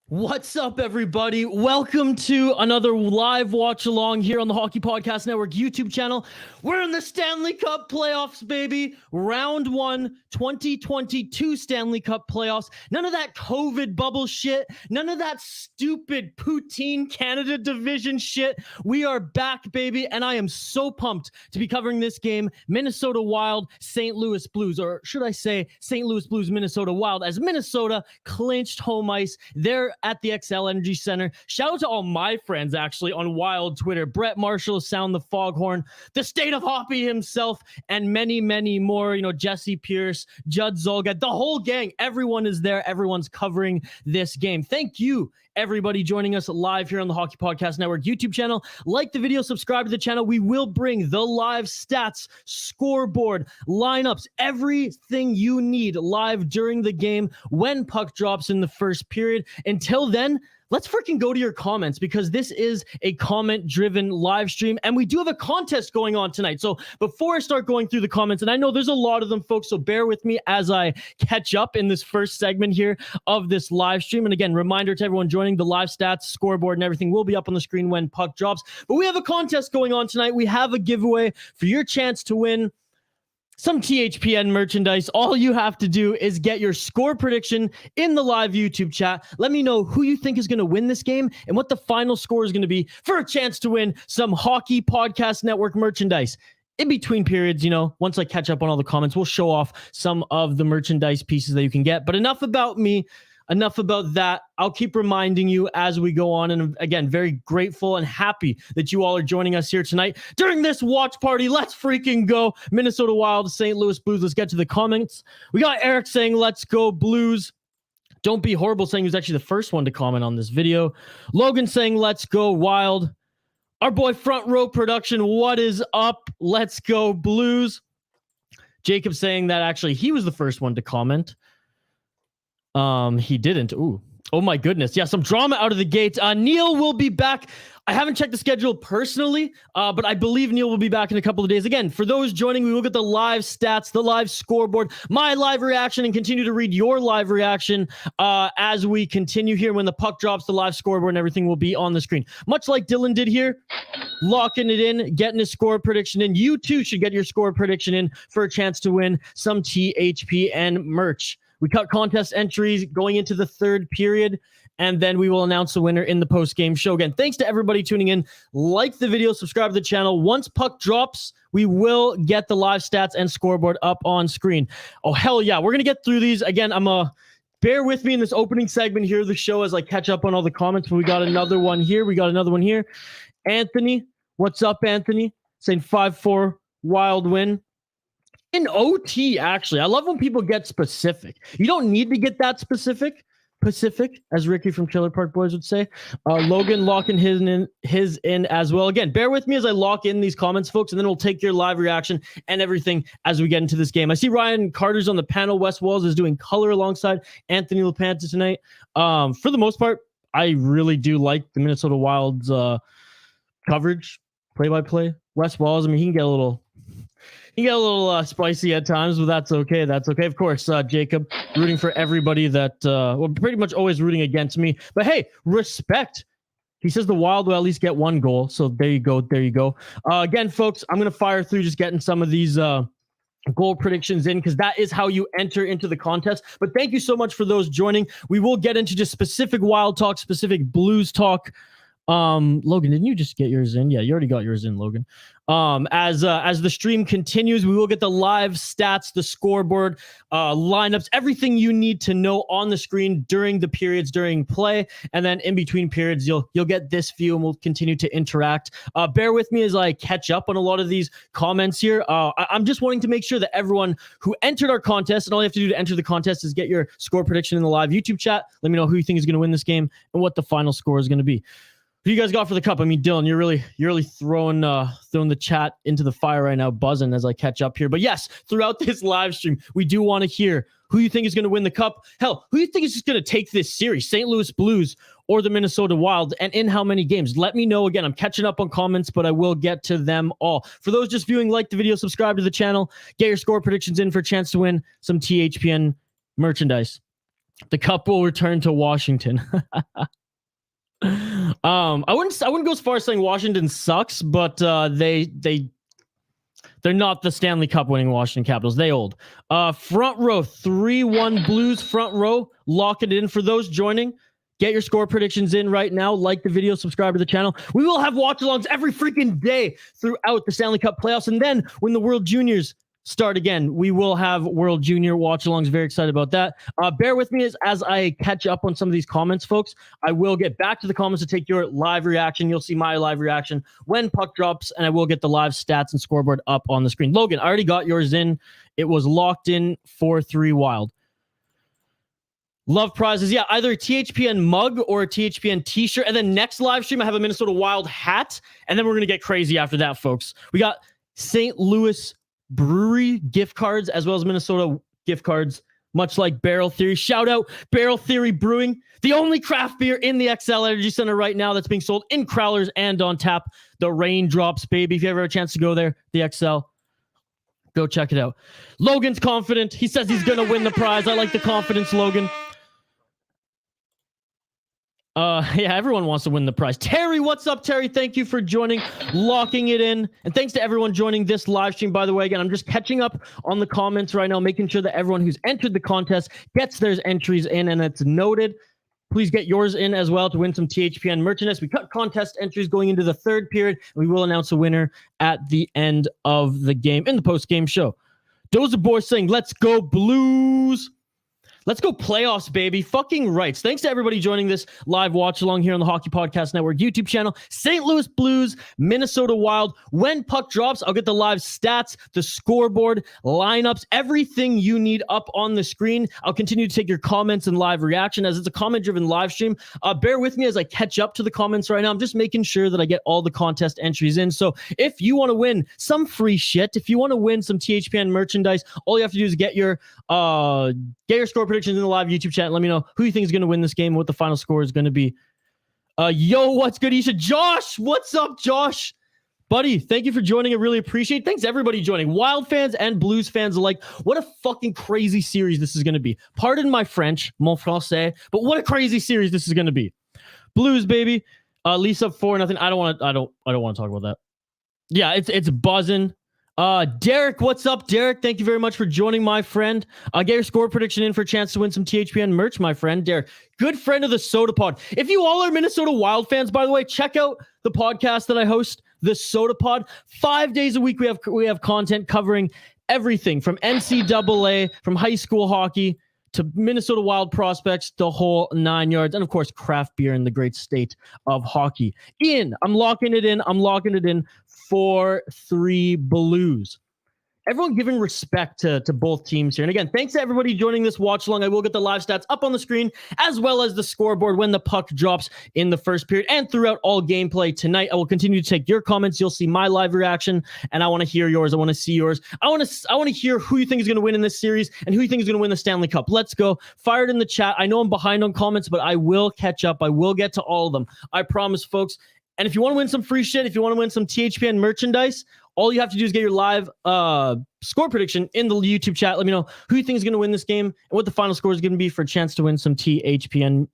What's up, everybody? Welcome to another live watch along here on the Hockey Podcast Network YouTube channel. We're in the Stanley Cup playoffs, baby. Round 1, 2022 Stanley Cup playoffs. None of that COVID bubble shit. None of that stupid poutine Canada division shit. We are back, baby, and I am so pumped to be covering this game. Minnesota Wild, St. Louis Blues, or should I say St. Louis Blues, Minnesota Wild, as Minnesota clinched home ice. They're at the XL Energy Center. Shout out to all my friends actually on Wild Twitter. Brett Marshall, Sound the Foghorn, the State of Hoppy himself, and many, many more. You know, Jesse Pierce, Judd Zolgad, the whole gang. Everyone is there. Everyone's covering this game. Thank you, everybody joining us live here on the Hockey Podcast Network YouTube channel. Like the video, subscribe to the channel. We will bring the live stats, scoreboard, lineups, everything you need live during the game when puck drops in the first period. Until then, let's freaking go to your comments, because this is a comment-driven live stream, and we do have a contest going on tonight. So before I start going through the comments, and I know there's a lot of them, folks, so bear with me as I catch up in this first segment here of this live stream. And again, reminder to everyone joining, the live stats, scoreboard, and everything will be up on the screen when puck drops. But we have a contest going on tonight. We have a giveaway for your chance to win some THPN merchandise. All you have to do is get your score prediction in the live YouTube chat. Let me know who you think is going to win this game and what the final score is going to be for a chance to win some Hockey Podcast Network merchandise. In between periods, you know, once I catch up on all the comments, we'll show off some of the merchandise pieces that you can get. But enough about me. Enough about that. I'll keep reminding you as we go on. And again, very grateful and happy that you all are joining us here tonight during this watch party. Let's freaking go. Minnesota Wild, St. Louis Blues. Let's get to the comments. We got Eric saying, let's go Blues. Don't Be Horrible saying he was actually the first one to comment on this video. Logan saying, let's go Wild. Our boy Front Row Production, what is up? Let's go Blues. Jacob saying that actually he was the first one to comment. He didn't. Ooh. Oh my goodness. Yeah, some drama out of the gate. Neil will be back. I haven't checked the schedule personally, but I believe Neil will be back in a couple of days. Again, for those joining, we will get the live stats, the live scoreboard, my live reaction, and continue to read your live reaction as we continue here. When the puck drops, the live scoreboard and everything will be on the screen. Much like Dylan did here, locking it in, getting his score prediction in. You too should get your score prediction in for a chance to win some THPN merch. We cut contest entries going into the third period, and then we will announce the winner in the post-game show. Again, thanks to everybody tuning in. Like the video, subscribe to the channel. Once puck drops, we will get the live stats and scoreboard up on screen. Oh, hell yeah. We're going to get through these. Again, bear with me in this opening segment here of the show as I catch up on all the comments. We got another one here. Anthony, what's up, Anthony? Saying 5-4 Wild win. In OT, actually. I love when people get specific. You don't need to get that specific, as Ricky from Trailer Park Boys would say. Logan locking his in as well. Again, bear with me as I lock in these comments, folks, and then we'll take your live reaction and everything as we get into this game. I see Ryan Carter's on the panel. Wes Walls is doing color alongside Anthony LaPanta tonight. For the most part, I really do like the Minnesota Wild's coverage, play-by-play. Wes Walls, I mean, he can get a little spicy at times, but that's okay. Of course, Jacob rooting for everybody that, pretty much always rooting against me. But hey, respect. He says the Wild will at least get one goal. So there you go. Again, folks, I'm going to fire through just getting some of these goal predictions in, because that is how you enter into the contest. But thank you so much for those joining. We will get into just specific Wild talk, specific Blues talk. Logan, didn't you just get yours in? Yeah, you already got yours in, Logan. As the stream continues, we will get the live stats, the scoreboard, lineups, everything you need to know on the screen during the periods, during play, and then in between periods, you'll get this view, and we'll continue to interact. Bear with me as I catch up on a lot of these comments here. I'm just wanting to make sure that everyone who entered our contest, and all you have to do to enter the contest is get your score prediction in the live YouTube chat. Let me know who you think is going to win this game and what the final score is going to be. Who you guys got for the cup? I mean, Dylan, you're really throwing the chat into the fire right now, buzzing as I catch up here. But yes, throughout this live stream, we do want to hear who you think is going to win the cup. Hell, who you think is just going to take this series, St. Louis Blues or the Minnesota Wild, and in how many games? Let me know. Again, I'm catching up on comments, but I will get to them all. For those just viewing, like the video, subscribe to the channel, get your score predictions in for a chance to win some THPN merchandise. The cup will return to Washington. I wouldn't go as far as saying Washington sucks, but they're not the Stanley Cup winning Washington Capitals. They old. Front row 3-1 Blues front row. Lock it in for those joining. Get your score predictions in right now. Like the video, subscribe to the channel. We will have watch-alongs every freaking day throughout the Stanley Cup playoffs, and then when the World Juniors start again, we will have World Junior watch-alongs. Very excited about that. Bear with me as I catch up on some of these comments, folks. I will get back to the comments to take your live reaction. You'll see my live reaction when puck drops, and I will get the live stats and scoreboard up on the screen. Logan, I already got yours in. It was locked in 4-3 Wild. Love prizes. Yeah, either a THPN mug or a THPN t-shirt. And then next live stream, I have a Minnesota Wild hat. And then we're going to get crazy after that, folks. We got St. Louis Brewery gift cards as well as Minnesota gift cards, much like Barrel Theory. Shout out Barrel Theory Brewing, the only craft beer in the XL Energy Center right now that's being sold in Crowlers and on tap. The Raindrops, baby. If you ever have a chance to go there, the XL, go check it out. Logan's confident. He says he's going to win the prize. I like the confidence, Logan. Yeah, everyone wants to win the prize. Terry, what's up, Terry? Thank you for joining, locking it in. And thanks to everyone joining this live stream, by the way. Again, I'm just catching up on the comments right now, making sure that everyone who's entered the contest gets their entries in, and it's noted. Please get yours in as well to win some THPN merchandise. We cut contest entries going into the third period, and we will announce a winner at the end of the game in the post-game show. Dozer Boy saying, let's go Blues. Let's go playoffs, baby. Fucking rights. Thanks to everybody joining this live watch along here on the Hockey Podcast Network YouTube channel. St. Louis Blues, Minnesota Wild. When puck drops, I'll get the live stats, the scoreboard, lineups, everything you need up on the screen. I'll continue to take your comments and live reaction as it's a comment-driven live stream. Bear with me as I catch up to the comments right now. I'm just making sure that I get all the contest entries in. So if you want to win some free shit, if you want to win some THPN merchandise, all you have to do is get your score predictions in the live YouTube chat and let me know who you think is going to win this game and what the final score is going to be. Yo, what's good, Isha? Josh, what's up, Josh? Buddy, thank you for joining. I really appreciate it. Thanks to everybody joining. Wild fans and Blues fans alike. What a fucking crazy series this is going to be. Pardon my French, mon français, but what a crazy series this is going to be. Blues, baby. Lisa 4-0. I don't want to talk about that. Yeah, it's buzzing. Derek, what's up, Derek? Thank you very much for joining, my friend. Get your score prediction in for a chance to win some THPN merch, my friend. Derek, good friend of the Soda Pod. If you all are Minnesota Wild fans, by the way, check out the podcast that I host, the Soda Pod. 5 days a week, we have content covering everything from NCAA, from high school hockey to Minnesota Wild prospects, the whole 9 yards, and of course, craft beer in the great state of hockey. Ian, I'm locking it in. 4-3 Blues. Everyone giving respect to both teams here. And again, thanks to everybody joining this watch along. I will get the live stats up on the screen as well as the scoreboard when the puck drops in the first period and throughout all gameplay tonight. I will continue to take your comments. You'll see my live reaction and I want to hear yours. I want to see yours. I want to hear who you think is going to win in this series and who you think is going to win the Stanley Cup. Let's go. Fire it in the chat. I know I'm behind on comments, but I will catch up. I will get to all of them. I promise, folks. And if you want to win some free shit, if you want to win some THPN merchandise, all you have to do is get your live score prediction in the YouTube chat. Let me know who you think is going to win this game and what the final score is going to be for a chance to win some THPN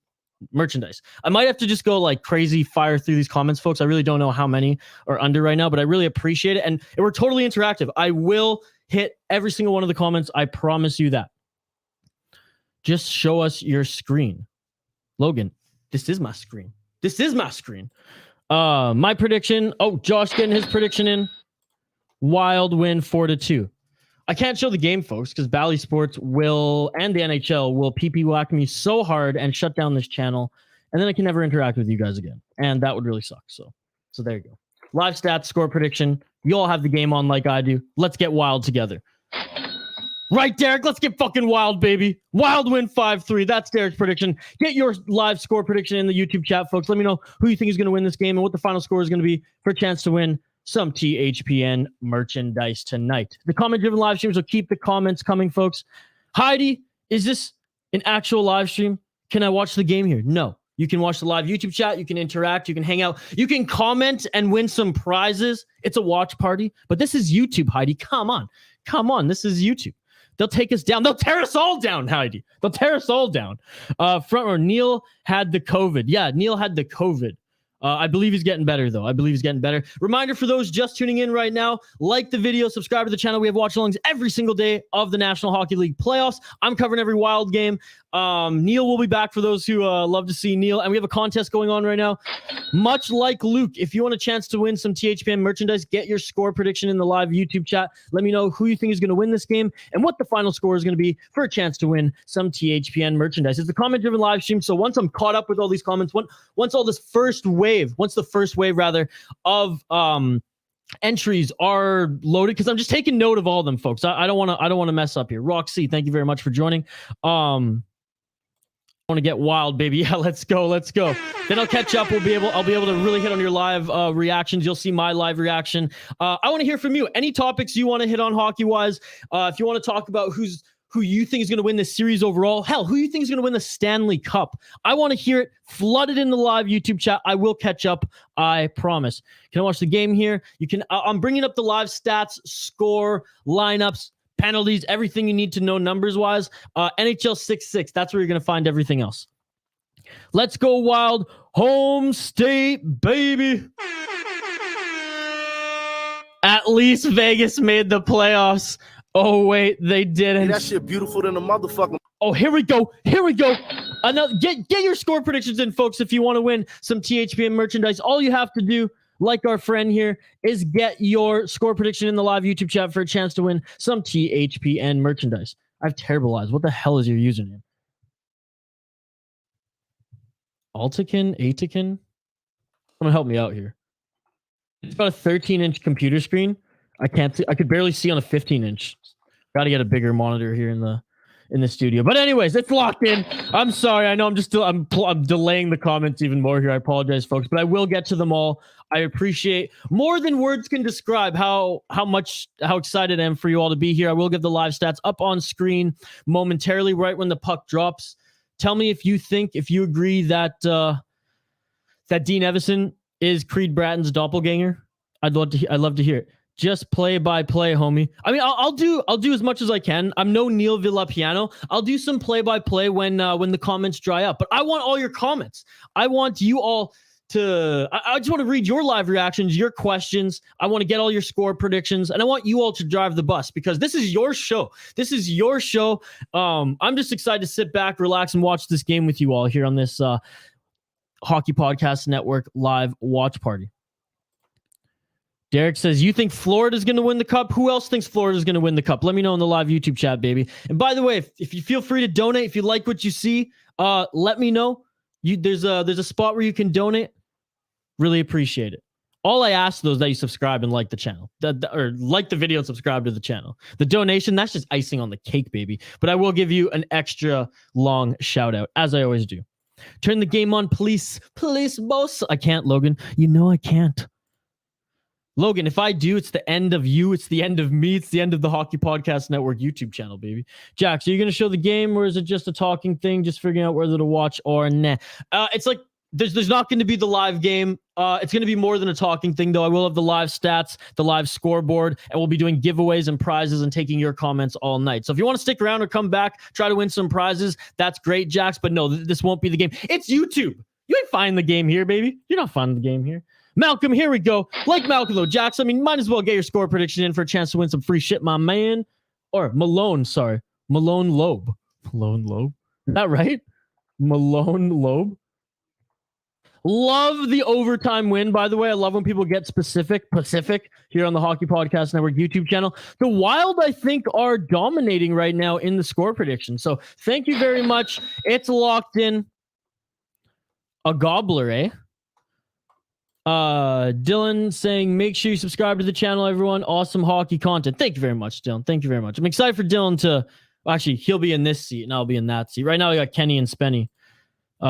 merchandise. I might have to just go like crazy, fire through these comments, folks. I really don't know how many are under right now, but I really appreciate it. And we're totally interactive. I will hit every single one of the comments. I promise you that. Just show us your screen. Logan, this is my screen. This is my screen. My prediction. Oh, Josh getting his prediction in. Wild win 4-2. I can't show the game, folks, because Bally Sports will, and the NHL will PP whack me so hard and shut down this channel, and then I can never interact with you guys again. And that would really suck. So there you go. Live stats, score prediction. You all have the game on like I do. Let's get wild together. Right, Derek? Let's get fucking wild, baby. Wild win 5-3. That's Derek's prediction. Get your live score prediction in the YouTube chat, folks. Let me know who you think is going to win this game and what the final score is going to be for a chance to win some THPN merchandise tonight. The comment-driven live streams will keep the comments coming, folks. Heidi, is this an actual live stream? Can I watch the game here? No. You can watch the live YouTube chat. You can interact. You can hang out. You can comment and win some prizes. It's a watch party. But this is YouTube, Heidi. Come on. Come on. This is YouTube. They'll take us down. They'll tear us all down, Heidi. They'll tear us all down. Front row, Neil had the COVID. Yeah, Neil had the COVID. I believe he's getting better, though. I believe he's getting better. Reminder for those just tuning in right now, like the video, subscribe to the channel. We have watch-alongs every single day of the National Hockey League playoffs. I'm covering every Wild game. Neil will be back for those who love to see Neil. And we have a contest going on right now. Much like Luke, if you want a chance to win some THPN merchandise, get your score prediction in the live YouTube chat. Let me know who you think is going to win this game and what the final score is going to be for a chance to win some THPN merchandise. It's a comment-driven live stream, so once I'm caught up with all these comments, once all this first wave, of entries are loaded, because I'm just taking note of all of them, folks. I don't want to mess up here. Roxy, thank you very much for joining. Want to get wild, baby. Yeah, let's go. Then I'll catch up. I'll be able to really hit on your live reactions. You'll see my live reaction. I want to hear from you. Any topics you want to hit on hockey wise? If you want to talk about who you think is going to win this series overall, hell, who you think is going to win the Stanley Cup, I want to hear it. Flood it in the live YouTube chat. I will catch up, I promise. Can I watch the game here? You can. I'm bringing up the live stats, score, lineups, penalties, everything you need to know numbers wise. NHL 6-6. That's where you're going to find everything else. Let's go Wild. Home state, baby. At least Vegas made the playoffs. Oh, wait, they didn't. That shit beautiful than a motherfucker. Oh, here we go. Another, get your score predictions in, folks, if you want to win some THPN merchandise. All you have to do, like our friend here, is get your score prediction in the live YouTube chat for a chance to win some THPN merchandise. I have terrible eyes. What the hell is your username? Atikin? Someone help me out here. It's about a 13-inch computer screen. I can't see. I could barely see on a 15-inch. Got to get a bigger monitor here in the studio. But anyways, it's locked in. I'm sorry. I know I'm delaying the comments even more here. I apologize, folks, but I will get to them all. I appreciate more than words can describe how excited I am for you all to be here. I will get the live stats up on screen momentarily, right when the puck drops. Tell me if you agree that Dean Evison is Creed Bratton's doppelganger. I'd love to hear it. Just play by play, homie. I mean, I'll do as much as I can. I'm no Neil Villapiano. I'll do some play by play when the comments dry up. But I want all your comments. I want you all to. I just want to read your live reactions, your questions. I want to get all your score predictions, and I want you all to drive the bus because this is your show. This is your show. I'm just excited to sit back, relax, and watch this game with you all here on this Hockey Podcast Network live watch party. Derek says, you think Florida's going to win the cup? Who else thinks Florida's going to win the cup? Let me know in the live YouTube chat, baby. And by the way, if you feel free to donate, if you like what you see, let me know. There's a spot where you can donate. Really appreciate it. All I ask though is that you subscribe and like the channel, or like the video and subscribe to the channel. The donation, that's just icing on the cake, baby. But I will give you an extra long shout out, as I always do. Turn the game on, please, boss. I can't, Logan. You know I can't. Logan, if I do, it's the end of you. It's the end of me. It's the end of the Hockey Podcast Network YouTube channel, baby. Jax, are you going to show the game, or is it just a talking thing, just figuring out whether to watch or nah? It's like there's not going to be the live game. It's going to be more than a talking thing, though. I will have the live stats, the live scoreboard, and we'll be doing giveaways and prizes and taking your comments all night. So if you want to stick around or come back, try to win some prizes, that's great, Jax. But no, this won't be the game. It's YouTube. You ain't finding the game here, baby. You're not finding the game here. Malcolm, here we go. Like Malcolm, though, Jax, I mean, might as well get your score prediction in for a chance to win some free shit, my man. Or Malone, sorry. Malone Loeb. Malone Loeb? Is that right? Malone Loeb? Love the overtime win, by the way. I love when people get Pacific here on the Hockey Podcast Network YouTube channel. The Wild, I think, are dominating right now in the score prediction. So thank you very much. It's locked in. A gobbler, eh? Dylan saying, make sure you subscribe to the channel, everyone. Awesome hockey content. Thank you very much, Dylan. Thank you very much. I'm excited for Dylan to... Actually, he'll be in this seat, and I'll be in that seat. Right now, we got Kenny and Spenny.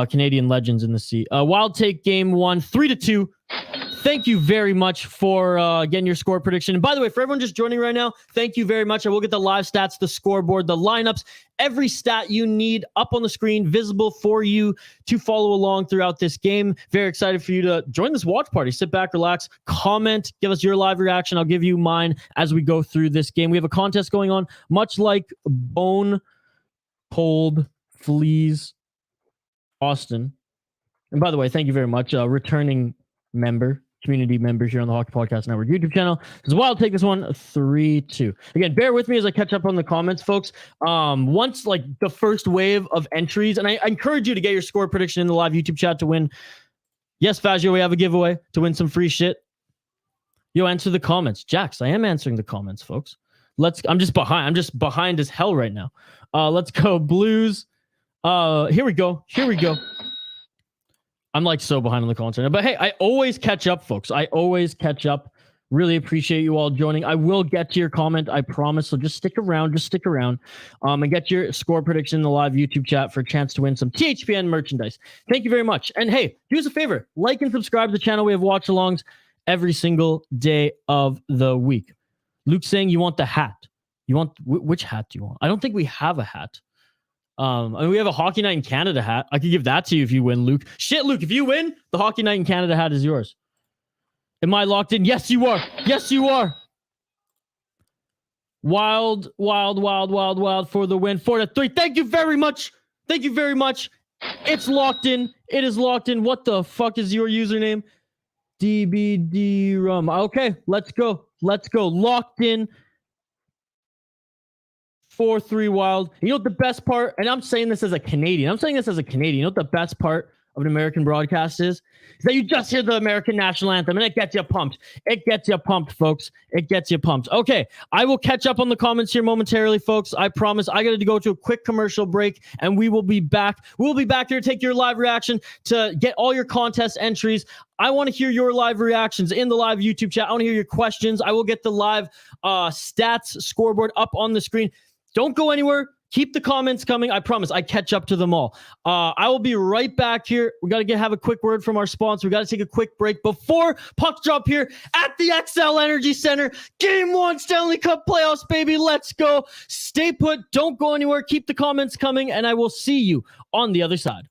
Canadian legends in the seat. Wild take game 1, 3-2. Thank you very much for getting your score prediction. And by the way, for everyone just joining right now, thank you very much. I will get the live stats, the scoreboard, the lineups, every stat you need up on the screen, visible for you to follow along throughout this game. Very excited for you to join this watch party. Sit back, relax, comment, give us your live reaction. I'll give you mine as we go through this game. We have a contest going on, much like Bone Cold Fleas Austin. And by the way, thank you very much. Returning member, community member here on the Hockey Podcast Network YouTube channel. As well, I'll take this one 3-2. Again, bear with me as I catch up on the comments, folks. Once like the first wave of entries, and I encourage you to get your score prediction in the live YouTube chat to win. Yes, Fazio, we have a giveaway to win some free shit. Yo, answer the comments. Jax, I am answering the comments, folks. I'm just behind as hell right now. Let's go Blues. Here we go. I'm like so behind on the content, but hey, I always catch up, folks. I always catch up. Really appreciate you all joining. I will get to your comment, I promise. So just stick around. And get your score prediction in the live YouTube chat for a chance to win some THPN merchandise. Thank you very much. And hey, do us a favor, like and subscribe to the channel. We have watch-alongs every single day of the week. Luke's saying you want the hat. You want which hat do you want? I don't think we have a hat. I mean, we have a Hockey Night in Canada hat. I could give that to you if you win, Luke. Shit, Luke, if you win, the Hockey Night in Canada hat is yours. Am I locked in? Yes, you are. Yes, you are. Wild for the win. 4-3. Thank you very much. It's locked in. It is locked in. What the fuck is your username? DBD Rum. Okay, let's go. Locked in. 4-3 Wild. You know what the best part, and I'm saying this as a Canadian. You know what the best part of an American broadcast is that you just hear the American national anthem and it gets you pumped. It gets you pumped, folks. It gets you pumped. Okay, I will catch up on the comments here momentarily, folks. I promise. I got to go to a quick commercial break and we will be back. We'll be back here to take your live reaction, to get all your contest entries. I want to hear your live reactions in the live YouTube chat. I want to hear your questions. I will get the live stats scoreboard up on the screen. Don't go anywhere. Keep the comments coming. I promise. I catch up to them all. I will be right back here. We got to have a quick word from our sponsor. We got to take a quick break before puck drop here at the XL Energy Center. Game 1 Stanley Cup playoffs, baby. Let's go. Stay put. Don't go anywhere. Keep the comments coming, and I will see you on the other side.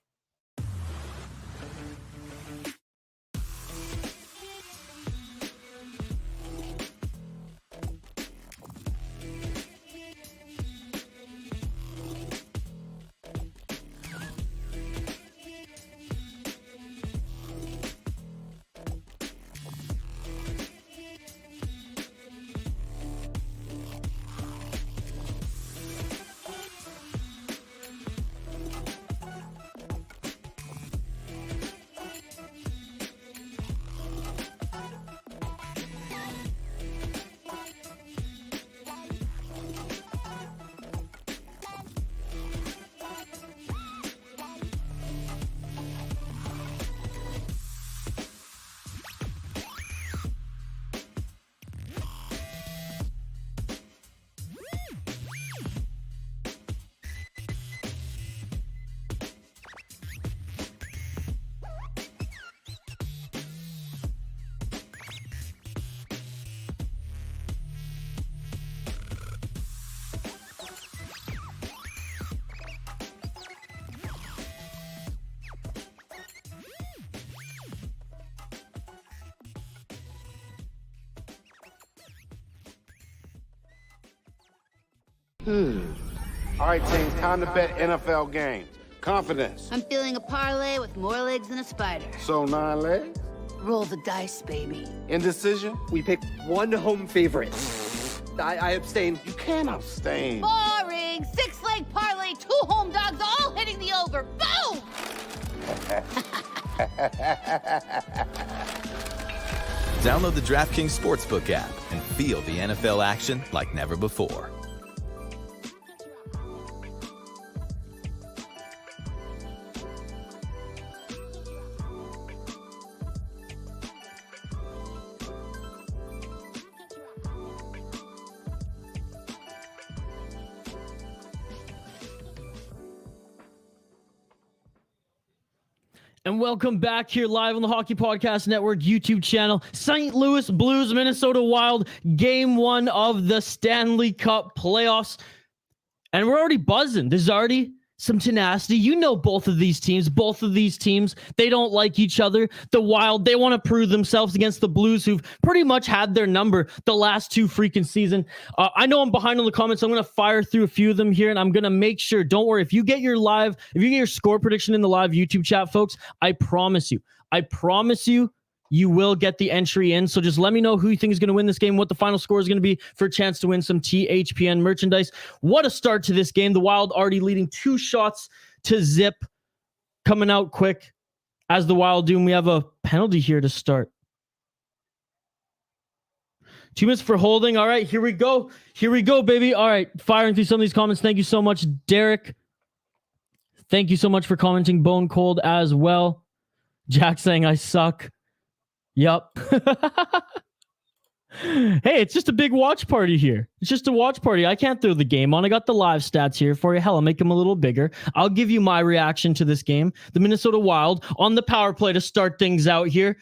All right, team, time to bet NFL games. Confidence. I'm feeling a parlay with more legs than a spider. So 9 legs? Roll the dice, baby. Indecision? We pick one home favorite. I abstain. You can't abstain. Boring. 6-leg parlay, 2 home dogs, all hitting the over. Boom! Download the DraftKings Sportsbook app and feel the NFL action like never before. And welcome back here live on the Hockey Podcast Network YouTube channel. St. Louis Blues, Minnesota Wild, Game 1 of the Stanley Cup playoffs. And we're already buzzing. There's already some tenacity. You know both of these teams. They don't like each other. The Wild, they want to prove themselves against the Blues, who've pretty much had their number the last 2 freaking seasons. I know I'm behind on the comments. So I'm going to fire through a few of them here, and I'm going to make sure, don't worry, if you get your score prediction in the live YouTube chat, folks, I promise you, you will get the entry in. So just let me know who you think is going to win this game, what the final score is going to be for a chance to win some THPN merchandise. What a start to this game. The Wild already leading 2 shots to zip, coming out quick as the Wild do. And we have a penalty here to start. 2 minutes for holding. All right, here we go. Here we go, baby. All right, firing through some of these comments. Thank you so much, Derek. Thank you so much for commenting Bone Cold as well. Jack saying I suck. Yep. Hey, it's just a big watch party here. It's just a watch party. I can't throw the game on. I got the live stats here for you. Hell, I'll make them a little bigger. I'll give you my reaction to this game. The Minnesota Wild on the power play to start things out here.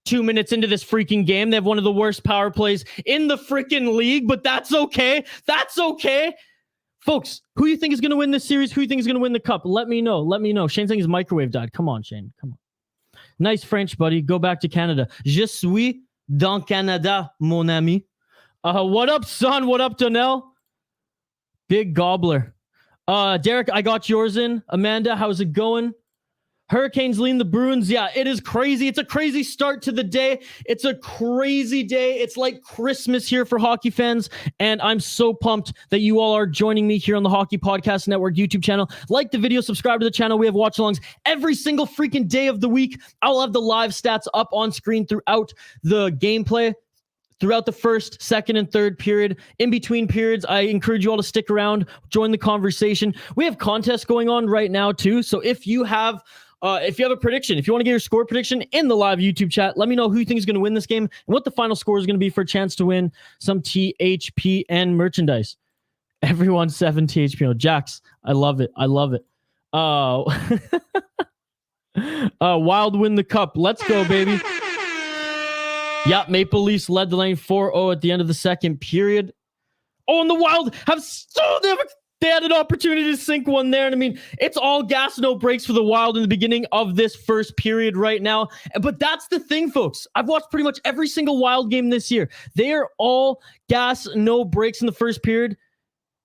2 minutes into this freaking game. They have one of the worst power plays in the freaking league, but that's okay. That's okay. Folks, who you think is going to win this series? Who you think is going to win the cup? Let me know. Let me know. Shane's saying his microwave died. Come on, Shane. Come on. Nice French, buddy. Go back to Canada. Je suis dans Canada, mon ami. What up, son? What up, Donnell? Big gobbler. Derek, I got yours in. Amanda, how's it going? Hurricanes lean the Bruins. Yeah, it is crazy. It's a crazy start to the day. It's a crazy day. It's like Christmas here for hockey fans. And I'm so pumped that you all are joining me here on the Hockey Podcast Network YouTube channel. Like the video, subscribe to the channel. We have watch-alongs every single freaking day of the week. I'll have the live stats up on screen throughout the gameplay, throughout the first, second, and third period. In between periods, I encourage you all to stick around, join the conversation. We have contests going on right now too. So if you have a prediction, if you want to get your score prediction in the live YouTube chat, let me know who you think is going to win this game and what the final score is going to be for a chance to win some THPN merchandise. Everyone 7 THPN. Jax, I love it. I love it. Wild win the cup. Let's go, baby. Yeah, Maple Leafs led the lane 4-0 at the end of the second period. Oh, and the Wild they had an opportunity to sink one there. And I mean, it's all gas, no brakes for the Wild in the beginning of this first period right now. But that's the thing, folks. I've watched pretty much every single Wild game this year. They are all gas, no brakes in the first period.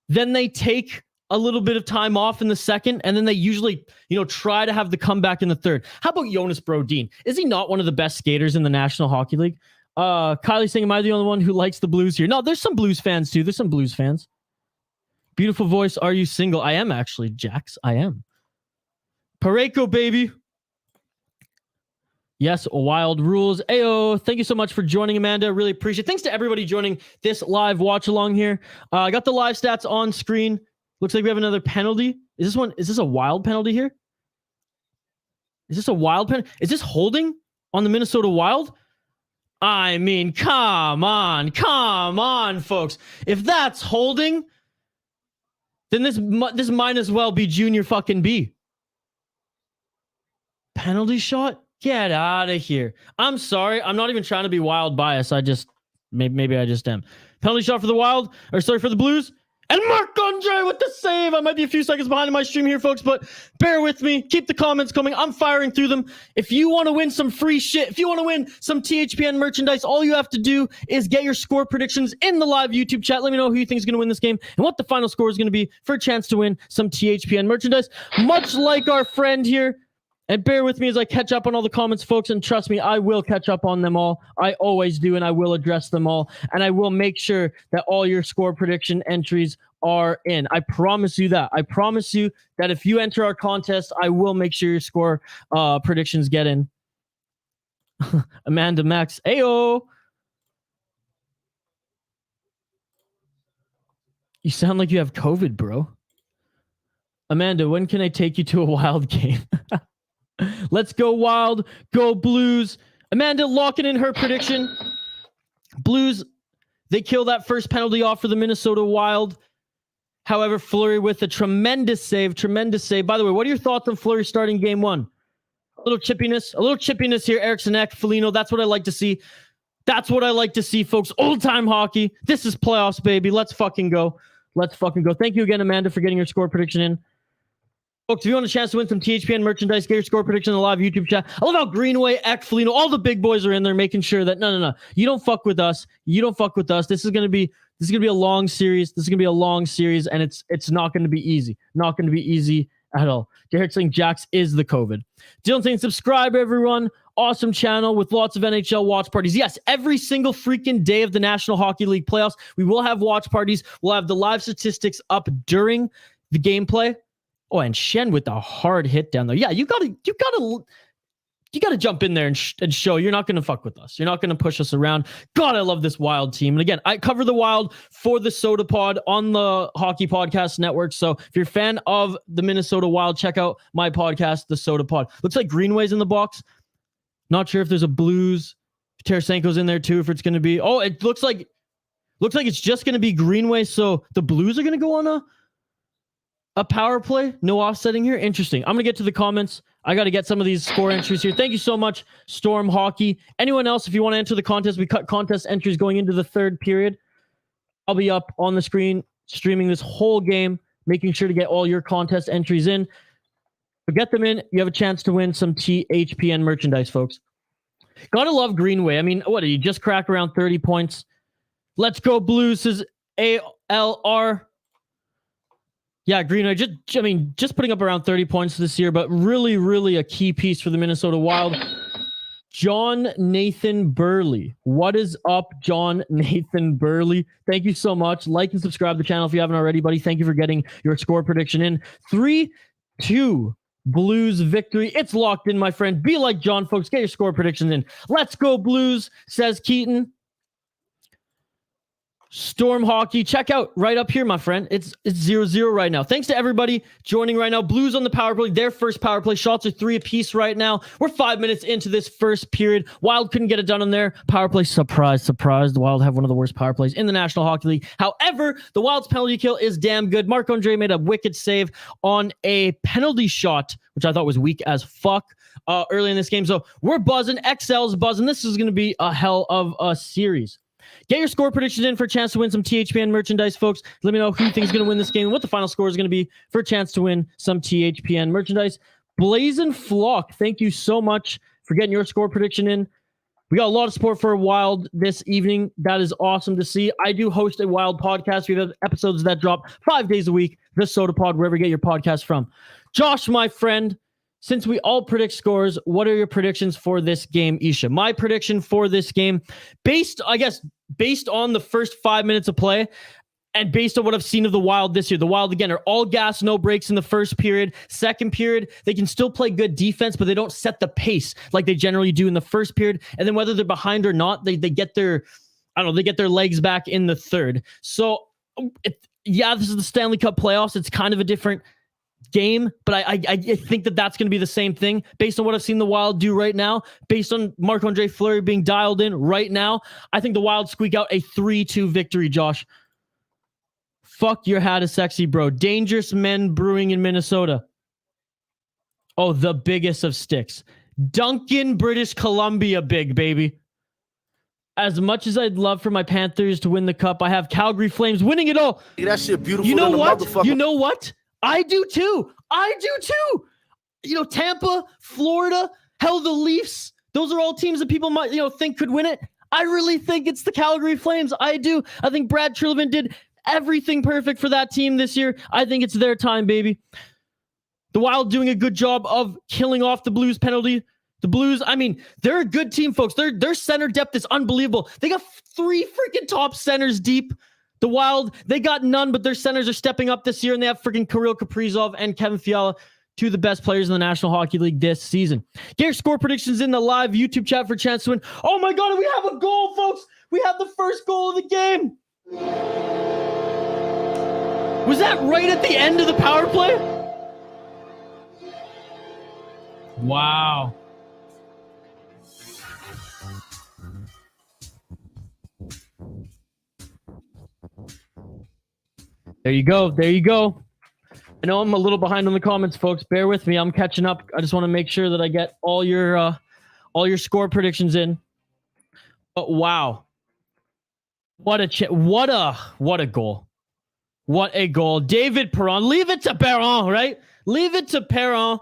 Then they take a little bit of time off in the second, and then they usually, try to have the comeback in the third. How about Jonas Brodin? Is he not one of the best skaters in the National Hockey League? Kylie saying, am I the only one who likes the Blues here? No, there's some Blues fans too. There's some Blues fans. Beautiful voice. Are you single? I am actually, Jax. I am. Pareko, baby. Yes, Wild rules. Ayo, thank you so much for joining, Amanda. Really appreciate it. Thanks to everybody joining this live watch along here. I got the live stats on screen. Looks like we have another penalty. Is this a Wild penalty here? Is this a Wild penalty? Is this holding on the Minnesota Wild? I mean, come on, folks. If that's holding, then this might as well be junior fucking B. Penalty shot? Get out of here. I'm sorry. I'm not even trying to be Wild biased. Maybe I just am. Penalty shot for the Wild, for the Blues. And Marc-Andre with the save. I might be a few seconds behind in my stream here, folks, but bear with me. Keep the comments coming. I'm firing through them. If you want to win some free shit, if you want to win some THPN merchandise, all you have to do is get your score predictions in the live YouTube chat. Let me know who you think is going to win this game and what the final score is going to be for a chance to win some THPN merchandise. Much like our friend here, And bear with me as I catch up on all the comments, folks. And trust me, I will catch up on them all. I always do, and I will address them all. And I will make sure that all your score prediction entries are in. I promise you that. I promise you that if you enter our contest, I will make sure your score predictions get in. Amanda Max. Ayo. You sound like you have COVID, bro. Amanda, when can I take you to a Wild game? Let's go Wild. Go Blues. Amanda locking in her prediction. Blues, they kill that first penalty off for the Minnesota Wild. However, Fleury with a tremendous save. Tremendous save. By the way, what are your thoughts on Fleury starting game one? A little chippiness here. Eriksson Ek, Foligno. That's what I like to see. That's what I like to see, folks. Old-time hockey. This is playoffs, baby. Let's fucking go. Let's fucking go. Thank you again, Amanda, for getting your score prediction in. Folks, if you want a chance to win some THPN merchandise, get your score prediction in the live YouTube chat. I love how Greenway, Ek, Foligno, all the big boys are in there making sure that no. You don't fuck with us. You don't fuck with us. This is gonna be a long series. This is gonna be a long series, and it's not gonna be easy. Not gonna be easy at all. Jared saying Jax is the COVID. Dylan saying subscribe, everyone. Awesome channel with lots of NHL watch parties. Yes, every single freaking day of the National Hockey League playoffs, we will have watch parties. We'll have the live statistics up during the gameplay. Oh, and Shen with the hard hit down there. Yeah, you gotta jump in there and show you're not gonna fuck with us. You're not gonna push us around. God, I love this Wild team. And again, I cover the Wild for the Soda Pod on the Hockey Podcast Network. So if you're a fan of the Minnesota Wild, check out my podcast, the Soda Pod. Looks like Greenway's in the box. Not sure if there's a Blues. Tarasenko's in there too. If it's gonna be, it looks like it's just gonna be Greenway. So the Blues are gonna go on a power play. No offsetting here. Interesting. I'm gonna get to the comments. I got to get some of these score entries here. Thank you so much, Storm Hockey. Anyone else, if you want to enter the contest, we cut contest entries going into the third period. I'll be up on the screen streaming this whole game, making sure to get all your contest entries in. But get them in. You have a chance to win some THPN merchandise, folks. Gotta love Greenway. I mean, what did he just crack around 30 points? Let's go Blues, says ALR. Yeah, Greenway, just putting up around 30 points this year, but really, really a key piece for the Minnesota Wild. John Nathan Burley. What is up, John Nathan Burley? Thank you so much. Like and subscribe to the channel if you haven't already, buddy. Thank you for getting your score prediction in. 3-2 Blues victory. It's locked in, my friend. Be like John, folks. Get your score predictions in. Let's go Blues, says Keaton. Storm Hockey, check out right up here, my friend. It's 0-0 right now. Thanks to everybody joining right now. Blues on the power play. Their first power play. Shots are 3 apiece right now. We're 5 minutes into this first period. Wild couldn't get it done on their power play. Surprise. The Wild have one of the worst power plays in the National Hockey League. However, the Wild's penalty kill is damn good. Marc-Andre made a wicked save on a penalty shot, which I thought was weak as fuck early in this game. So we're buzzing. XL's buzzing. This is going to be a hell of a series. Get your score predictions in for a chance to win some THPN merchandise, folks. Let me know who you think is going to win this game and what the final score is going to be for a chance to win some THPN merchandise. Blazing Flock, thank you so much for getting your score prediction in. We got a lot of support for Wild this evening. That is awesome to see. I do host a Wild podcast. We have episodes that drop 5 days a week. The Soda Pod, wherever you get your podcast from. Josh, my friend, since we all predict scores, what are your predictions for this game, Isha? My prediction for this game, based on the first 5 minutes of play and based on what I've seen of the Wild this year, the Wild, again, are all gas, no breaks in the first period. Second period, they can still play good defense, but they don't set the pace like they generally do in the first period. And then whether they're behind or not, they get their legs back in the third. So, this is the Stanley Cup playoffs. It's kind of a different game, but I think that's going to be the same thing based on what I've seen the Wild do right now, based on Marc-Andre Fleury being dialed in right now. I think the Wild squeak out a 3-2 victory, Josh. Fuck your hat is sexy, bro. Dangerous men brewing in Minnesota. Oh, the biggest of sticks. Duncan, British Columbia, big baby. As much as I'd love for my Panthers to win the cup, I have Calgary Flames winning it all. Yeah, that shit beautiful. You know what? I do too. Tampa, Florida, hell, the Leafs. Those are all teams that people might, think could win it. I really think it's the Calgary Flames. I do. I think Brad Treliving did everything perfect for that team this year. I think it's their time, baby. The Wild doing a good job of killing off the Blues penalty. The Blues, I mean, they're a good team, folks. Their center depth is unbelievable. They got 3 freaking top centers deep. The Wild, they got none, but their centers are stepping up this year, and they have freaking Kirill Kaprizov and Kevin Fiala, 2 of the best players in the National Hockey League this season. Get your score predictions in the live YouTube chat for a chance to win. Oh my God, we have a goal, folks. We have the first goal of the game. Was that right at the end of the power play? Wow. There you go. There you go. I know I'm a little behind on the comments, folks. Bear with me. I'm catching up. I just want to make sure that I get all your score predictions in. But wow. What a goal. What a goal. David Perron. Leave it to Perron, right? Leave it to Perron.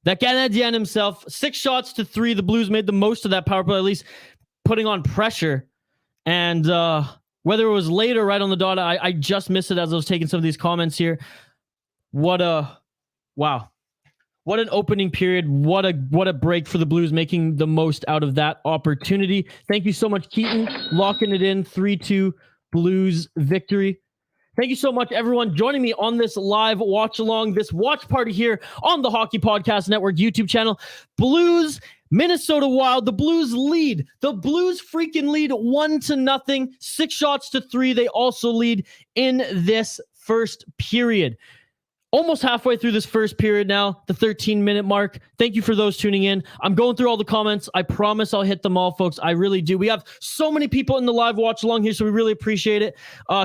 That Canadien himself. 6 shots to 3. The Blues made the most of that power play, at least putting on pressure. And whether it was late or right on the dot, I just missed it as I was taking some of these comments here. Wow. What an opening period. What a break for the Blues, making the most out of that opportunity. Thank you so much, Keaton. Locking it in. 3-2 Blues victory. Thank you so much, everyone, joining me on this live watch along, this watch party here on the Hockey Podcast Network YouTube channel. Blues, Minnesota Wild. The Blues lead. The Blues freaking lead 1-0. 6 shots to 3. They also lead in this first period. Almost halfway through this first period now, the 13-minute mark. Thank you for those tuning in. I'm going through all the comments. I promise I'll hit them all, folks. I really do. We have so many people in the live watch along here, so we really appreciate it.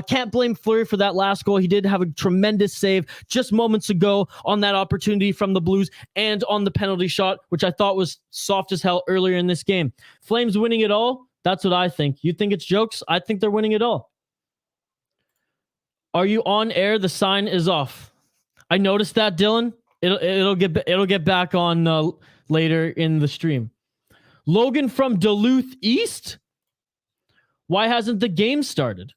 Can't blame Fleury for that last goal. He did have a tremendous save just moments ago on that opportunity from the Blues and on the penalty shot, which I thought was soft as hell earlier in this game. Flames winning it all? That's what I think. You think it's jokes? I think they're winning it all. Are you on air? The sign is off. I noticed that, Dylan. It'll get back on later in the stream. Logan from Duluth East. Why hasn't the game started?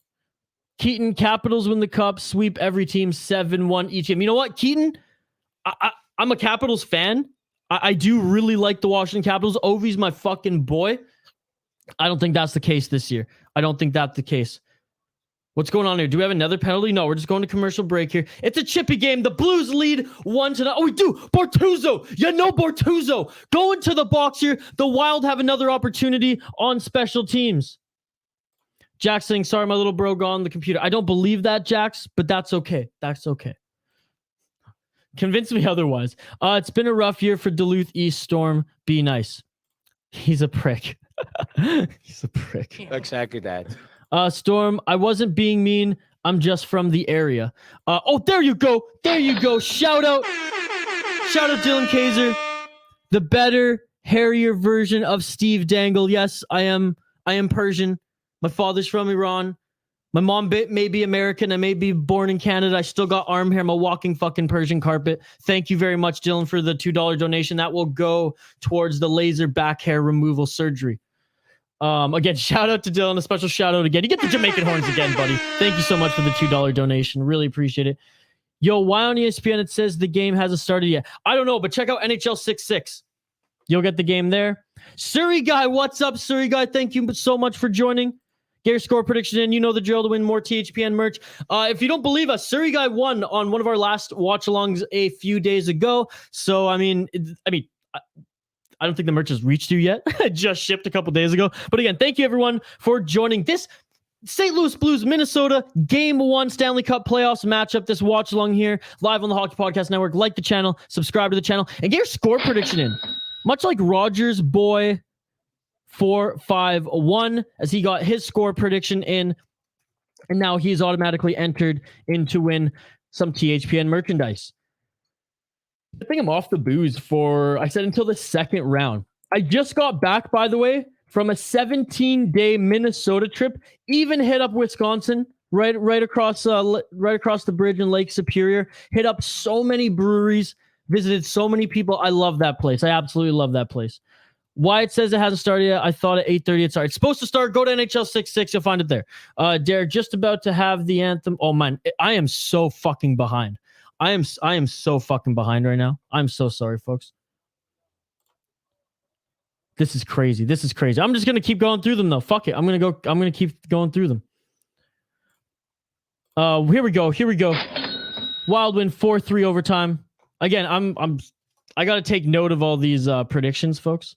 Keaton, Capitals win the cup, sweep every team 7-1 each game. You know what, Keaton? I'm a Capitals fan. I do really like the Washington Capitals. Ovi's my fucking boy. I don't think that's the case this year. I don't think that's the case. What's going on here? Do we have another penalty? No, we're just going to commercial break here. It's a chippy game. The Blues lead 1-0. Oh, we do. Bortuzzo. Bortuzzo. Going to the box here. The Wild have another opportunity on special teams. Jax saying, sorry, my little bro got on the computer. I don't believe that, Jax, but that's okay. That's okay. Convince me otherwise. It's been a rough year for Duluth East Storm. Be nice. He's a prick. He's a prick. Exactly that. Storm, I wasn't being mean. I'm just from the area. There you go. There you go. Shout out Dylan Kaiser. The better, hairier version of Steve Dangle. Yes, I am Persian. My father's from Iran. My mom may be American. I may be born in Canada. I still got arm hair. I'm a walking fucking Persian carpet. Thank you very much, Dylan, for the $2 donation. That will go towards the laser back hair removal surgery. Again, shout out to Dylan. A special shout out again. You get the Jamaican horns again, buddy. Thank you so much for the $2 donation. Really appreciate it. Yo, why on ESPN it says the game hasn't started yet? I don't know, but check out NHL 6-6. You'll get the game there. Surrey Guy, what's up, Surrey Guy? Thank you so much for joining. Get your score prediction in. You know the drill to win more THPN merch. If you don't believe us, Surrey Guy won on one of our last watch-alongs a few days ago. So, I don't think the merch has reached you yet. It just shipped a couple days ago. But again, thank you everyone for joining this St. Louis Blues, Minnesota Game 1 Stanley Cup Playoffs matchup. This watch along here live on the Hockey Podcast Network. Like the channel, subscribe to the channel, and get your score prediction in. Much like Rogers Boy 451, as he got his score prediction in, and now he's automatically entered in to win some THPN merchandise. I think I'm off the booze until the second round. I just got back, by the way, from a 17-day Minnesota trip. Even hit up Wisconsin, right across the bridge in Lake Superior. Hit up so many breweries, visited so many people. I love that place. I absolutely love that place. Why it says it hasn't started yet? I thought at 8:30 it started. It's supposed to start. Go to NHL 6-6. You'll find it there. Derek, just about to have the anthem. Oh man, I am so fucking behind. I am so fucking behind right now. I'm so sorry, folks. This is crazy. This is crazy. I'm just gonna keep going through them though. Fuck it. I'm gonna keep going through them. Here we go. Wild win 4-3 overtime. Again, I gotta take note of all these predictions, folks.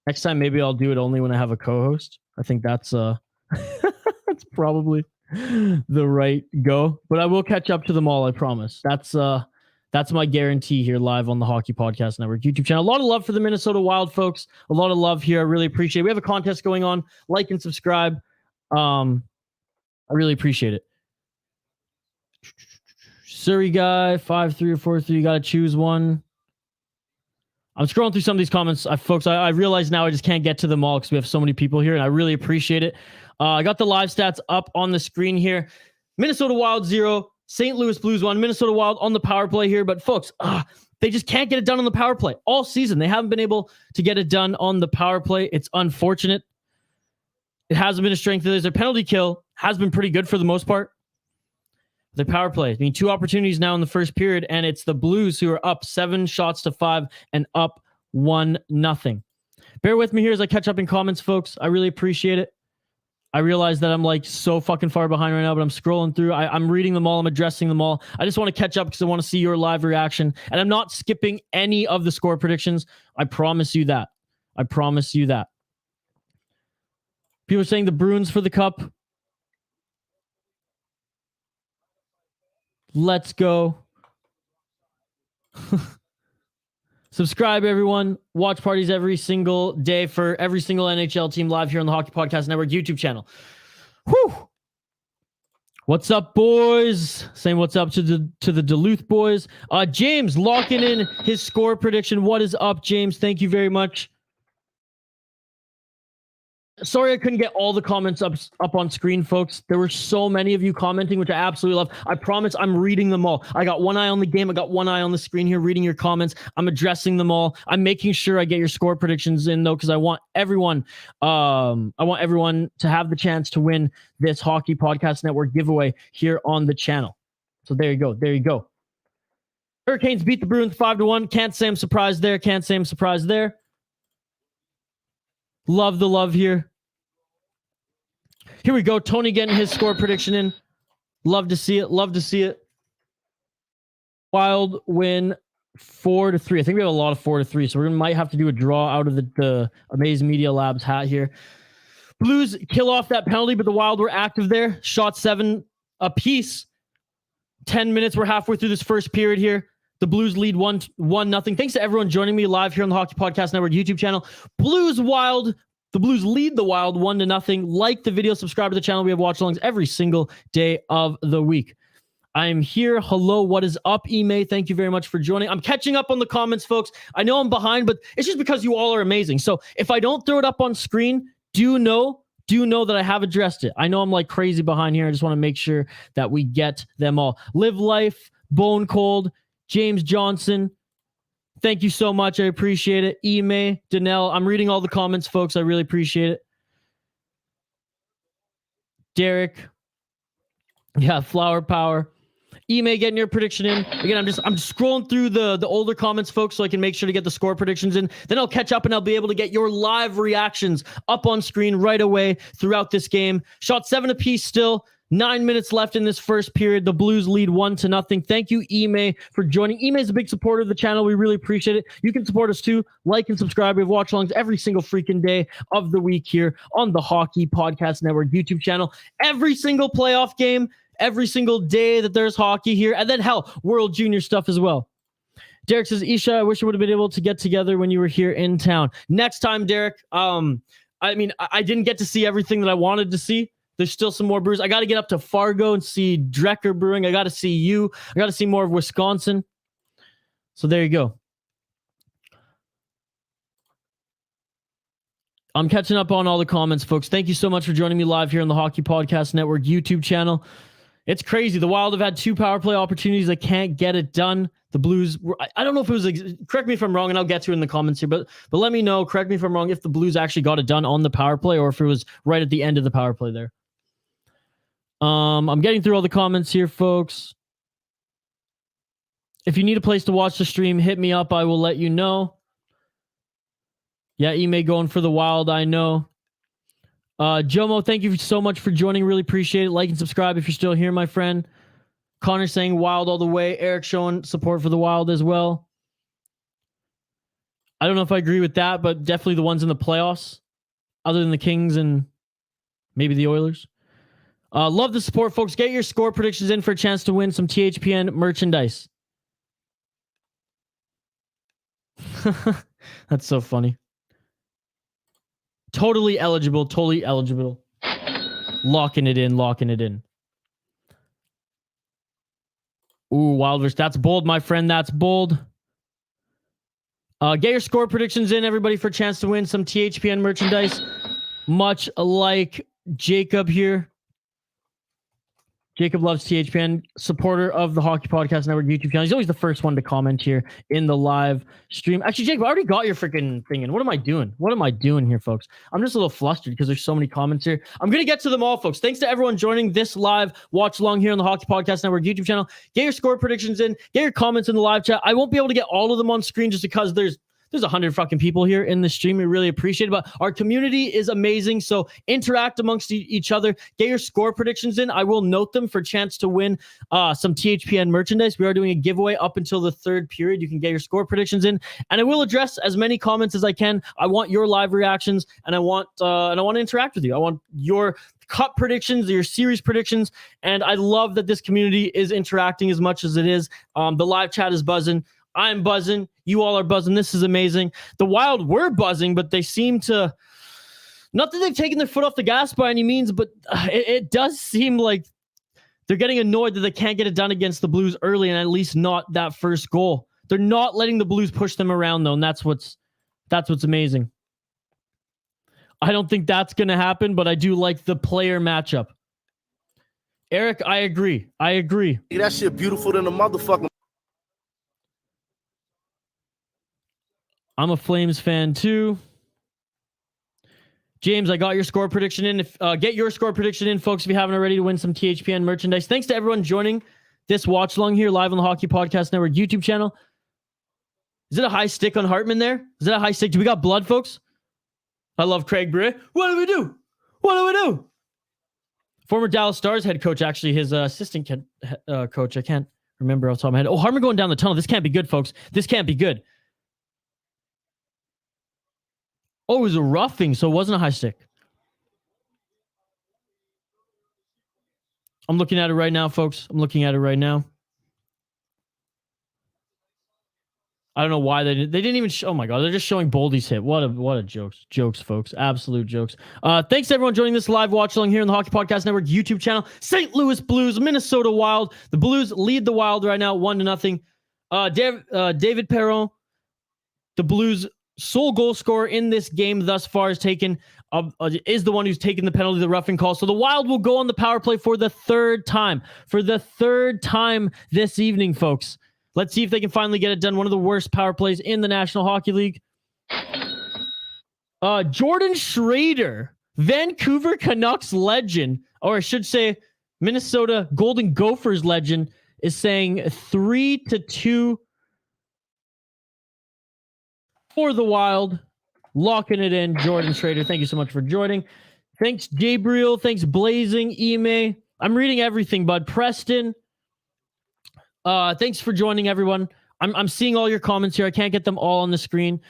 Next time, maybe I'll do it only when I have a co-host. I think that's that's probably the right go. But I will catch up to them all. I promise. That's my guarantee here live on the Hockey Podcast Network YouTube channel. A lot of love for the Minnesota Wild, folks. A lot of love here. I really appreciate it. We have a contest going on. Like and subscribe. I really appreciate it. Surrey guy, 5-3 or 4-3. You got to choose one. I'm scrolling through some of these comments. Folks, I realize now I just can't get to them all because we have so many people here, and I really appreciate it. I got the live stats up on the screen here. Minnesota Wild 0. St. Louis Blues 1, Minnesota Wild on the power play here. But folks, they just can't get it done on the power play. All season, they haven't been able to get it done on the power play. It's unfortunate. It hasn't been a strength of theirs. Their penalty kill has been pretty good for the most part. Their power play, I mean, 2 opportunities now in the first period, and it's the Blues who are up 7-5 and up 1-0. Bear with me here as I catch up in comments, folks. I really appreciate it. I realize that I'm like so fucking far behind right now, but I'm scrolling through. I'm reading them all. I'm addressing them all. I just want to catch up because I want to see your live reaction. And I'm not skipping any of the score predictions. I promise you that. I promise you that. People are saying the Bruins for the cup. Let's go. Subscribe, everyone. Watch parties every single day for every single NHL team live here on the Hockey Podcast Network YouTube channel. Whew. What's up, boys? Saying what's up to the Duluth boys. James locking in his score prediction. What is up, James? Thank you very much. Sorry I couldn't get all the comments up on screen, folks. There were so many of you commenting, which I absolutely love. I promise I'm reading them all. I got one eye on the game. I got one eye on the screen here reading your comments. I'm addressing them all. I'm making sure I get your score predictions in, though, because I want everyone to have the chance to win this Hockey Podcast Network giveaway here on the channel. So there you go. There you go. Hurricanes beat the Bruins 5-1. Can't say I'm surprised there. Can't say I'm surprised there. Love the love here. Here we go. Tony getting his score prediction in. Love to see it. Love to see it. Wild win 4-3. I think we have a lot of 4-3, so we might have to do a draw out of the Amazing Media Labs hat here. Blues kill off that penalty, but the Wild were active there. Shot 7 apiece. 10 minutes. We're halfway through this first period here. The Blues lead 1-0. Thanks to everyone joining me live here on the Hockey Podcast Network YouTube channel. Blues Wild. The Blues lead the Wild 1-0. Like the video, subscribe to the channel. We have watch-alongs every single day of the week. I'm here. Hello, what is up, Ime? Thank you very much for joining. I'm catching up on the comments, folks. I know I'm behind, but it's just because you all are amazing. So if I don't throw it up on screen, do know that I have addressed it. I know I'm like crazy behind here. I just want to make sure that we get them all. Live Life, Bone Cold, James Johnson, thank you so much. I appreciate it. Ime, Danelle, I'm reading all the comments, folks. I really appreciate it. Derek, yeah, Flower Power. Ime, getting your prediction in. Again, I'm just scrolling through the older comments, folks, so I can make sure to get the score predictions in. Then I'll catch up and I'll be able to get your live reactions up on screen right away throughout this game. Shot 7 apiece still. 9 minutes left in this first period. The Blues lead 1-0. Thank you, Ime, for joining. Ime is a big supporter of the channel. We really appreciate it. You can support us too. Like and subscribe. We have watch-alongs every single freaking day of the week here on the Hockey Podcast Network YouTube channel. Every single playoff game, every single day that there's hockey here. And then, hell, World Junior stuff as well. Derek says, Isha, I wish I would have been able to get together when you were here in town. Next time, Derek. I didn't get to see everything that I wanted to see. There's still some more brews. I got to get up to Fargo and see Drecker Brewing. I got to see you. I got to see more of Wisconsin. So there you go. I'm catching up on all the comments, folks. Thank you so much for joining me live here on the Hockey Podcast Network YouTube channel. It's crazy. The Wild have had 2 power play opportunities. They can't get it done. The Blues, I don't know if it was, correct me if I'm wrong, and I'll get to it in the comments here, but let me know, correct me if I'm wrong, if the Blues actually got it done on the power play or if it was right at the end of the power play there. I'm getting through all the comments here, folks. If you need a place to watch the stream, hit me up. I will let you know. Yeah, Ime going for the Wild, I know. Jomo, thank you so much for joining. Really appreciate it. Like and subscribe if you're still here, my friend. Connor saying Wild all the way. Eric showing support for the Wild as well. I don't know if I agree with that, but definitely the ones in the playoffs, other than the Kings and maybe the Oilers. Love the support, folks. Get your score predictions in for a chance to win some THPN merchandise. That's so funny. Totally eligible. Totally eligible. Locking it in. Locking it in. Ooh, Wildverse. That's bold, my friend. That's bold. Get your score predictions in, everybody, for a chance to win some THPN merchandise. Much like Jacob here. Jacob loves THPN, supporter of the Hockey Podcast Network YouTube channel. He's always the first one to comment here in the live stream. Actually, Jacob, I already got your freaking thing in. What am I doing? What am I doing here, folks? I'm just a little flustered because there's so many comments here. I'm going to get to them all, folks. Thanks to everyone joining this live watch along here on the Hockey Podcast Network YouTube channel. Get your score predictions in. Get your comments in the live chat. I won't be able to get all of them on screen just because there's 100 fucking people here in the stream. We really appreciate it, but our community is amazing. So interact amongst each other. Get your score predictions in. I will note them for a chance to win some THPN merchandise. We are doing a giveaway up until the third period. You can get your score predictions in, and I will address as many comments as I can. I want your live reactions, and I want to interact with you. I want your cup predictions, your series predictions, and I love that this community is interacting as much as it is. The live chat is buzzing. I'm buzzing. You all are buzzing. This is amazing. The Wild were buzzing, but they seem to... Not that they've taken their foot off the gas by any means, but it does seem like they're getting annoyed that they can't get it done against the Blues early, and at least not that first goal. They're not letting the Blues push them around, though, and that's what's amazing. I don't think that's going to happen, but I do like the player matchup. Eric, I agree. That shit beautiful than a motherfucking... I'm a Flames fan too. James, I got your score prediction in. Get your score prediction in, folks, if you haven't already, to win some THPN merchandise. Thanks to everyone joining this watch along here live on the Hockey Podcast Network YouTube channel. Is it a high stick on Hartman there? Is that a high stick? Do we got blood, folks? I love Craig Bray. What do we do? Former Dallas Stars head coach, actually his assistant coach. I can't remember off the top of my head. Oh, Hartman going down the tunnel. This can't be good, folks. This can't be good. Oh, it was a roughing, so it wasn't a high stick. I'm looking at it right now, folks. I don't know why they didn't even show. Oh my God, they're just showing Boldy's hit. What a jokes, folks. Absolute jokes. Thanks to everyone joining this live watch along here on the Hockey Podcast Network YouTube channel. St. Louis Blues, Minnesota Wild. The Blues lead the Wild right now, 1-0. David Perron, the Blues' sole goal scorer in this game thus far, is the one who's taken the penalty, the roughing call. So the Wild will go on the power play for the third time. This evening, folks. Let's see if they can finally get it done. One of the worst power plays in the National Hockey League. Jordan Schrader, Vancouver Canucks legend, or I should say Minnesota Golden Gophers legend, is saying 3-2 for the Wild. Locking it in. Jordan Schrader, thank you so much for joining. Thanks, Gabriel. Thanks, Blazing, Ime. I'm reading everything, bud. Preston. Thanks for joining, everyone. I'm seeing all your comments here. I can't get them all on the screen.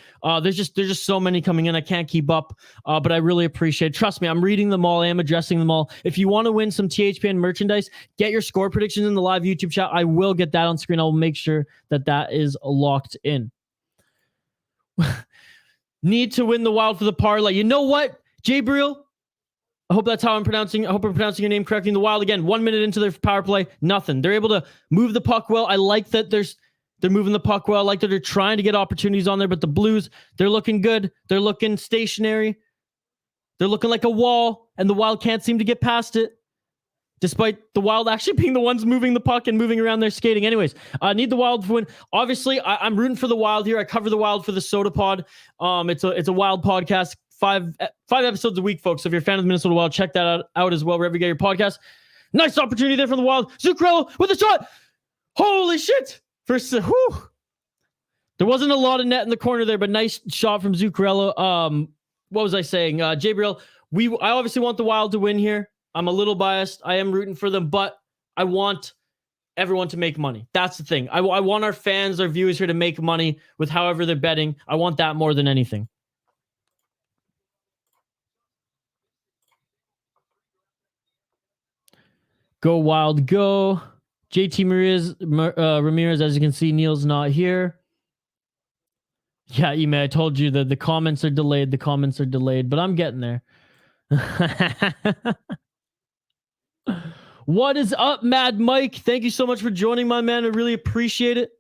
There's just so many coming in. I can't keep up, but I really appreciate it. Trust me, I'm reading them all. I am addressing them all. If you want to win some THPN merchandise, get your score predictions in the live YouTube chat. I will get that on screen. I will make sure that is locked in. Need to win the Wild for the parlay. You know what, Jabriel? I hope that's how I'm pronouncing. I hope I'm pronouncing your name correctly. In the Wild, again, 1 minute into their power play, nothing. They're able to move the puck well. I like that they're moving the puck well. I like that they're trying to get opportunities on there. But the Blues, they're looking good. They're looking stationary. They're looking like a wall, and the Wild can't seem to get past it, despite the Wild actually being the ones moving the puck and moving around their skating. Anyways, I need the Wild to win. Obviously, I'm rooting for the Wild here. I cover the Wild for the Soda Pod. It's a Wild podcast. Five episodes a week, folks. So if you're a fan of the Minnesota Wild, check that out as well, wherever you get your podcast. Nice opportunity there from the Wild. Zuccarello with a shot. Holy shit. First, whew. There wasn't a lot of net in the corner there, but nice shot from Zuccarello. What was I saying? Jabriel, I obviously want the Wild to win here. I'm a little biased. I am rooting for them, but I want everyone to make money. That's the thing. I want our fans, our viewers here to make money with however they're betting. I want that more than anything. Go Wild, go. JT Ramirez, as you can see, Neil's not here. Yeah, Ime, I told you that the comments are delayed. The comments are delayed, but I'm getting there. What is up, Mad Mike? Thank you so much for joining, my man. I really appreciate it.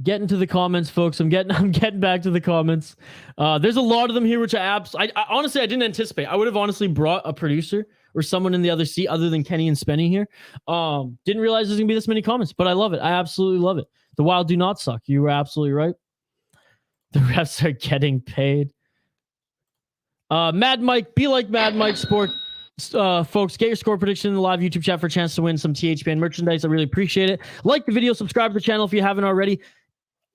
Getting to the comments, folks. I'm getting back to the comments. There's a lot of them here, which I honestly I didn't anticipate. I would have honestly brought a producer or someone in the other seat other than Kenny and Spenny here. Didn't realize there's gonna be this many comments, but I love it. I absolutely love it. The Wild do not suck. You were absolutely right. The refs are getting paid. Mad Mike, be like Mad Mike Sport. Folks, get your score prediction in the live YouTube chat for a chance to win some THPN merchandise. I really appreciate it. Like the video, subscribe to the channel if you haven't already.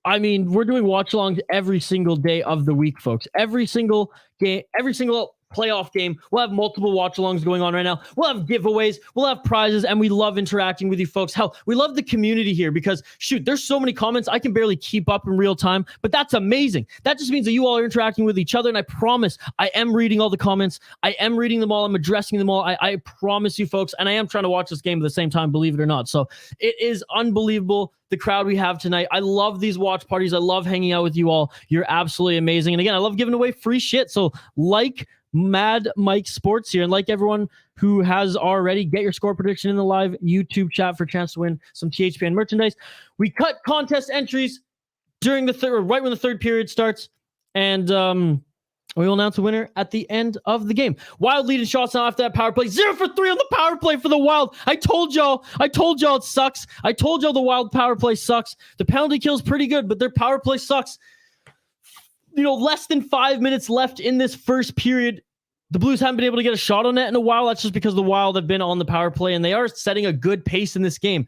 I mean, we're doing watch alongs every single day of the week, folks. Every single game, every single playoff game, we'll have multiple watch alongs going on right now. We'll have giveaways, we'll have prizes, and we love interacting with you folks. Hell, we love the community here because shoot, there's so many comments I can barely keep up in real time, but that's amazing. That just means that you all are interacting with each other, and I promise I am reading all the comments. I am reading them all. I'm addressing them all. I promise you folks, and I am trying to watch this game at the same time, believe it or not. So it is unbelievable the crowd we have tonight. I love these watch parties. I love hanging out with you all. You're absolutely amazing. And again, I love giving away free shit. So like Mad Mike Sports here, and like everyone who has already, get your score prediction in the live YouTube chat for a chance to win some THPN merchandise. We cut contest entries during the third, right when the third period starts, and we will announce a winner at the end of the game. Wild lead in shots now after that power play. 0 for 3 on the power play for the Wild. I told y'all it sucks. I told y'all the Wild power play sucks. The penalty kill is pretty good, but their power play sucks. You know, less than 5 minutes left in this first period. The Blues haven't been able to get a shot on net in a while. That's just because the Wild have been on the power play, and they are setting a good pace in this game.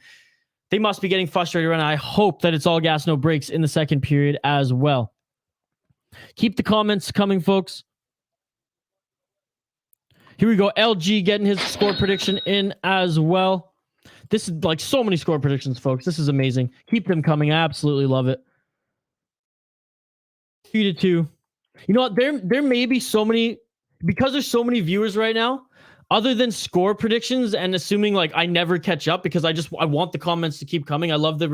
They must be getting frustrated right now. I hope that it's all gas, no breaks in the second period as well. Keep the comments coming, folks. Here we go. LG getting his score prediction in as well. This is like so many score predictions, folks. This is amazing. Keep them coming. I absolutely love it. 3-2. You know what? There may be so many, because there's so many viewers right now, other than score predictions and assuming like I never catch up, because I want the comments to keep coming. I love the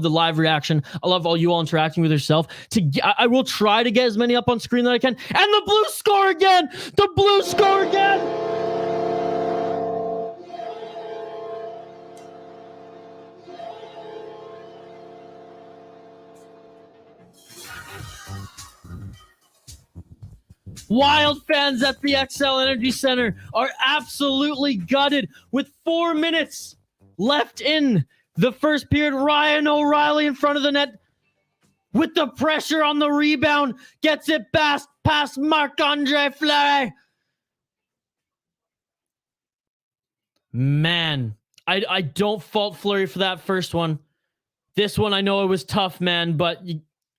live reaction. I love all you all interacting with yourself. I will try to get as many up on screen that I can. And the Blues score again. The Blues score again. Wild fans at the XL Energy Center are absolutely gutted with 4 minutes left in the first period. Ryan O'Reilly in front of the net with the pressure on the rebound. Gets it past Marc-Andre Fleury. Man, I don't fault Fleury for that first one. This one, I know it was tough, man, but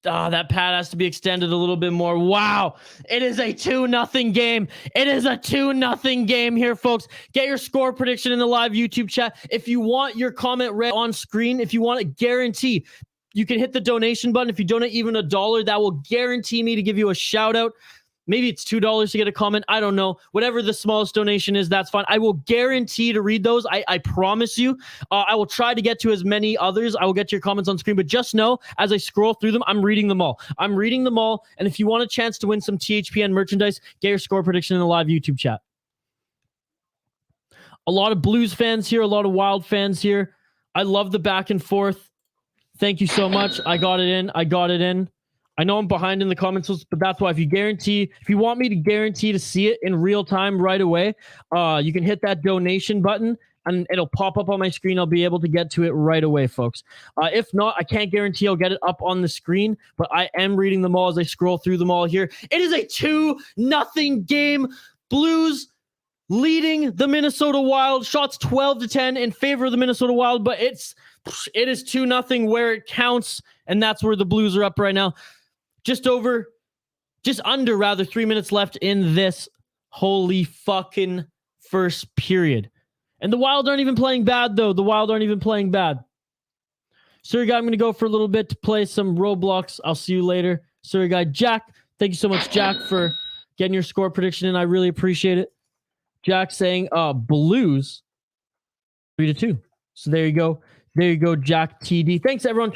that pad has to be extended a little bit more. Wow. It is a 2-0 game. It is a 2-0 game here, folks. Get your score prediction in the live YouTube chat. If you want your comment read on screen, if you want a guarantee, you can hit the donation button. If you donate even $1, that will guarantee me to give you a shout out. Maybe it's $2 to get a comment. I don't know. Whatever the smallest donation is, that's fine. I will guarantee to read those. I promise you. I will try to get to as many others. I will get to your comments on screen. But just know, as I scroll through them, I'm reading them all. And if you want a chance to win some THPN merchandise, get your score prediction in the live YouTube chat. A lot of Blues fans here. A lot of Wild fans here. I love the back and forth. Thank you so much. I got it in. I know I'm behind in the comments, but that's why if you want me to guarantee to see it in real time right away, you can hit that donation button and it'll pop up on my screen. I'll be able to get to it right away, folks. If not, I can't guarantee I'll get it up on the screen, but I am reading them all as I scroll through them all here. It is a 2-0 game. Blues leading the Minnesota Wild. Shots 12-10 in favor of the Minnesota Wild, but it is 2-0 where it counts, and that's where the Blues are up right now. Just under 3 minutes left in this holy fucking first period. And the Wild aren't even playing bad, though. The Wild aren't even playing bad. Sorry, guy, I'm going to go for a little bit to play some Roblox. I'll see you later. Sorry, guy. Jack, thank you so much, Jack, for getting your score prediction in. I really appreciate it. Jack saying Blues 3-2. So there you go. There you go, Jack TD. Thanks, everyone,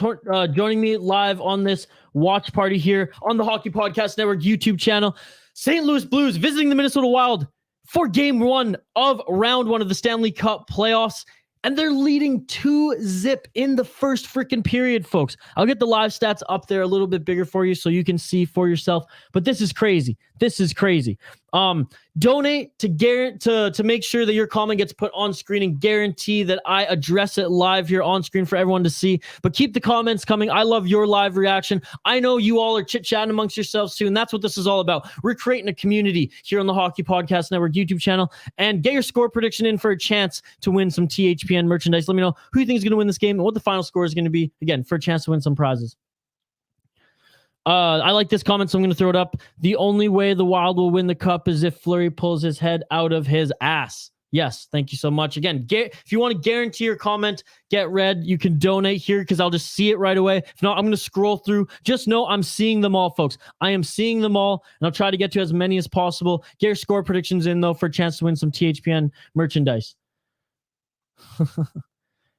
joining me live on this watch party here on the Hockey Podcast Network YouTube channel. St. Louis Blues visiting the Minnesota Wild for Game 1 of Round 1 of the Stanley Cup playoffs. And they're leading 2-0 in the first freaking period, folks. I'll get the live stats up there a little bit bigger for you so you can see for yourself. But this is crazy. This is crazy. Donate to make sure that your comment gets put on screen and guarantee that I address it live here on screen for everyone to see. But keep the comments coming. I love your live reaction. I know you all are chit-chatting amongst yourselves too, and that's what this is all about. We're creating a community here on the Hockey Podcast Network YouTube channel, and get your score prediction in for a chance to win some THPN merchandise. Let me know who you think is going to win this game and what the final score is going to be, again, for a chance to win some prizes. I like this comment, so I'm going to throw it up. The only way the Wild will win the cup is if Fleury pulls his head out of his ass. Yes, thank you so much. Again, if you want to guarantee your comment get read, you can donate here because I'll just see it right away. If not, I'm going to scroll through. Just know I'm seeing them all, folks. I am seeing them all, and I'll try to get to as many as possible. Get your score predictions in, though, for a chance to win some THPN merchandise.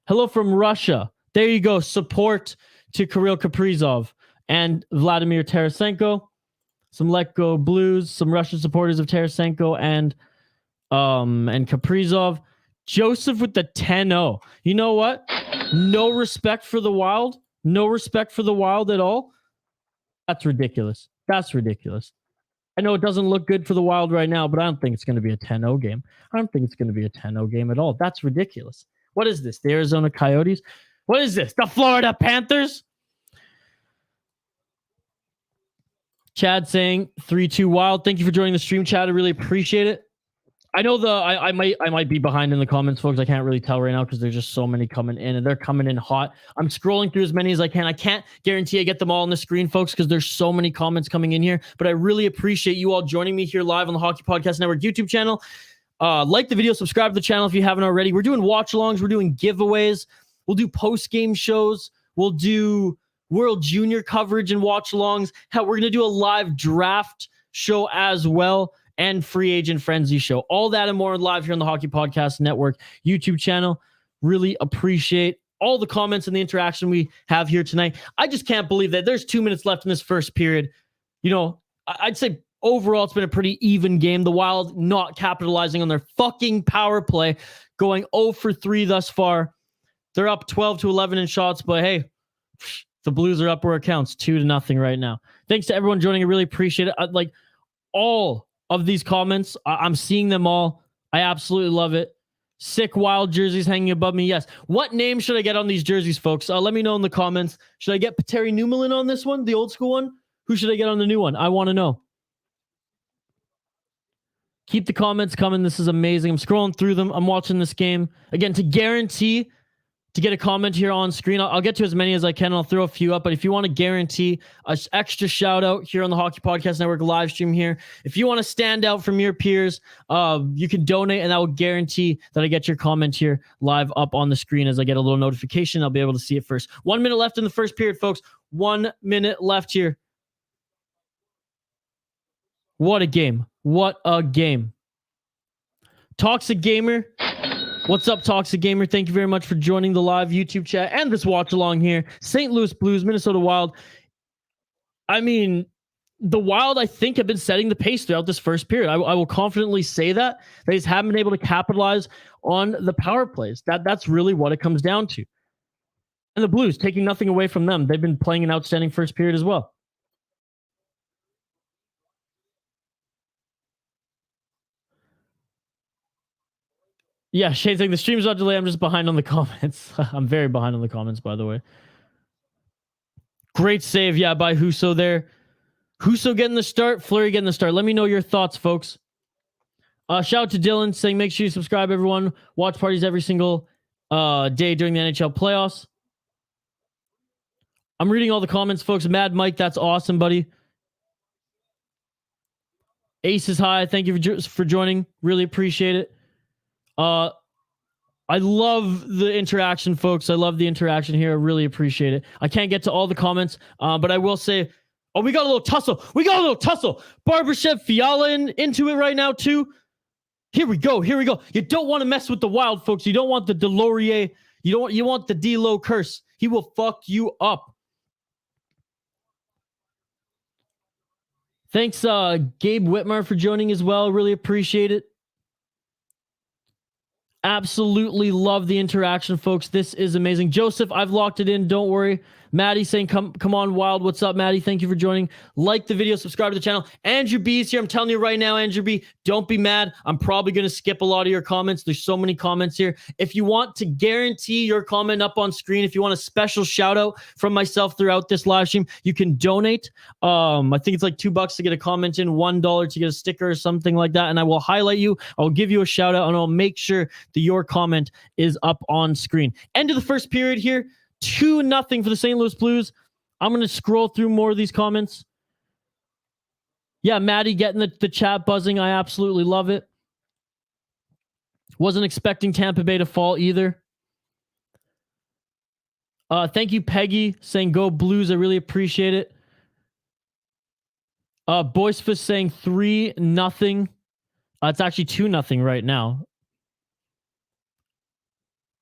Hello from Russia. There you go. Support to Kirill Kaprizov and Vladimir Tarasenko. Some Let Go Blues, some Russian supporters of Tarasenko and Kaprizov. Joseph with the 10-0. You know what? No respect for the Wild. No respect for the Wild at all. That's ridiculous. That's ridiculous. I know it doesn't look good for the Wild right now, but I don't think it's going to be a 10-0 game. I don't think it's going to be a 10-0 game at all. That's ridiculous. What is this? The Arizona Coyotes? What is this? The Florida Panthers? Chad saying 3-2 Wild. Thank you for joining the stream, Chad. I really appreciate it. I know I might be behind in the comments, folks. I can't really tell right now because there's just so many coming in, and they're coming in hot. I'm scrolling through as many as I can. I can't guarantee I get them all on the screen, folks, because there's so many comments coming in here. But I really appreciate you all joining me here live on the Hockey Podcast Network YouTube channel. Like the video, subscribe to the channel if you haven't already. We're doing watch-alongs. We're doing giveaways. We'll do post-game shows. We'll do World Junior coverage and watch-alongs. We're going to do a live draft show as well, and Free Agent Frenzy show. All that and more live here on the Hockey Podcast Network YouTube channel. Really appreciate all the comments and the interaction we have here tonight. I just can't believe that there's 2 minutes left in this first period. You know, I'd say overall it's been a pretty even game. The Wild not capitalizing on their fucking power play, going 0 for 3 thus far. They're up 12-11 in shots, but hey, the Blues are up where it counts, 2-0 right now. Thanks to everyone joining. I really appreciate it. Like all of these comments, I'm seeing them all. I absolutely love it. Sick Wild jerseys hanging above me. Yes. What name should I get on these jerseys, folks? Let me know in the comments. Should I get Petteri Numelin on this one, the old school one? Who should I get on the new one? I want to know. Keep the comments coming. This is amazing. I'm scrolling through them. I'm watching this game. Again, to guarantee to get a comment here on screen, I'll get to as many as I can. I'll throw a few up, but if you want to guarantee an extra shout out here on the Hockey Podcast Network live stream here, if you want to stand out from your peers, you can donate, and that will guarantee that I get your comment here live up on the screen as I get a little notification. I'll be able to see it first. 1 minute left in the first period, folks. 1 minute left here. What a game. What a game. Toxic Gamer. What's up, Toxic Gamer? Thank you very much for joining the live YouTube chat and this watch along here. St. Louis Blues, Minnesota Wild. I mean, the Wild, I think, have been setting the pace throughout this first period. I will confidently say that. They just haven't been able to capitalize on the power plays. That's really what it comes down to. And the Blues, taking nothing away from them. They've been playing an outstanding first period as well. Yeah, Shane saying the stream's not delayed. I'm just behind on the comments. I'm very behind on the comments, by the way. Great save, yeah, by Husso there. Husso getting the start, Fleury getting the start. Let me know your thoughts, folks. Shout out to Dylan saying make sure you subscribe, everyone. Watch parties every single day during the NHL playoffs. I'm reading all the comments, folks. Mad Mike, that's awesome, buddy. Ace is high. Thank you for joining. Really appreciate it. I love the interaction, folks. I love the interaction here. I really appreciate it. I can't get to all the comments, but I will say, oh, we got a little tussle. We got a little tussle. Barbashev, Fiala into it right now, too. Here we go. Here we go. You don't want to mess with the Wild, folks. You don't want the Delorier. You want the D-Lo curse. He will fuck you up. Thanks, Gabe Whitmer, for joining as well. Really appreciate it. Absolutely love the interaction, folks. This is amazing. Joseph, I've locked it in. Don't worry. Maddie saying, come on, Wild. What's up, Maddie? Thank you for joining. Like the video, subscribe to the channel. Andrew B is here. I'm telling you right now, Andrew B, don't be mad. I'm probably going to skip a lot of your comments. There's so many comments here. If you want to guarantee your comment up on screen, if you want a special shout out from myself throughout this live stream, you can donate. I think it's like $2 to get a comment in, $1 to get a sticker or something like that. And I will highlight you. I'll give you a shout out and I'll make sure that your comment is up on screen. End of the first period here. 2-0 for the St. Louis Blues. I'm going to scroll through more of these comments. Yeah, Maddie getting the chat buzzing. I absolutely love it. Wasn't expecting Tampa Bay to fall either. Thank you, Peggy, saying go Blues. I really appreciate it. Boycefist saying 3-0. It's actually 2-0 right now.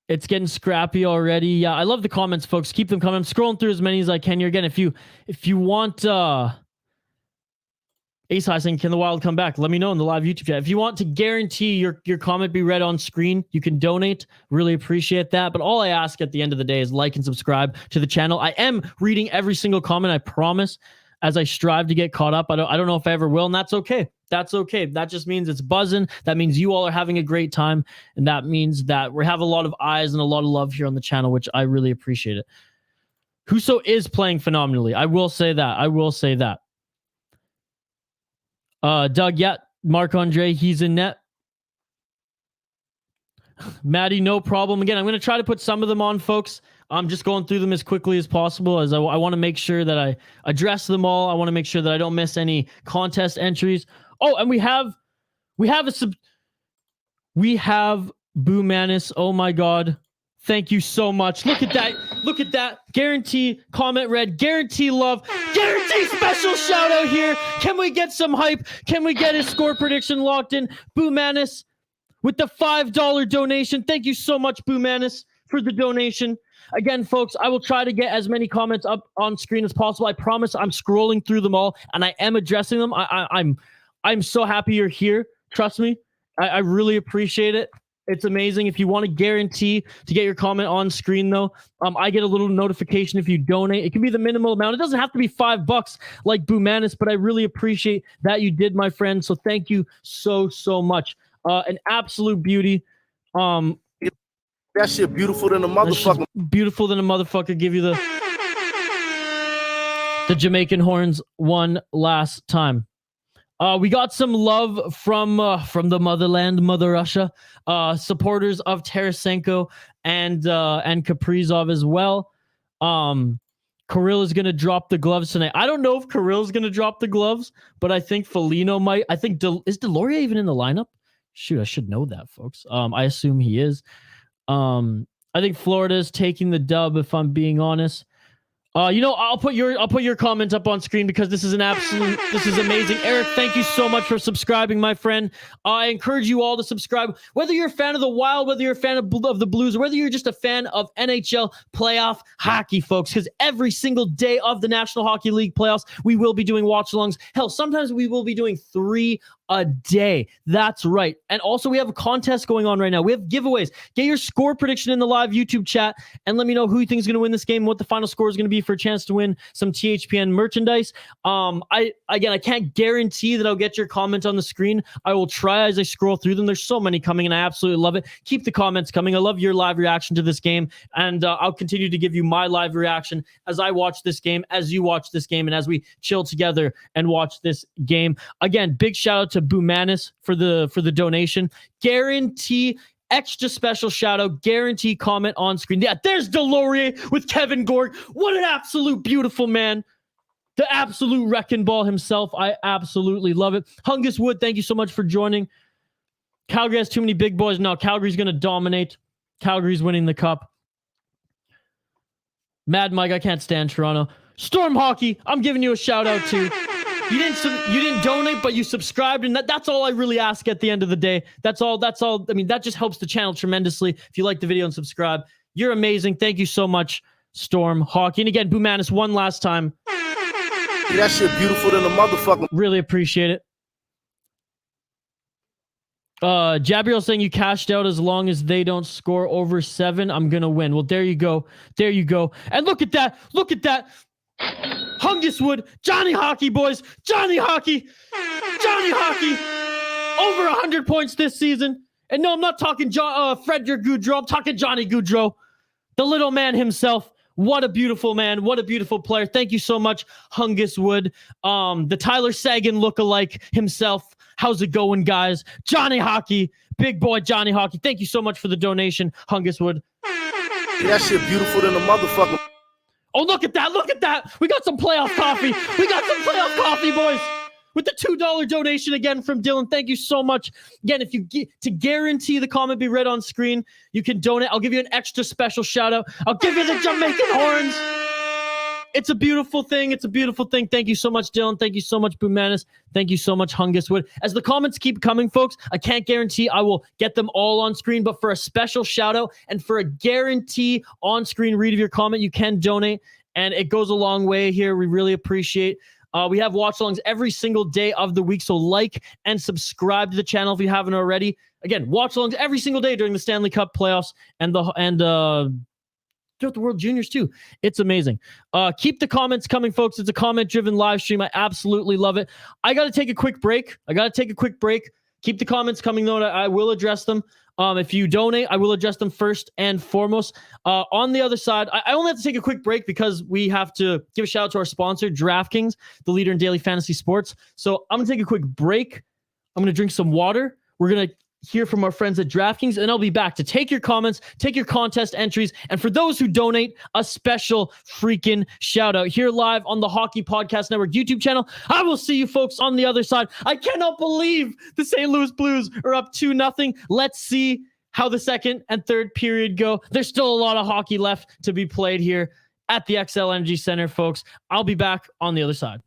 It's getting scrappy already. Yeah, I love the comments, folks. Keep them coming. I'm scrolling through as many as I can here. Again, if you want Ace High saying, can the Wild come back? Let me know in the live YouTube chat. If you want to guarantee your comment be read on screen, you can donate. Really appreciate that. But all I ask at the end of the day is like and subscribe to the channel. I am reading every single comment, I promise, as I strive to get caught up. I don't know if I ever will, and that's okay. That's okay. That just means it's buzzing. That means you all are having a great time. And that means that we have a lot of eyes and a lot of love here on the channel, which I really appreciate it. Husso is playing phenomenally. I will say that. I will say that. Doug, yeah. Marc-Andre, he's in net. Maddie, no problem. Again, I'm going to try to put some of them on, folks. I'm just going through them as quickly as possible, as I want to make sure that I address them all. I want to make sure that I don't miss any contest entries. Oh, and we have Boo Manis. Oh my God. Thank you so much. Look at that. Look at that. Guarantee comment read. Guarantee love. Guarantee special shout out here. Can we get some hype? Can we get his score prediction locked in? Boo Manis with the $5 donation. Thank you so much, Boo Manis, for the donation. Again, folks, I will try to get as many comments up on screen as possible. I promise I'm scrolling through them all, and I am addressing them. I'm so happy you're here. Trust me. I really appreciate it. It's amazing. If you want to guarantee to get your comment on screen, though, I get a little notification if you donate. It can be the minimal amount. It doesn't have to be $5 like Boomanis, but I really appreciate that you did, my friend. So thank you so much. An absolute beauty. That shit beautiful than a motherfucker. Beautiful than a motherfucker. Give you the Jamaican horns one last time. We got some love from the motherland, Mother Russia, supporters of Tarasenko and Kaprizov as well. Kirill is going to drop the gloves tonight. I don't know if Kirill's going to drop the gloves, but I think Foligno might. I think is Delorier even in the lineup? Shoot, I should know that, folks. I assume he is. I think Florida is taking the dub, if I'm being honest. I'll put your comment up on screen because this is this is amazing. Eric, thank you so much for subscribing, my friend. I encourage you all to subscribe, whether you're a fan of the Wild, whether you're a fan of the Blues, or whether you're just a fan of NHL playoff hockey, folks, because every single day of the National Hockey League playoffs, we will be doing watch-alongs. Hell, sometimes we will be doing 3 a day. That's right. And also, we have a contest going on right now. We have giveaways. Get your score prediction in the live YouTube chat and let me know who you think is going to win this game, what the final score is going to be for a chance to win some THPN merchandise. I can't guarantee that I'll get your comment on the screen. I will try as I scroll through them. There's so many coming, and I absolutely love it. Keep the comments coming. I love your live reaction to this game, and I'll continue to give you my live reaction as I watch this game, as you watch this game, and as we chill together and watch this game. Again, big shout out to Bumanis for the donation. Guarantee extra special shout out, guarantee comment on screen. Yeah, there's Delorier with Kevin Gorg. What an absolute beautiful man. The absolute wrecking ball himself. I absolutely love it. Hungus Wood, thank you so much for joining. Calgary has too many big boys. No, Calgary's going to dominate. Calgary's winning the cup. Mad Mike, I can't stand Toronto. Storm Hockey, I'm giving you a shout out too. You didn't donate, but you subscribed, and that's all I really ask at the end of the day. That's all. I mean, that just helps the channel tremendously. If you like the video and subscribe, you're amazing. Thank you so much, Storm Hockey. And again, Bumanis, one last time. That shit beautiful than a motherfucker. Really appreciate it. Jabriel saying you cashed out as long as they don't score over 7. I'm gonna win. Well, there you go. There you go. And look at that. Look at that. Hungus Wood, Johnny Hockey, boys. Johnny Hockey. Johnny Hockey. Over 100 points this season. And no, I'm not talking Frederick Goudreau. I'm talking Johnny Goudreau. The little man himself. What a beautiful man. What a beautiful player. Thank you so much, Hungus Wood. The Tyler Sagan lookalike himself. How's it going, guys? Johnny Hockey. Big boy Johnny Hockey. Thank you so much for the donation, Hungus Wood. That shit beautiful than a motherfucker. Oh, look at that. Look at that. We got some playoff coffee. We got some playoff coffee, boys. With the $2 donation again from Dylan. Thank you so much. Again, if you to guarantee the comment be read on screen, you can donate. I'll give you an extra special shout out. I'll give you the Jamaican horns. It's a beautiful thing. It's a beautiful thing. Thank you so much, Dylan. Thank you so much, Bumanis. Thank you so much, Hungus Wood. As the comments keep coming, folks, I can't guarantee I will get them all on screen, but for a special shout out and for a guarantee on-screen read of your comment, you can donate, and it goes a long way here. We really appreciate. We have watch-alongs every single day of the week, so like and subscribe to the channel if you haven't already. Again, watch-alongs every single day during the Stanley Cup playoffs and throughout the World Juniors too. It's amazing. Keep the comments coming, folks. It's a comment-driven live stream. I absolutely love it. I got to take a quick break. Keep the comments coming, though. I will address them. If you donate, I will address them first and foremost. On the other side, I only have to take a quick break because we have to give a shout out to our sponsor, DraftKings, the leader in daily fantasy sports. So I'm going to take a quick break. I'm going to drink some water. We're going to hear from our friends at DraftKings, and I'll be back to take your comments, take your contest entries, and for those who donate, a special freaking shout out here live on the Hockey Podcast Network YouTube channel. I will see you folks on the other side. I cannot believe the St. Louis Blues are up 2-0. Let's see how the second and third period go. There's still a lot of hockey left to be played here at the XL Energy Center, folks. I'll be back on the other side.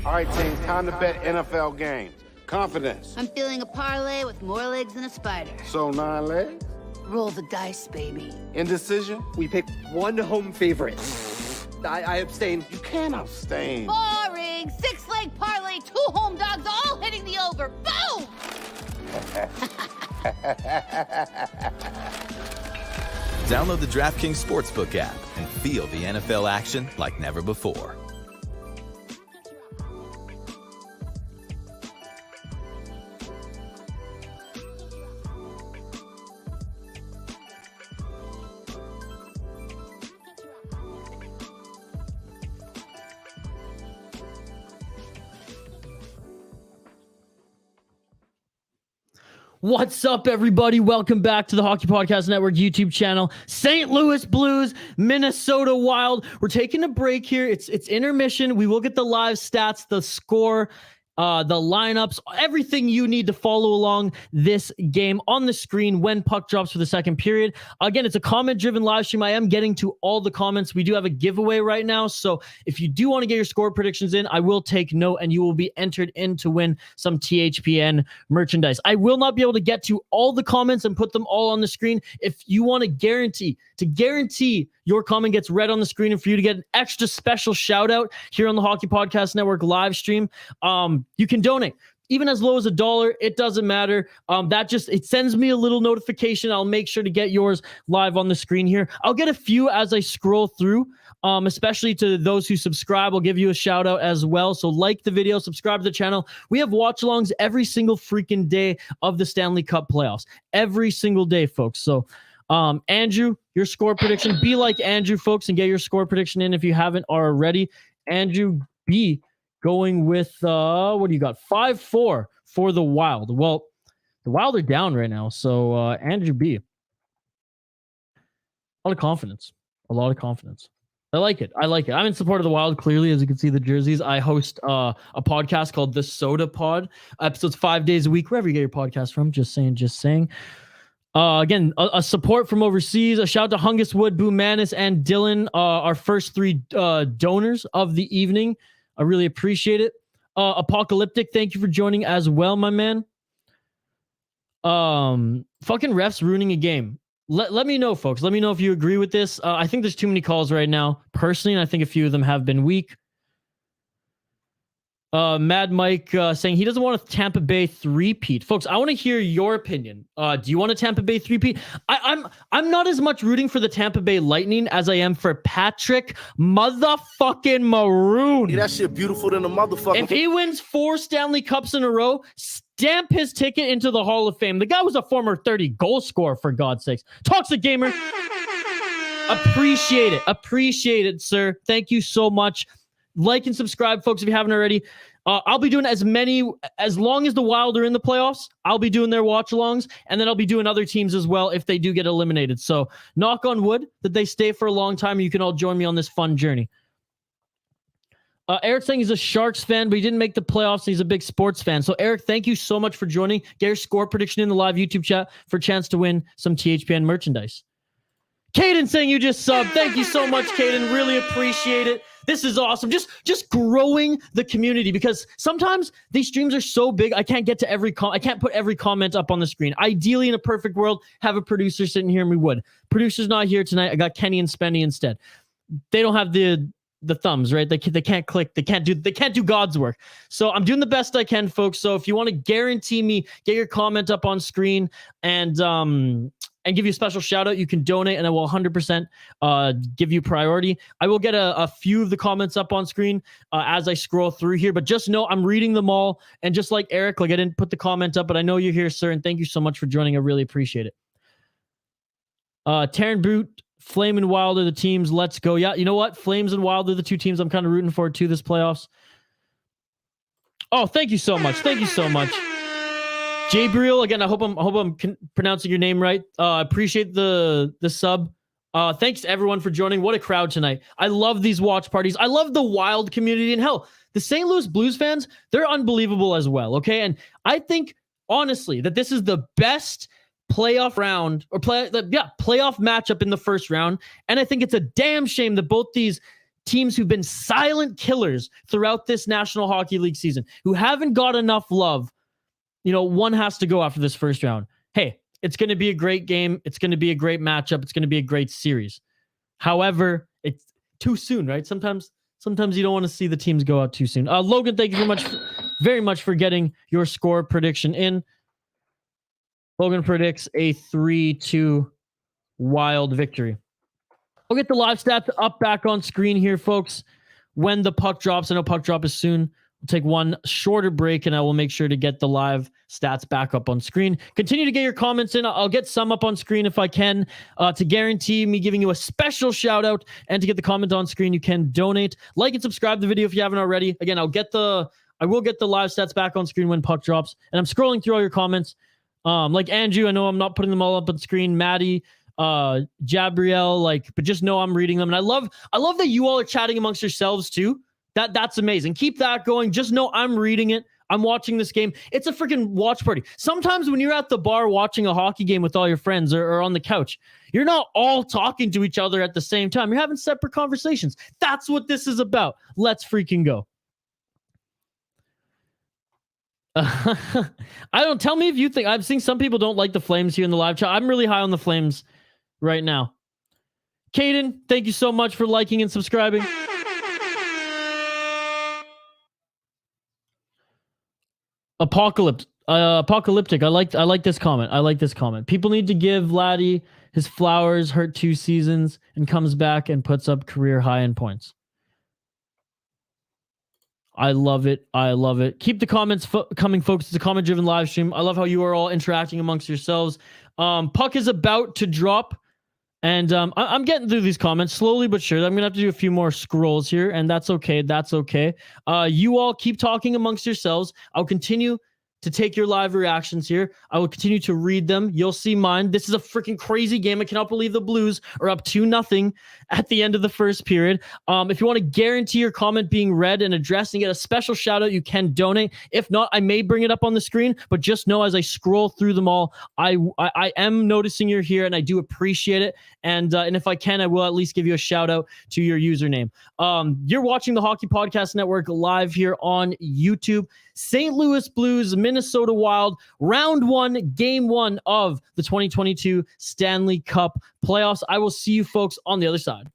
All right, team, time to bet NFL games. Confidence. I'm feeling a parlay with more legs than a spider. So 9 legs? Roll the dice, baby. Indecision? We pick one home favorite. I abstain. You can't abstain. Boring. Six-leg parlay, 2 home dogs, all hitting the over. Boom! Download the DraftKings Sportsbook app and feel the NFL action like never before. What's up, everybody? Welcome back to the Hockey Podcast Network YouTube channel. St. Louis Blues, Minnesota Wild. We're taking a break here. It's intermission. We will get the live stats, the score, the lineups, everything you need to follow along this game on the screen when puck drops for the second period. Again, it's a comment-driven live stream. I am getting to all the comments. We do have a giveaway right now, so if you do want to get your score predictions in, I will take note, and you will be entered in to win some THPN merchandise. I will not be able to get to all the comments and put them all on the screen. If you want to guarantee your comment gets read on the screen and for you to get an extra special shout out here on the Hockey Podcast Network live stream, you can donate even as low as $1. It doesn't matter. It sends me a little notification. I'll make sure to get yours live on the screen here. I'll get a few as I scroll through, especially to those who subscribe. I'll give you a shout out as well. So like the video, subscribe to the channel. We have watch alongs every single freaking day of the Stanley Cup playoffs, every single day, folks. So Andrew, your score prediction, be like Andrew, folks, and get your score prediction in if you haven't already. Andrew B going with, what do you got? 5-4 for the Wild. Well, the Wild are down right now. So Andrew B, a lot of confidence. I like it. I'm in support of the Wild, clearly, as you can see the jerseys. I host a podcast called The Soda Pod. Episodes 5 days a week, wherever you get your podcast from. Just saying. Again, a support from overseas. A shout out to Hungus Wood, Boo Manis, and Dylan, our first 3 donors of the evening. I really appreciate it. Apocalyptic, thank you for joining as well, my man. Fucking refs ruining a game. Let me know, folks. Let me know if you agree with this. I think there's too many calls right now, personally, and I think a few of them have been weak. Mad Mike saying he doesn't want a Tampa Bay three-peat. Folks, I want to hear your opinion. Do you want a Tampa Bay three-peat? I'm not as much rooting for the Tampa Bay Lightning as I am for Patrick motherfucking Maroon. Yeah, that shit beautiful than a motherfucker. If he wins 4 Stanley Cups in a row, stamp his ticket into the Hall of Fame. The guy was a former 30-goal scorer, for God's sakes. Toxic Gamer. Appreciate it, sir. Thank you so much. Like and subscribe, folks, if you haven't already. I'll be doing as long as the Wild are in the playoffs, I'll be doing their watch-alongs, and then I'll be doing other teams as well if they do get eliminated. So knock on wood that they stay for a long time. You can all join me on this fun journey. Eric saying he's a Sharks fan, but he didn't make the playoffs. And he's a big sports fan. So Eric, thank you so much for joining. Get your score prediction in the live YouTube chat for a chance to win some THPN merchandise. Caden saying you just subbed. Thank you so much, Caden. Really appreciate it. This is awesome. Just growing the community, because sometimes these streams are so big I can't get to I can't put every comment up on the screen. Ideally, in a perfect world, have a producer sitting here and we would. Producer's not here tonight. I got Kenny and Spenny instead. They don't have the thumbs, right? They can't click. They can't do God's work. So I'm doing the best I can, folks. So if you want to guarantee me, get your comment up on screen and give you a special shout out, you can donate and I will 100% give you priority. I will get a few of the comments up on screen as I scroll through here, but just know I'm reading them all. And just like Eric, I didn't put the comment up, but I know you're here, sir. And thank you so much for joining. I really appreciate it. Taryn Boot, Flame and Wild are the teams. Let's go. Yeah, you know what? Flames and Wild are the 2 teams I'm kind of rooting for too this playoffs. Oh, thank you so much. Thank you so much. Jay Briel, again, I hope I'm pronouncing your name right. Appreciate the sub. Thanks to everyone for joining. What a crowd tonight. I love these watch parties. I love the Wild community. And hell, the St. Louis Blues fans, they're unbelievable as well, okay? And I think, honestly, that this is the best playoff round or playoff matchup in the first round. And I think it's a damn shame that both these teams who've been silent killers throughout this National Hockey League season, who haven't got enough love, one has to go after this first round. Hey, It's going to be a great game. It's going to be a great matchup. It's going to be a great series. However, it's too soon, right? Sometimes you don't want to see the teams go out too soon. Logan, thank you very much for getting your score prediction in. Logan predicts a 3-2 Wild victory. I'll get the live stats up back on screen here, folks. When the puck drops, I know puck drop is soon. We'll take one shorter break, and I will make sure to get the live stats back up on screen. Continue to get your comments in. I'll get some up on screen if I can. To guarantee me giving you a special shout out and to get the comment on screen, you can donate. Like and subscribe to the video if you haven't already. Again, I will get the live stats back on screen when puck drops. And I'm scrolling through all your comments. Like Andrew, I know I'm not putting them all up on screen. Maddie, Jabriel, but just know I'm reading them. And I love that you all are chatting amongst yourselves too. That's amazing. Keep that going. Just know I'm reading it. I'm watching this game. It's a freaking watch party. Sometimes when you're at the bar watching a hockey game with all your friends or on the couch, you're not all talking to each other at the same time. You're having separate conversations. That's what this is about. Let's freaking go. Tell me if you think. I've seen some people don't like the Flames here in the live chat. I'm really high on the Flames right now. Caden, thank you so much for liking and subscribing. Apocalyptic. I like this comment. People need to give Laddie his flowers. Hurt 2 seasons and comes back and puts up career high in points. I love it. Keep the comments coming, folks. It's a comment-driven live stream. I love how you are all interacting amongst yourselves. Puck is about to drop, and I'm getting through these comments slowly but surely. I'm going to have to do a few more scrolls here, and that's okay. You all keep talking amongst yourselves. I'll continue to take your live reactions here. I will continue to read them. You'll see mine. This is a freaking crazy game. I cannot believe the Blues are up 2-0 at the end of the first period. If you want to guarantee your comment being read and addressed and get a special shout out, you can donate. If not, I may bring it up on the screen, but just know as I scroll through them all, I am noticing you're here and I do appreciate it. And if I can, I will at least give you a shout out to your username. You're watching the Hockey Podcast Network live here on YouTube. St. Louis Blues, Minnesota Wild, round 1, game 1 of the 2022 Stanley Cup playoffs. I will see you folks on the other side.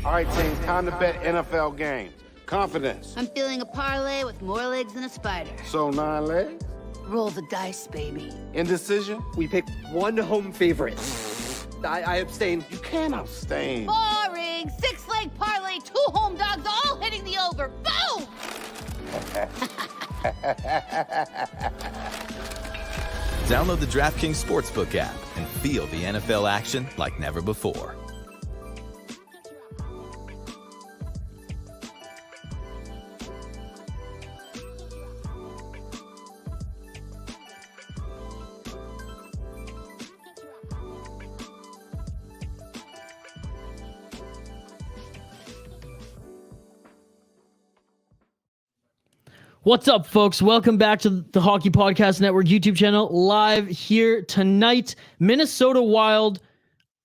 All right, team, time to bet NFL games. Confidence. I'm feeling a parlay with more legs than a spider. So 9 legs. Roll the dice, baby. Indecision. We pick one home favorite. I abstain. You can't abstain. Boring. 6-leg parlay, 2 home dogs, all hitting the over. Boom! Download the DraftKings Sportsbook app and feel the NFL action like never before. What's up, folks? Welcome back to the Hockey Podcast Network YouTube channel. Live here tonight, Minnesota Wild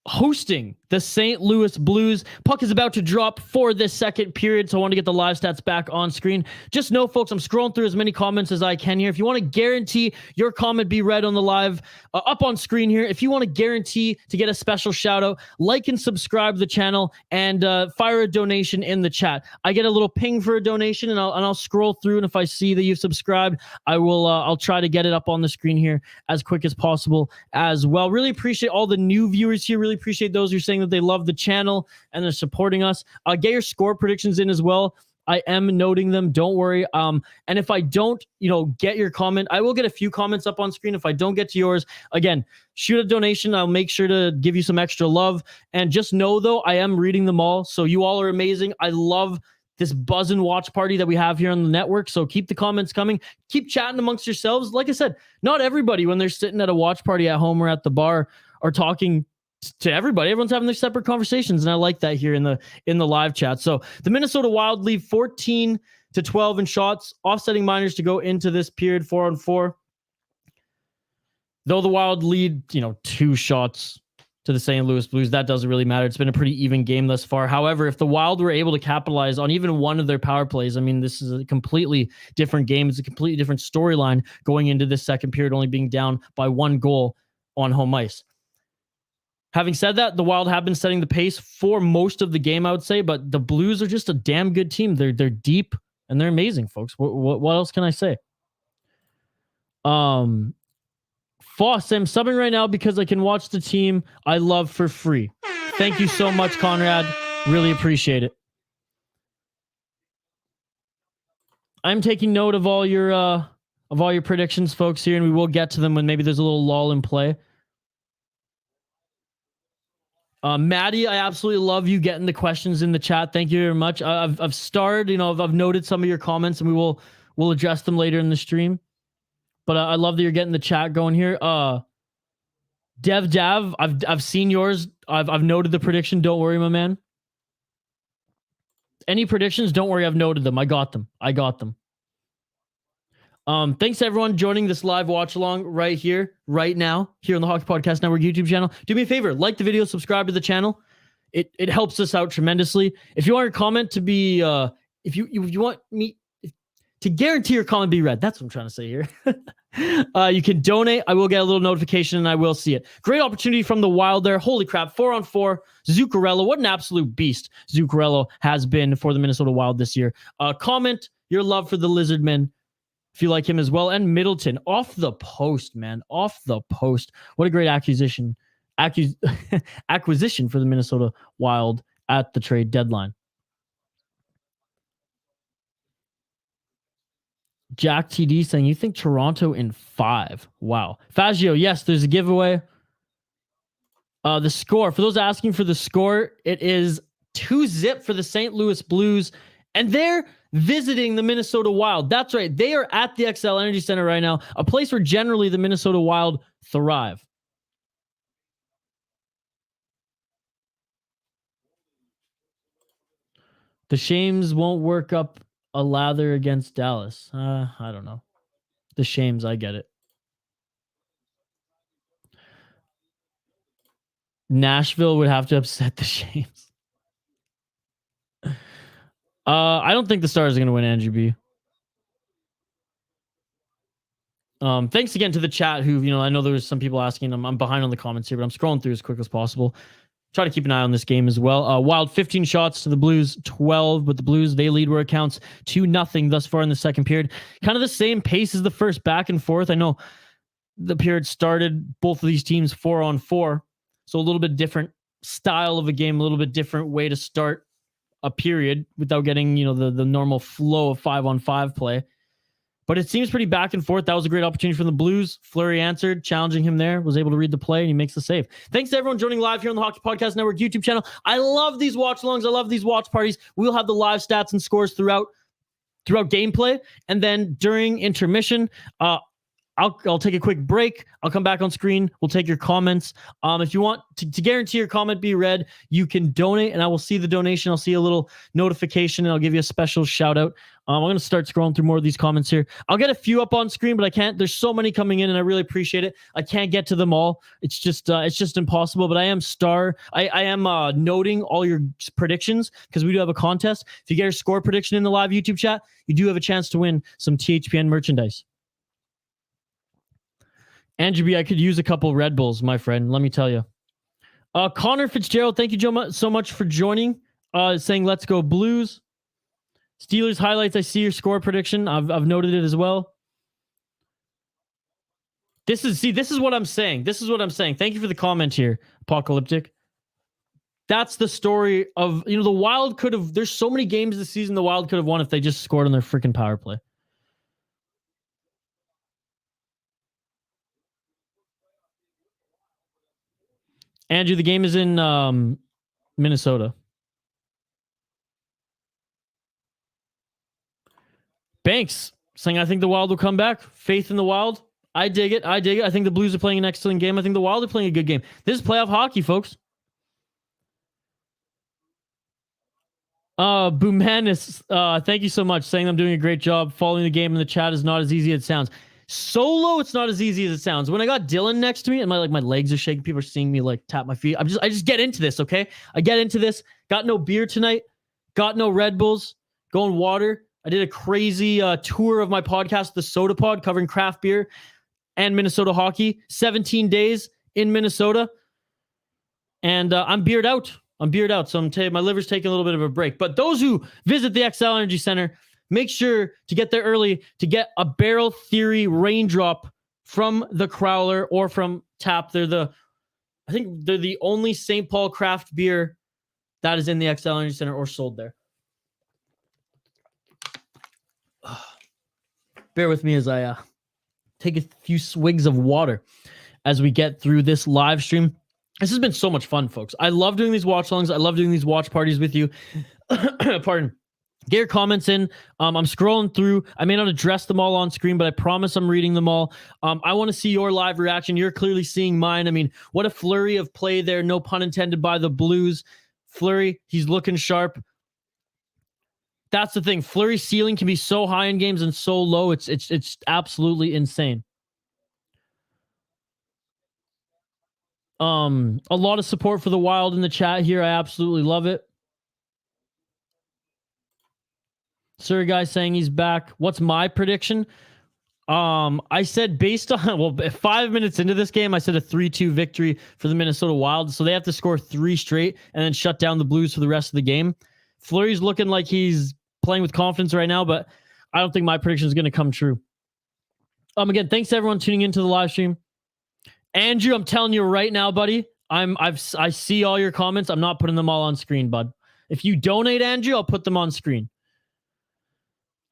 hosting the St. Louis Blues. Puck is about to drop for this second period, so I want to get the live stats back on screen. Just know, folks, I'm scrolling through as many comments as I can here. If you want to guarantee your comment be read on the live, up on screen here, if you want to guarantee to get a special shout out, like and subscribe to the channel and fire a donation in the chat. I get a little ping for a donation, and I'll scroll through, and if I see that you've subscribed, I'll try to get it up on the screen here as quick as possible as well. Really appreciate all the new viewers here. Really appreciate those who are saying that they love the channel and they're supporting us. Get your score predictions in as well. I am noting them. Don't worry. And if I don't, get your comment, I will get a few comments up on screen. If I don't get to yours, again, shoot a donation. I'll make sure to give you some extra love. And just know, though, I am reading them all. So you all are amazing. I love this buzz and watch party that we have here on the network. So keep the comments coming. Keep chatting amongst yourselves. Like I said, not everybody, when they're sitting at a watch party at home or at the bar, are talking to everybody. Everyone's having their separate conversations, and I like that here in the live chat. So the Minnesota Wild lead 14-12 in shots, offsetting minors to go into this period 4-on-4. Though the Wild lead, 2 shots to the St. Louis Blues, that doesn't really matter. It's been a pretty even game thus far. However, if the Wild were able to capitalize on even one of their power plays, I mean, this is a completely different game. It's a completely different storyline going into this second period, only being down by 1 goal on home ice. Having said that, the Wild have been setting the pace for most of the game, I would say, but the Blues are just a damn good team. They're deep and they're amazing, folks. What else can I say? Foss, I'm subbing right now because I can watch the team I love for free. Thank you so much, Conrad. Really appreciate it. I'm taking note of all your predictions, folks, here, and we will get to them when maybe there's a little lull in play. Maddie, I absolutely love you getting the questions in the chat. Thank you very much. I've starred, I've noted some of your comments, and we'll address them later in the stream. But I love that you're getting the chat going here. Dev Dav, I've seen yours. I've noted the prediction. Don't worry, my man. Any predictions? Don't worry, I've noted them. I got them. Thanks to everyone joining this live watch along right here, right now, here on the Hockey Podcast Network YouTube channel. Do me a favor, like the video, subscribe to the channel. It helps us out tremendously. If you want your comment to be, if you want me to guarantee your comment be read, that's what I'm trying to say here. You can donate. I will get a little notification and I will see it. Great opportunity from the Wild there. Holy crap, 4-on-4. Zuccarello, what an absolute beast Zuccarello has been for the Minnesota Wild this year. Comment your love for the Lizardmen if you like him as well. And Middleton, off the post, man. Off the post. What a great acquisition for the Minnesota Wild at the trade deadline. Jack TD saying, you think Toronto in 5? Wow. Fazio, yes, there's a giveaway. The score, for those asking for the score, it is 2-0 for the St. Louis Blues. And they're visiting the Minnesota Wild. That's right. They are at the XL Energy Center right now, a place where generally the Minnesota Wild thrive. The Shames won't work up a lather against Dallas. I don't know. The Shames, I get it. Nashville would have to upset the Shames. I don't think the Stars are going to win, Andrew B. Thanks again to the chat who, I know there was some people asking. I'm behind on the comments here, but I'm scrolling through as quick as possible. Try to keep an eye on this game as well. Wild 15 shots to the Blues, 12, but the Blues, they lead where it counts 2-0 thus far in the second period. Kind of the same pace as the first, back and forth. I know the period started both of these teams 4-on-4, so a little bit different style of a game, a little bit different way to start a period without getting, the normal flow of 5-on-5 play. But it seems pretty back and forth. That was a great opportunity for the Blues. Fleury answered, challenging him there, was able to read the play, and he makes the save. Thanks to everyone joining live here on the Hockey Podcast Network YouTube channel. I love these watch-alongs. I love these watch parties. We'll have the live stats and scores throughout gameplay. And then during intermission, I'll take a quick break. I'll come back on screen. We'll take your comments. If you want to guarantee your comment be read, you can donate, and I will see the donation. I'll see a little notification, and I'll give you a special shout out. I'm going to start scrolling through more of these comments here. I'll get a few up on screen, but I can't. There's so many coming in, and I really appreciate it. I can't get to them all. It's just impossible. But I am noting all your predictions because we do have a contest. If you get your score prediction in the live YouTube chat, you do have a chance to win some THPN merchandise. Andrew B, I could use a couple Red Bulls, my friend. Let me tell you. Connor Fitzgerald, thank you so much for joining. Saying let's go Blues. Steelers highlights. I see your score prediction. I've noted it as well. This is what I'm saying. Thank you for the comment here, Apocalyptic. That's the story of, the Wild could have. There's so many games this season the Wild could have won if they just scored on their freaking power play. Andrew, the game is in Minnesota. Banks saying, I think the Wild will come back. Faith in the Wild. I dig it. I think the Blues are playing an excellent game. I think the Wild are playing a good game. This is playoff hockey, folks. Boomanis, thank you so much. Saying I'm doing a great job. Following the game in the chat is not as easy as it sounds. Solo, it's not as easy as it sounds. When I got Dylan next to me and my legs are shaking, people are seeing me tap my feet. I just get into this, okay? I get into this. Got no beer tonight. Got no Red Bulls. Going water. I did a crazy tour of my podcast, The Soda Pod, covering craft beer and Minnesota hockey. 17 days in Minnesota. And I'm beered out. So my liver's taking a little bit of a break. But those who visit the XL Energy Center, make sure to get there early to get a Barrel Theory Raindrop from the Crowler or from Tap. I think they're the only St. Paul craft beer that is in the XL Energy Center or sold there. Bear with me as I take a few swigs of water as we get through this live stream. This has been so much fun, folks. I love doing these watch-alongs. I love doing these watch parties with you. Pardon. Get your comments in. I'm scrolling through. I may not address them all on screen, but I promise I'm reading them all. I want to see your live reaction. You're clearly seeing mine. I mean, what a flurry of play there. No pun intended by the Blues. Fleury, he's looking sharp. That's the thing. Fleury's ceiling can be so high in games and so low. It's absolutely insane. A lot of support for the Wild in the chat here. I absolutely love it. Sir guy saying he's back. What's my prediction? I said based on 5 minutes into this game, I said a 3-2 victory for the Minnesota Wild. So they have to score 3 straight and then shut down the Blues for the rest of the game. Fleury's looking like he's playing with confidence right now, but I don't think my prediction is going to come true. Again, thanks to everyone tuning into the live stream. Andrew, I'm telling you right now, buddy, I see all your comments. I'm not putting them all on screen, bud. If you donate, Andrew, I'll put them on screen.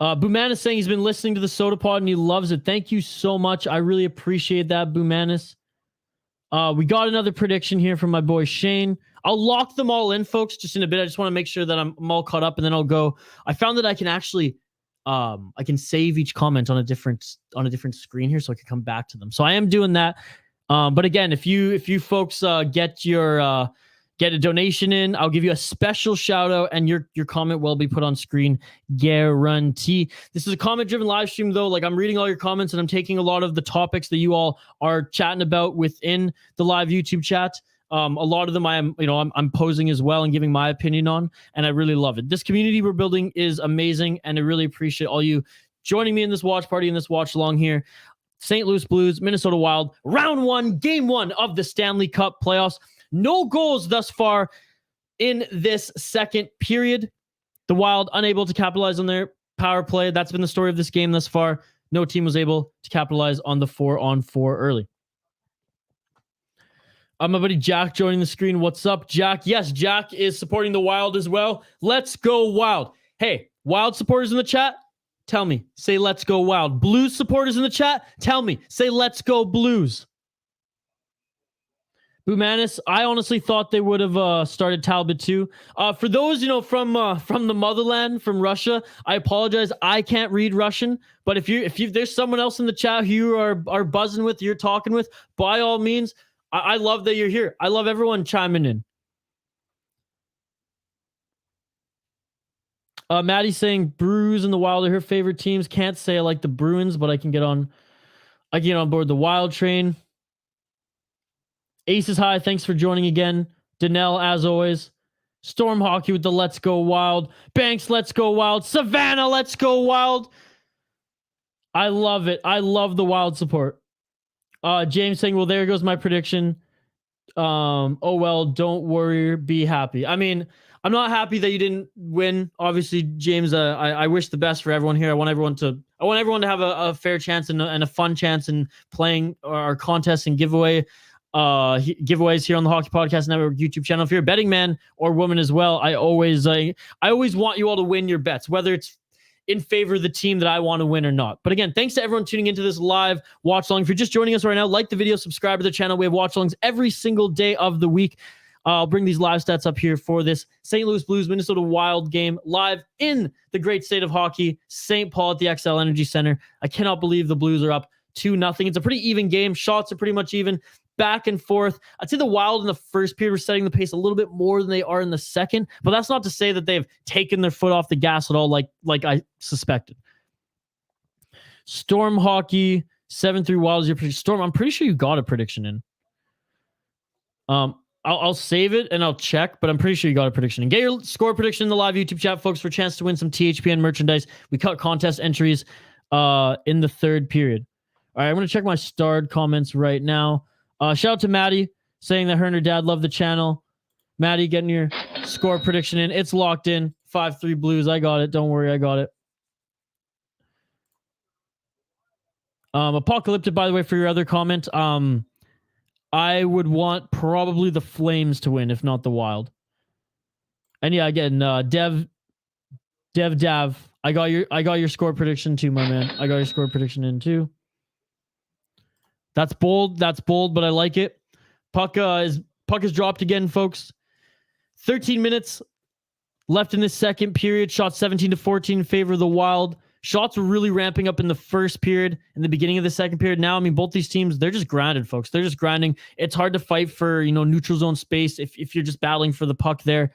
Boomanis is saying he's been listening to the Soda Pod and he loves it. Thank you so much. I really appreciate that, Boomanis. We got another prediction here from my boy Shane. I'll lock them all in, folks, just in a bit. I just want to make sure that I'm all caught up, and then I'll go. I found that I can actually I can save each comment on a different screen here, so I can come back to them. So I am doing that. But again, if you folks get a donation in, I'll give you a special shout out, and your comment will be put on screen, guarantee. This is a comment driven live stream though. I'm reading all your comments and I'm taking a lot of the topics that you all are chatting about within the live YouTube chat. A lot of them I'm posing as well and giving my opinion on, and I really love it. This community we're building is amazing, and I really appreciate all you joining me in this watch party and this watch along here. St. Louis Blues, Minnesota Wild, round 1, game 1 of the Stanley Cup playoffs. No goals thus far in this second period. The Wild unable to capitalize on their power play. That's been the story of this game thus far. No team was able to capitalize on the 4-on-4 early. My buddy Jack joining the screen. What's up, Jack? Yes, Jack is supporting the Wild as well. Let's go Wild. Hey, Wild supporters in the chat, tell me. Say let's go Wild. Blues supporters in the chat, tell me. Say let's go Blues. Humanis, I honestly thought they would have started Talbot too. For those, from the motherland, from Russia, I apologize. I can't read Russian, but if there's someone else in the chat who you are buzzing with, you're talking with, by all means, I love that you're here. I love everyone chiming in. Maddie's saying Brews and the Wild are her favorite teams. Can't say I like the Bruins, but I can get on board the Wild train. Ace is high. Thanks for joining again. Danelle, as always. Storm Hockey with the Let's Go Wild. Banks, Let's Go Wild. Savannah, Let's Go Wild. I love it. I love the Wild support. James saying, well, there goes my prediction. Oh, well, don't worry. Be happy. I mean, I'm not happy that you didn't win. Obviously, James, I wish the best for everyone here. I want everyone to have a fair chance and a fun chance in playing our contests and giveaways here on the Hockey Podcast Network YouTube channel. If you're a betting man or woman as well, I always want you all to win your bets, whether it's in favor of the team that I want to win or not. But again, thanks to everyone tuning into this live watch along. If you're just joining us right now, like the video, subscribe to the channel. We have watch alongs every single day of the week. I'll bring these live stats up here for this St. Louis Blues Minnesota Wild game live in the great state of hockey, St. Paul at the XL Energy Center. I cannot believe the Blues are up 2-0. It's a pretty even game. Shots are pretty much even. Back and forth. I'd say the Wild in the first period were setting the pace a little bit more than they are in the second, but that's not to say that they've taken their foot off the gas at all, like I suspected. Storm Hockey 7-3 Wild is your prediction. Storm, I'm pretty sure you got a prediction in. I'll save it and I'll check, but I'm pretty sure you got a prediction in. Get your score prediction in the live YouTube chat, folks, for a chance to win some THPN merchandise. We cut contest entries in the third period. All right, I'm going to check my starred comments right now. Shout out to Maddie saying that her and her dad love the channel. Maddie, getting your score prediction in. It's locked in. 5-3 Blues. I got it. Don't worry. I got it. Apocalyptic, by the way, for your other comment. I would want probably the Flames to win, if not the Wild. And yeah, again, Dev. I got your score prediction too, my man. I got your score prediction in too. That's bold, but I like it. Puck is dropped again, folks. 13 minutes left in this second period. Shots 17-14 in favor of the Wild. Shots were really ramping up in the first period, in the beginning of the second period. Now, I mean, both these teams, they're just grounded, folks. They're just grinding. It's hard to fight for, neutral zone space if you're just battling for the puck there.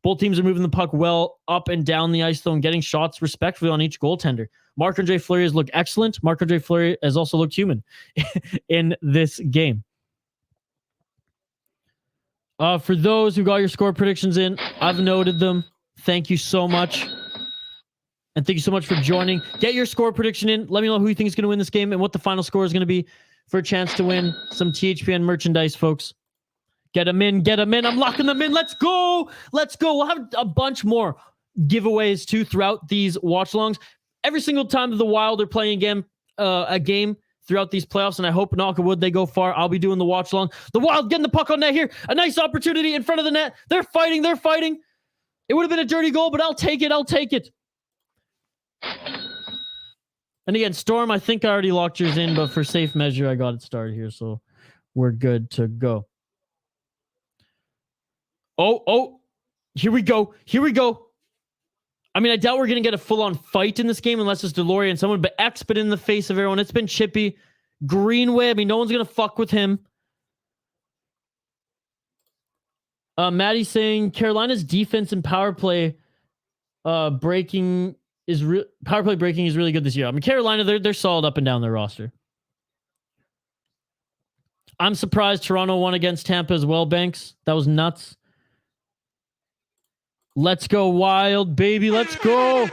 Both teams are moving the puck well up and down the ice, though, and getting shots respectfully on each goaltender. Marc-Andre Fleury has looked excellent. Marc-Andre Fleury has also looked human in this game. For those who got your score predictions in, I've noted them. Thank you so much. And thank you so much for joining. Get your score prediction in. Let me know who you think is going to win this game and what the final score is going to be for a chance to win some THPN merchandise, folks. Get them in. I'm locking them in. Let's go. We'll have a bunch more giveaways too throughout these watch-alongs. Every single time that the Wild are playing a game throughout these playoffs, and I hope, knock on wood, they go far. I'll be doing the watch-along. The Wild getting the puck on net here. A nice opportunity in front of the net. They're fighting. It would have been a dirty goal, but I'll take it. And again, Storm, I think I already locked yours in, but for safe measure, I got it started here, so we're good to go. Oh, here we go. I mean, I doubt we're going to get a full-on fight in this game unless it's Delory and someone, but X been in the face of everyone. It's been chippy. Greenway, I mean, no one's going to fuck with him. Maddie's saying Carolina's defense and power play breaking is really good this year. I mean, Carolina, they're solid up and down their roster. I'm surprised Toronto won against Tampa as well, Banks. That was nuts. Let's go Wild, baby. Let's go.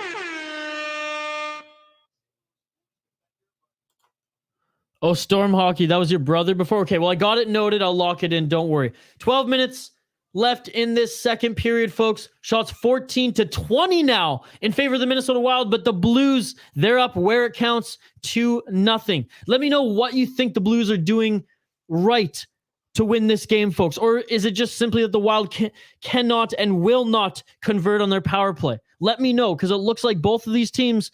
Oh, Storm Hockey. That was your brother before? Okay, well, I got it noted. I'll lock it in. Don't worry. 12 minutes left in this second period, folks. Shots 14-20 now in favor of the Minnesota Wild, but the Blues, they're up where it counts, 2-0. Let me know what you think the Blues are doing right to win this game, folks. Or is it just simply that the Wild cannot and will not convert on their power play? Let me know, because it looks like both of these teams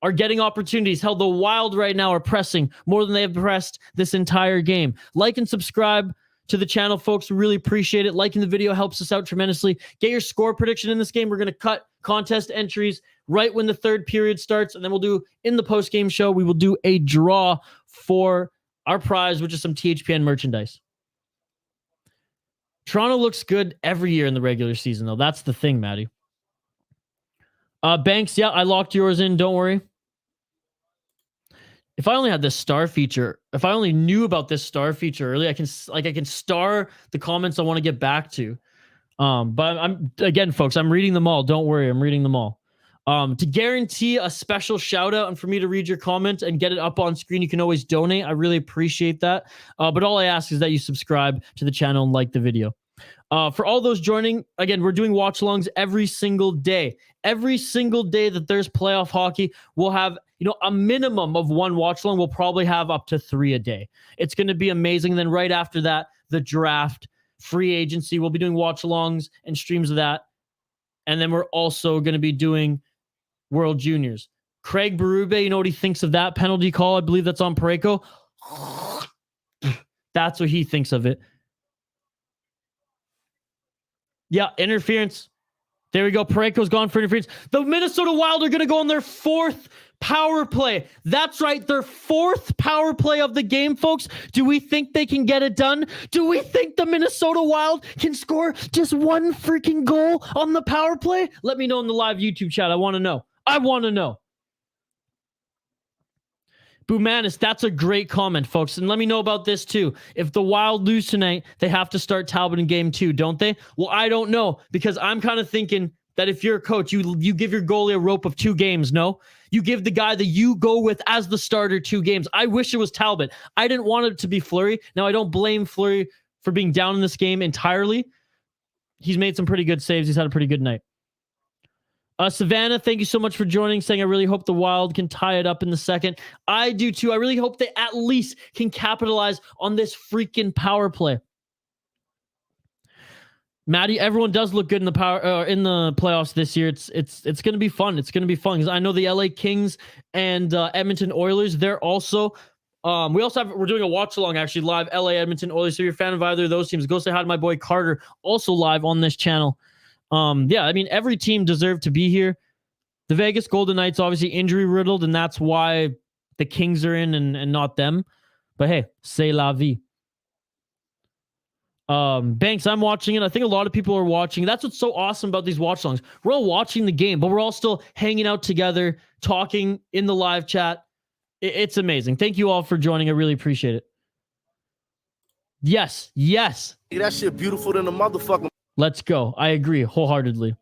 are getting opportunities. Hell, the Wild right now are pressing more than they have pressed this entire game. Like and subscribe to the channel, folks. We really appreciate it. Liking the video helps us out tremendously. Get your score prediction in this game. We're going to cut contest entries right when the third period starts, and then we'll do, in the post-game show, we will do a draw for our prize, which is some THPN merchandise. Toronto looks good every year in the regular season, though. That's the thing, Maddie. Banks, yeah, I locked yours in. Don't worry. If I only had this star feature, if I only knew about this star feature early, I can star the comments I want to get back to. But I'm again, folks, I'm reading them all. Don't worry, I'm reading them all. To guarantee a special shout out and for me to read your comment and get it up on screen, you can always donate. I really appreciate that. But all I ask is that you subscribe to the channel and like the video. For all those joining, again, we're doing watch-alongs every single day. Every single day that there's playoff hockey, we'll have, a minimum of one watch-along. We'll probably have up to 3 a day. It's going to be amazing. And then right after that, the draft, free agency, we'll be doing watch-alongs and streams of that. And then we're also going to be doing World Juniors. Craig Berube, you know what he thinks of that penalty call? I believe that's on Parayko. That's what he thinks of it. Yeah, interference. There we go. Parayko's gone for interference. The Minnesota Wild are going to go on their 4th power play. That's right, their 4th power play of the game, folks. Do we think they can get it done? Do we think the Minnesota Wild can score just 1 freaking goal on the power play? Let me know in the live YouTube chat. I want to know. I want to know. Boomanis, that's a great comment, folks. And let me know about this too. If the Wild lose tonight, they have to start Talbot in game 2, don't they? Well, I don't know, because I'm kind of thinking that if you're a coach, you give your goalie a rope of 2 games, no? You give the guy that you go with as the starter 2 games. I wish it was Talbot. I didn't want it to be Fleury. Now, I don't blame Fleury for being down in this game entirely. He's made some pretty good saves. He's had a pretty good night. Savannah, thank you so much for joining, saying I really hope the Wild can tie it up in the second. I do too. I really hope they at least can capitalize on this freaking power play. Maddie, everyone does look good in the in the playoffs this year. It's going to be fun. It's going to be fun because I know the LA Kings and Edmonton Oilers. They're also we're doing a watch along actually live. LA Edmonton Oilers. So if you're a fan of either of those teams, go say hi to my boy Carter, also live on this channel. Yeah, I mean, every team deserved to be here. The Vegas Golden Knights obviously injury riddled, and that's why the Kings are in and not them. But hey, c'est la vie. Banks, I'm watching it. I think a lot of people are watching. That's what's so awesome about these watch songs. We're all watching the game, but we're all still hanging out together, talking in the live chat. It's amazing. Thank you all for joining. I really appreciate it. Yes. That shit beautiful than a motherfucker. Let's go. I agree wholeheartedly.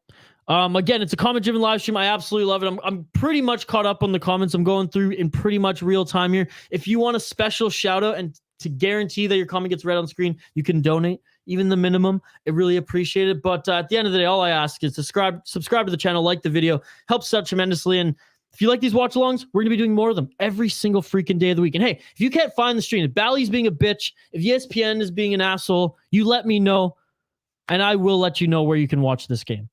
Again, it's a comment-driven live stream. I absolutely love it. I'm pretty much caught up on the comments. I'm going through in pretty much real time here. If you want a special shout out and to guarantee that your comment gets read on screen, you can donate, even the minimum. I really appreciate it. But at the end of the day, all I ask is subscribe to the channel, like the video, helps out tremendously. And if you like these watch-alongs, we're going to be doing more of them every single freaking day of the week. And hey, if you can't find the stream, if Bally's being a bitch, if ESPN is being an asshole, you let me know. And I will let you know where you can watch this game.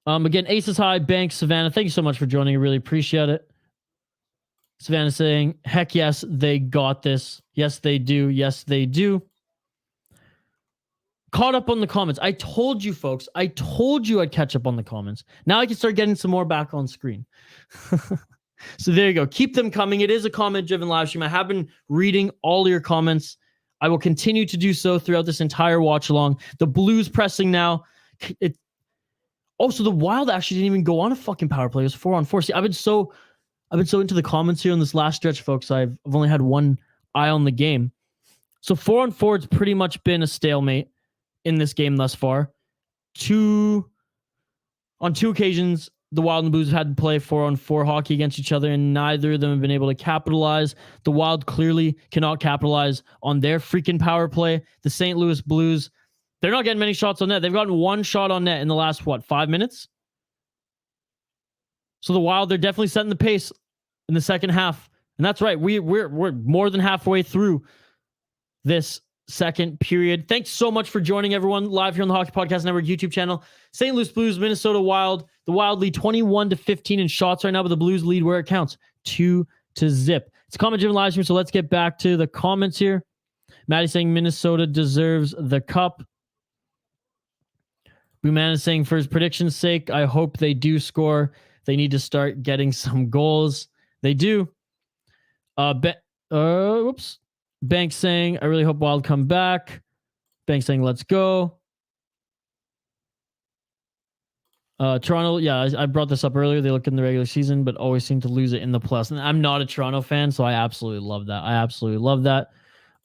Again, Aces High, Banks, Savannah, thank you so much for joining. I really appreciate it. Savannah saying, heck yes, they got this. Yes, they do. Yes, they do. Caught up on the comments. I told you, folks. I told you I'd catch up on the comments. Now I can start getting some more back on screen. So there you go. Keep them coming. It is a comment-driven live stream. I have been reading all your comments. I will continue to do so throughout this entire watch along. The Blues pressing now. So the Wild actually didn't even go on a fucking power play. It was 4-on-4. See, I've been so into the comments here in this last stretch, folks. I've only had one eye on the game. So 4-on-4, it's pretty much been a stalemate in this game thus far. On two occasions, the Wild and the Blues have had to play 4-on-4 hockey against each other, and neither of them have been able to capitalize. The Wild clearly cannot capitalize on their freaking power play. The St. Louis Blues, they're not getting many shots on net. They've gotten one shot on net in the last, 5 minutes? So the Wild, they're definitely setting the pace in the second half. And that's right. We're more than halfway through this second period. Thanks so much for joining, everyone, live here on the Hockey Podcast Network YouTube channel. St. Louis Blues, Minnesota Wild. The Wild lead 21-15 in shots right now, but the Blues lead where it counts, 2-0. It's comment-driven live stream, so let's get back to the comments here. Maddie saying Minnesota deserves the cup. Booman is saying for his prediction's sake, I hope they do score. They need to start getting some goals. They do. Whoops. Banks saying, I really hope Wild come back. Banks saying, let's go. Toronto, yeah, I brought this up earlier. They look in the regular season, but always seem to lose it in the playoffs. And I'm not a Toronto fan, so I absolutely love that.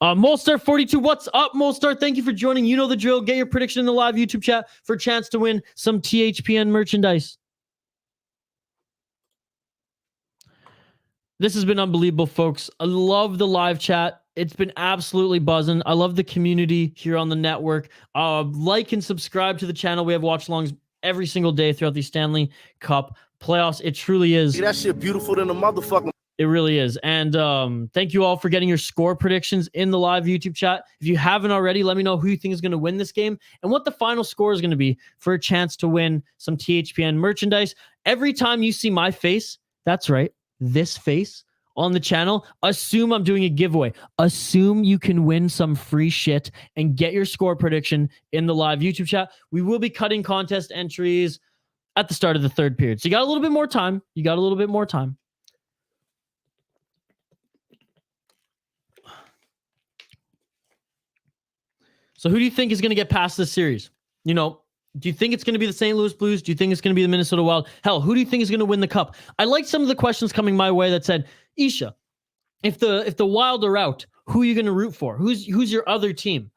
Molstar 42, what's up, Molstar? Thank you for joining. You know the drill. Get your prediction in the live YouTube chat for a chance to win some THPN merchandise. This has been unbelievable, folks. I love the live chat. It's been absolutely buzzing. I love the community here on the network. Like and subscribe to the channel. We have watch-alongs every single day throughout the Stanley Cup playoffs. It truly is. That shit beautiful than a motherfucker. It really is. And thank you all for getting your score predictions in the live YouTube chat. If you haven't already, let me know who you think is going to win this game and what the final score is going to be for a chance to win some THPN merchandise. Every time you see my face, that's right, this face on the channel, assume I'm doing a giveaway. Assume you can win some free shit and get your score prediction in the live YouTube chat. We will be cutting contest entries at the start of the third period. So you got a little bit more time. So who do you think is going to get past this series? You know, do you think it's going to be the St. Louis Blues? Do you think it's going to be the Minnesota Wild? Hell, who do you think is going to win the cup? I like some of the questions coming my way that said, Isha, if the Wild are out, who are you going to root for? Who's your other team?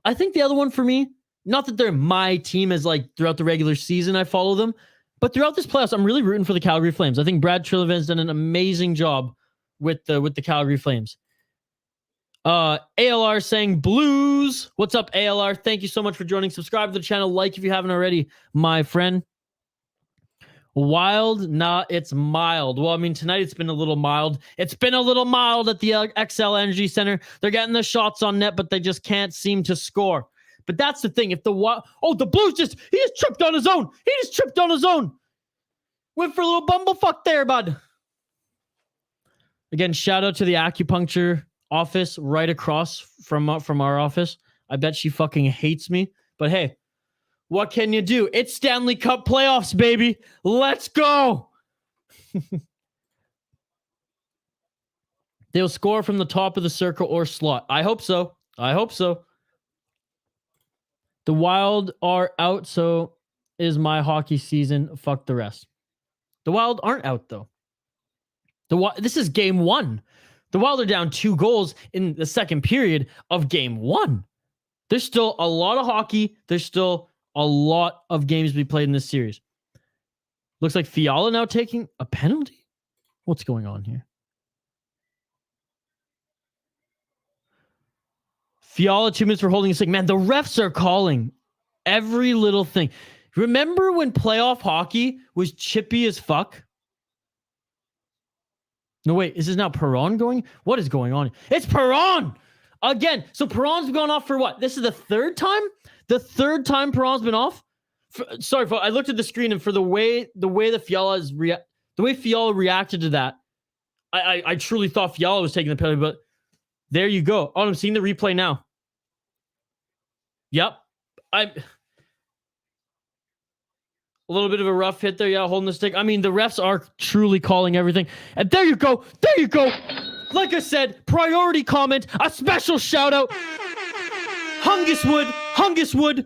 I think the other one for me, not that they're my team as like throughout the regular season I follow them, but throughout this playoffs, I'm really rooting for the Calgary Flames. I think Brad Treliving's done an amazing job with the Calgary Flames. ALR saying Blues. What's up, ALR? Thank you so much for joining. Subscribe to the channel. Like if you haven't already, my friend. Wild? Nah, it's mild. Well, I mean, tonight it's been a little mild. It's been a little mild at the XL Energy Center. They're getting the shots on net, but they just can't seem to score. But that's the thing. If the the Blues he just tripped on his own. Went for a little bumblefuck there, bud. Again, shout out to the acupuncture office right across from our office. I bet she fucking hates me. But hey, what can you do? It's Stanley Cup playoffs, baby. Let's go. They'll score from the top of the circle or slot. I hope so. The Wild are out, so is my hockey season. Fuck the rest. The Wild aren't out, though. This is game one. The Wild are down 2 goals in the second period of game one. There's still a lot of hockey. There's still a lot of games to be played in this series. Looks like Fiala now taking a penalty. What's going on here? Fiala 2 minutes for holding a stick. Man, the refs are calling every little thing. Remember when playoff hockey was chippy as fuck? No, wait, is this now Perron going? What is going on? It's Perron! Again. So Perron's gone off for what? This is the third time? The third time Perron's been off? Sorry, I looked at the screen and for the way Fiala reacted to that, I truly thought Fiala was taking the penalty, but there you go. Oh, I'm seeing the replay now. Yep. A little bit of a rough hit there. Yeah, holding the stick. I mean, the refs are truly calling everything. And there you go. Like I said, priority comment, a special shout out. Hunguswood.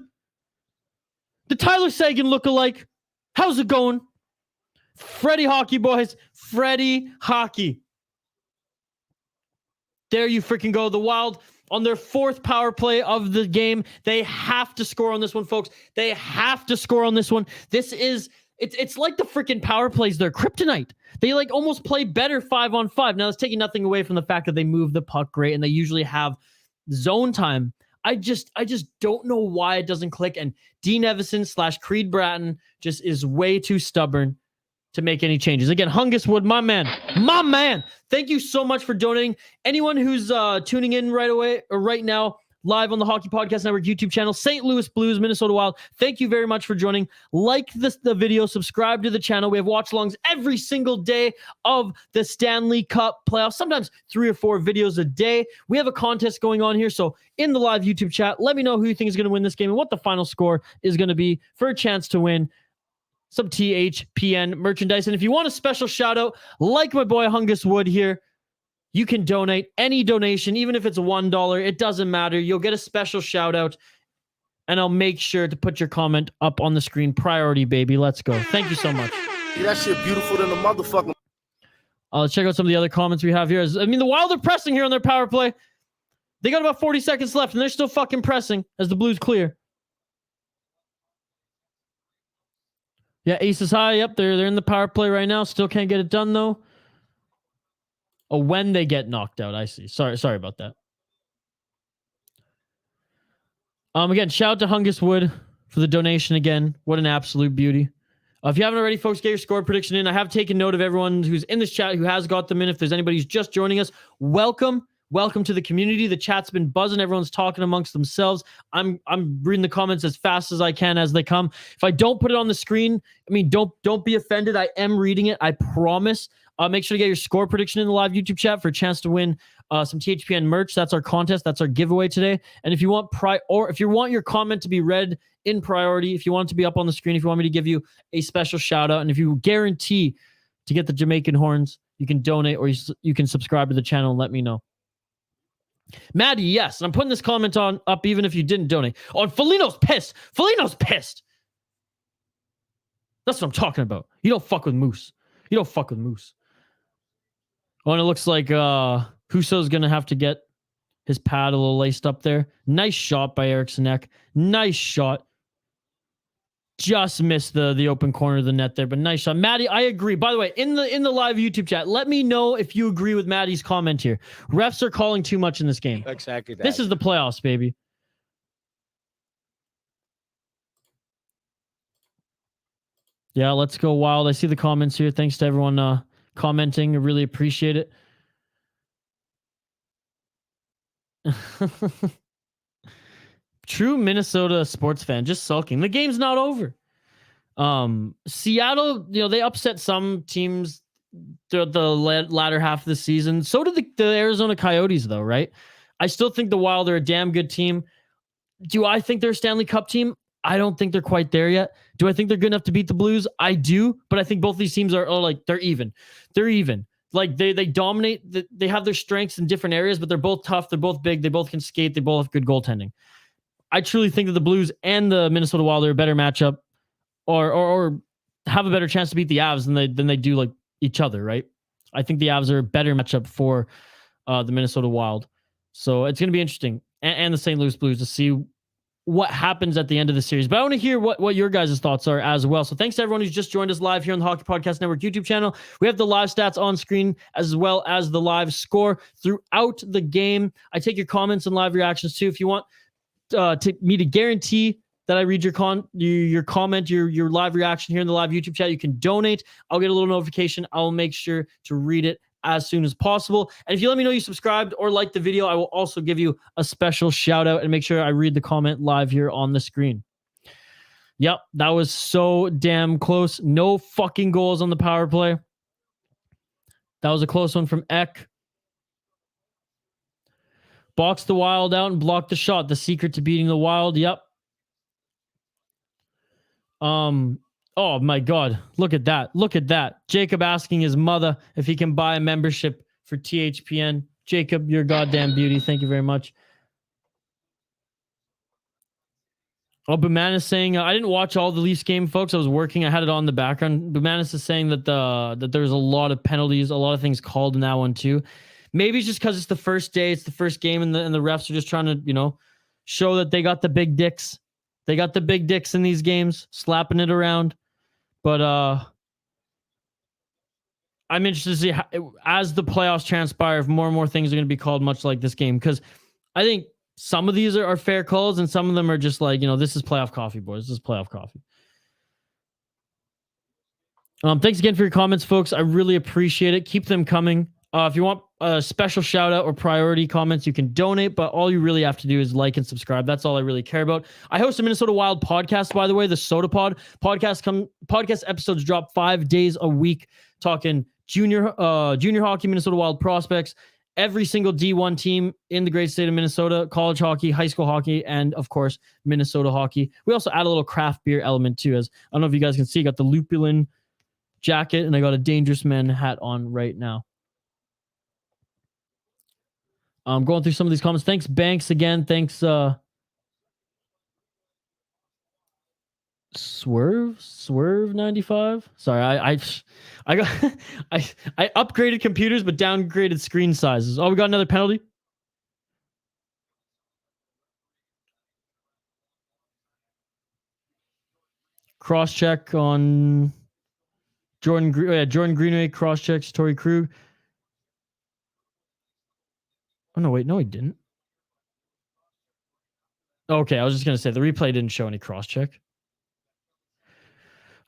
The Tyler Sagan lookalike. How's it going? Freddie Hockey, boys. Freddie Hockey. There you freaking go. The Wild on their 4th power play of the game. They have to score on this one, folks. They have to score on this one. It's like the freaking power plays. They're kryptonite. They like almost play better 5-on-5. Now, that's taking nothing away from the fact that they move the puck great and they usually have zone time. I just don't know why it doesn't click. And Dean Evison / Creed Bratton just is way too stubborn to make any changes. Again, Hunguswood, my man. Thank you so much for donating. Anyone who's tuning in right away or right now, live on the Hockey Podcast Network YouTube channel. St. Louis Blues, Minnesota Wild. Thank you very much for joining. Like the video, subscribe to the channel. We have watch-alongs every single day of the Stanley Cup playoffs, sometimes 3 or 4 videos a day. We have a contest going on here, so in the live YouTube chat, let me know who you think is going to win this game and what the final score is going to be for a chance to win some THPN merchandise. And if you want a special shout out, like my boy Hungus Wood here, you can donate any donation, even if it's $1, it doesn't matter. You'll get a special shout out, and I'll make sure to put your comment up on the screen. Priority, baby. Let's go. Thank you so much. Yeah, that shit beautiful than the motherfucking. Let's check out some of the other comments we have here. The Wild are pressing here on their power play. They got about 40 seconds left, and they're still fucking pressing as the Blues clear. Yeah, ace is high. Yep, they're in the power play right now. Still can't get it done, though. Oh, when they get knocked out. I see. Sorry about that. Again, shout out to Hungus Wood for the donation again. What an absolute beauty. If you haven't already, folks, get your score prediction in. I have taken note of everyone who's in this chat who has got them in. If there's anybody who's just joining us, welcome. Welcome to the community. The chat's been buzzing. Everyone's talking amongst themselves. I'm reading the comments as fast as I can as they come. If I don't put it on the screen, don't be offended. I am reading it. I promise. Make sure to get your score prediction in the live YouTube chat for a chance to win some THPN merch. That's our contest. That's our giveaway today. And if you want if you want your comment to be read in priority, if you want it to be up on the screen, if you want me to give you a special shout out, and if you guarantee to get the Jamaican horns, you can donate or you can subscribe to the channel and let me know. Maddie, yes. And I'm putting this comment up even if you didn't donate. Oh, and Foligno's pissed. Foligno's pissed. That's what I'm talking about. You don't fuck with Moose. You don't fuck with Moose. Oh, and it looks like Husso's going to have to get his pad a little laced up there. Nice shot by Eriksson Ek. Nice shot. Just missed the open corner of the net there, but nice shot. Maddie, I agree. By the way, in the live YouTube chat, let me know if you agree with Maddie's comment here. Refs are calling too much in this game. Exactly that. This is the playoffs, baby. Yeah, let's go Wild. I see the comments here. Thanks to everyone commenting. I really appreciate it. True Minnesota sports fan, just sulking. The game's not over. Seattle, they upset some teams throughout the latter half of the season. So did the Arizona Coyotes, though, right? I still think the Wild are a damn good team. Do I think they're a Stanley Cup team? I don't think they're quite there yet. Do I think they're good enough to beat the Blues? I do, but I think both these teams are they're even. They're even. Like they dominate. They have their strengths in different areas, but they're both tough. They're both big. They both can skate. They both have good goaltending. I truly think that the Blues and the Minnesota Wild are a better matchup, or have a better chance to beat the Avs than they do like each other, right? I think the Avs are a better matchup for the Minnesota Wild. So it's going to be interesting, and the St. Louis Blues, to see what happens at the end of the series. But I want to hear what your guys' thoughts are as well. So thanks to everyone who's just joined us live here on the Hockey Podcast Network YouTube channel. We have the live stats on screen as well as the live score throughout the game. I take your comments and live reactions too. If you want me to guarantee that I read your comment, your live reaction here in the live YouTube chat, you can donate. I'll get a little notification. I'll make sure to read it as soon as possible. And if you let me know you subscribed or liked the video, I will also give you a special shout out and make sure I read the comment live here on the screen. Yep, that was so damn close. No fucking goals on the power play. That was a close one from Ek. Box the Wild out and block the shot. The secret to beating the Wild. Yep. Oh my God. Look at that. Look at that. Jacob asking his mother if he can buy a membership for THPN. Jacob, you're a goddamn beauty. Thank you very much. Oh, Bumanis saying, I didn't watch all the Leafs game, folks. I was working. I had it on in the background. Bumanis is saying that that there's a lot of penalties, a lot of things called in that one too. Maybe it's just because it's the first day, it's the first game, and the refs are just trying to, show that they got the big dicks. They got the big dicks in these games, slapping it around. But I'm interested to see how, as the playoffs transpire, if more and more things are going to be called much like this game. Because I think some of these are fair calls, and some of them are just like, this is playoff coffee, boys. This is playoff coffee. Thanks again for your comments, folks. I really appreciate it. Keep them coming. If you want a special shout out or priority comments, you can donate, but all you really have to do is like and subscribe. That's all I really care about. I host a Minnesota Wild podcast, by the way, the Soda Pod podcast episodes drop 5 days a week, talking junior hockey, Minnesota Wild prospects, every single D1 team in the great state of Minnesota, college hockey, high school hockey, and of course, Minnesota hockey. We also add a little craft beer element too, as I don't know if you guys can see, I got the Lupulin jacket and I got a Dangerous Man hat on right now. I'm going through some of these comments. Thanks, Banks, again. Thanks, Swerve 95. Sorry, I got I upgraded computers but downgraded screen sizes. Oh, we got another penalty. Cross check on Jordan Greenway. Cross checks Torrey Krug. Oh, no, wait. No, he didn't. Okay, I was just going to say the replay didn't show any cross-check.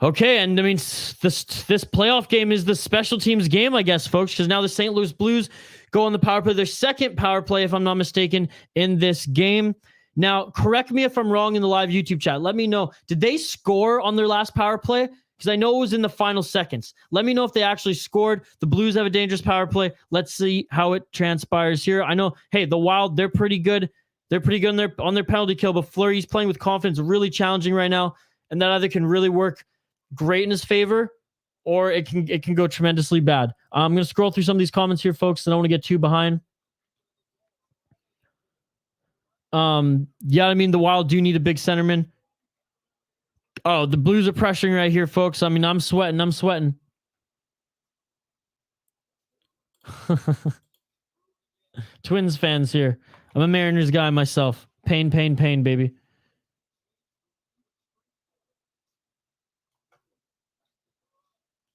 Okay, and I mean, this playoff game is the special teams game, I guess, folks, because now the St. Louis Blues go on the power play, their second power play, if I'm not mistaken, in this game. Now, correct me if I'm wrong in the live YouTube chat. Let me know. Did they score on their last power play? Because I know it was in the final seconds. Let me know if they actually scored. The Blues have a dangerous power play. Let's see how it transpires here. I know, hey, the Wild, they're pretty good. They're pretty good on their penalty kill, but Fleury's playing with confidence, really challenging right now, and that either can really work great in his favor, or it can go tremendously bad. I'm going to scroll through some of these comments here, folks. I don't want to get too behind. Yeah, I mean, the Wild do need a big centerman. Oh, the Blues are pressuring right here, folks. I mean, I'm sweating. Twins fans here. I'm a Mariners guy myself. Pain, baby.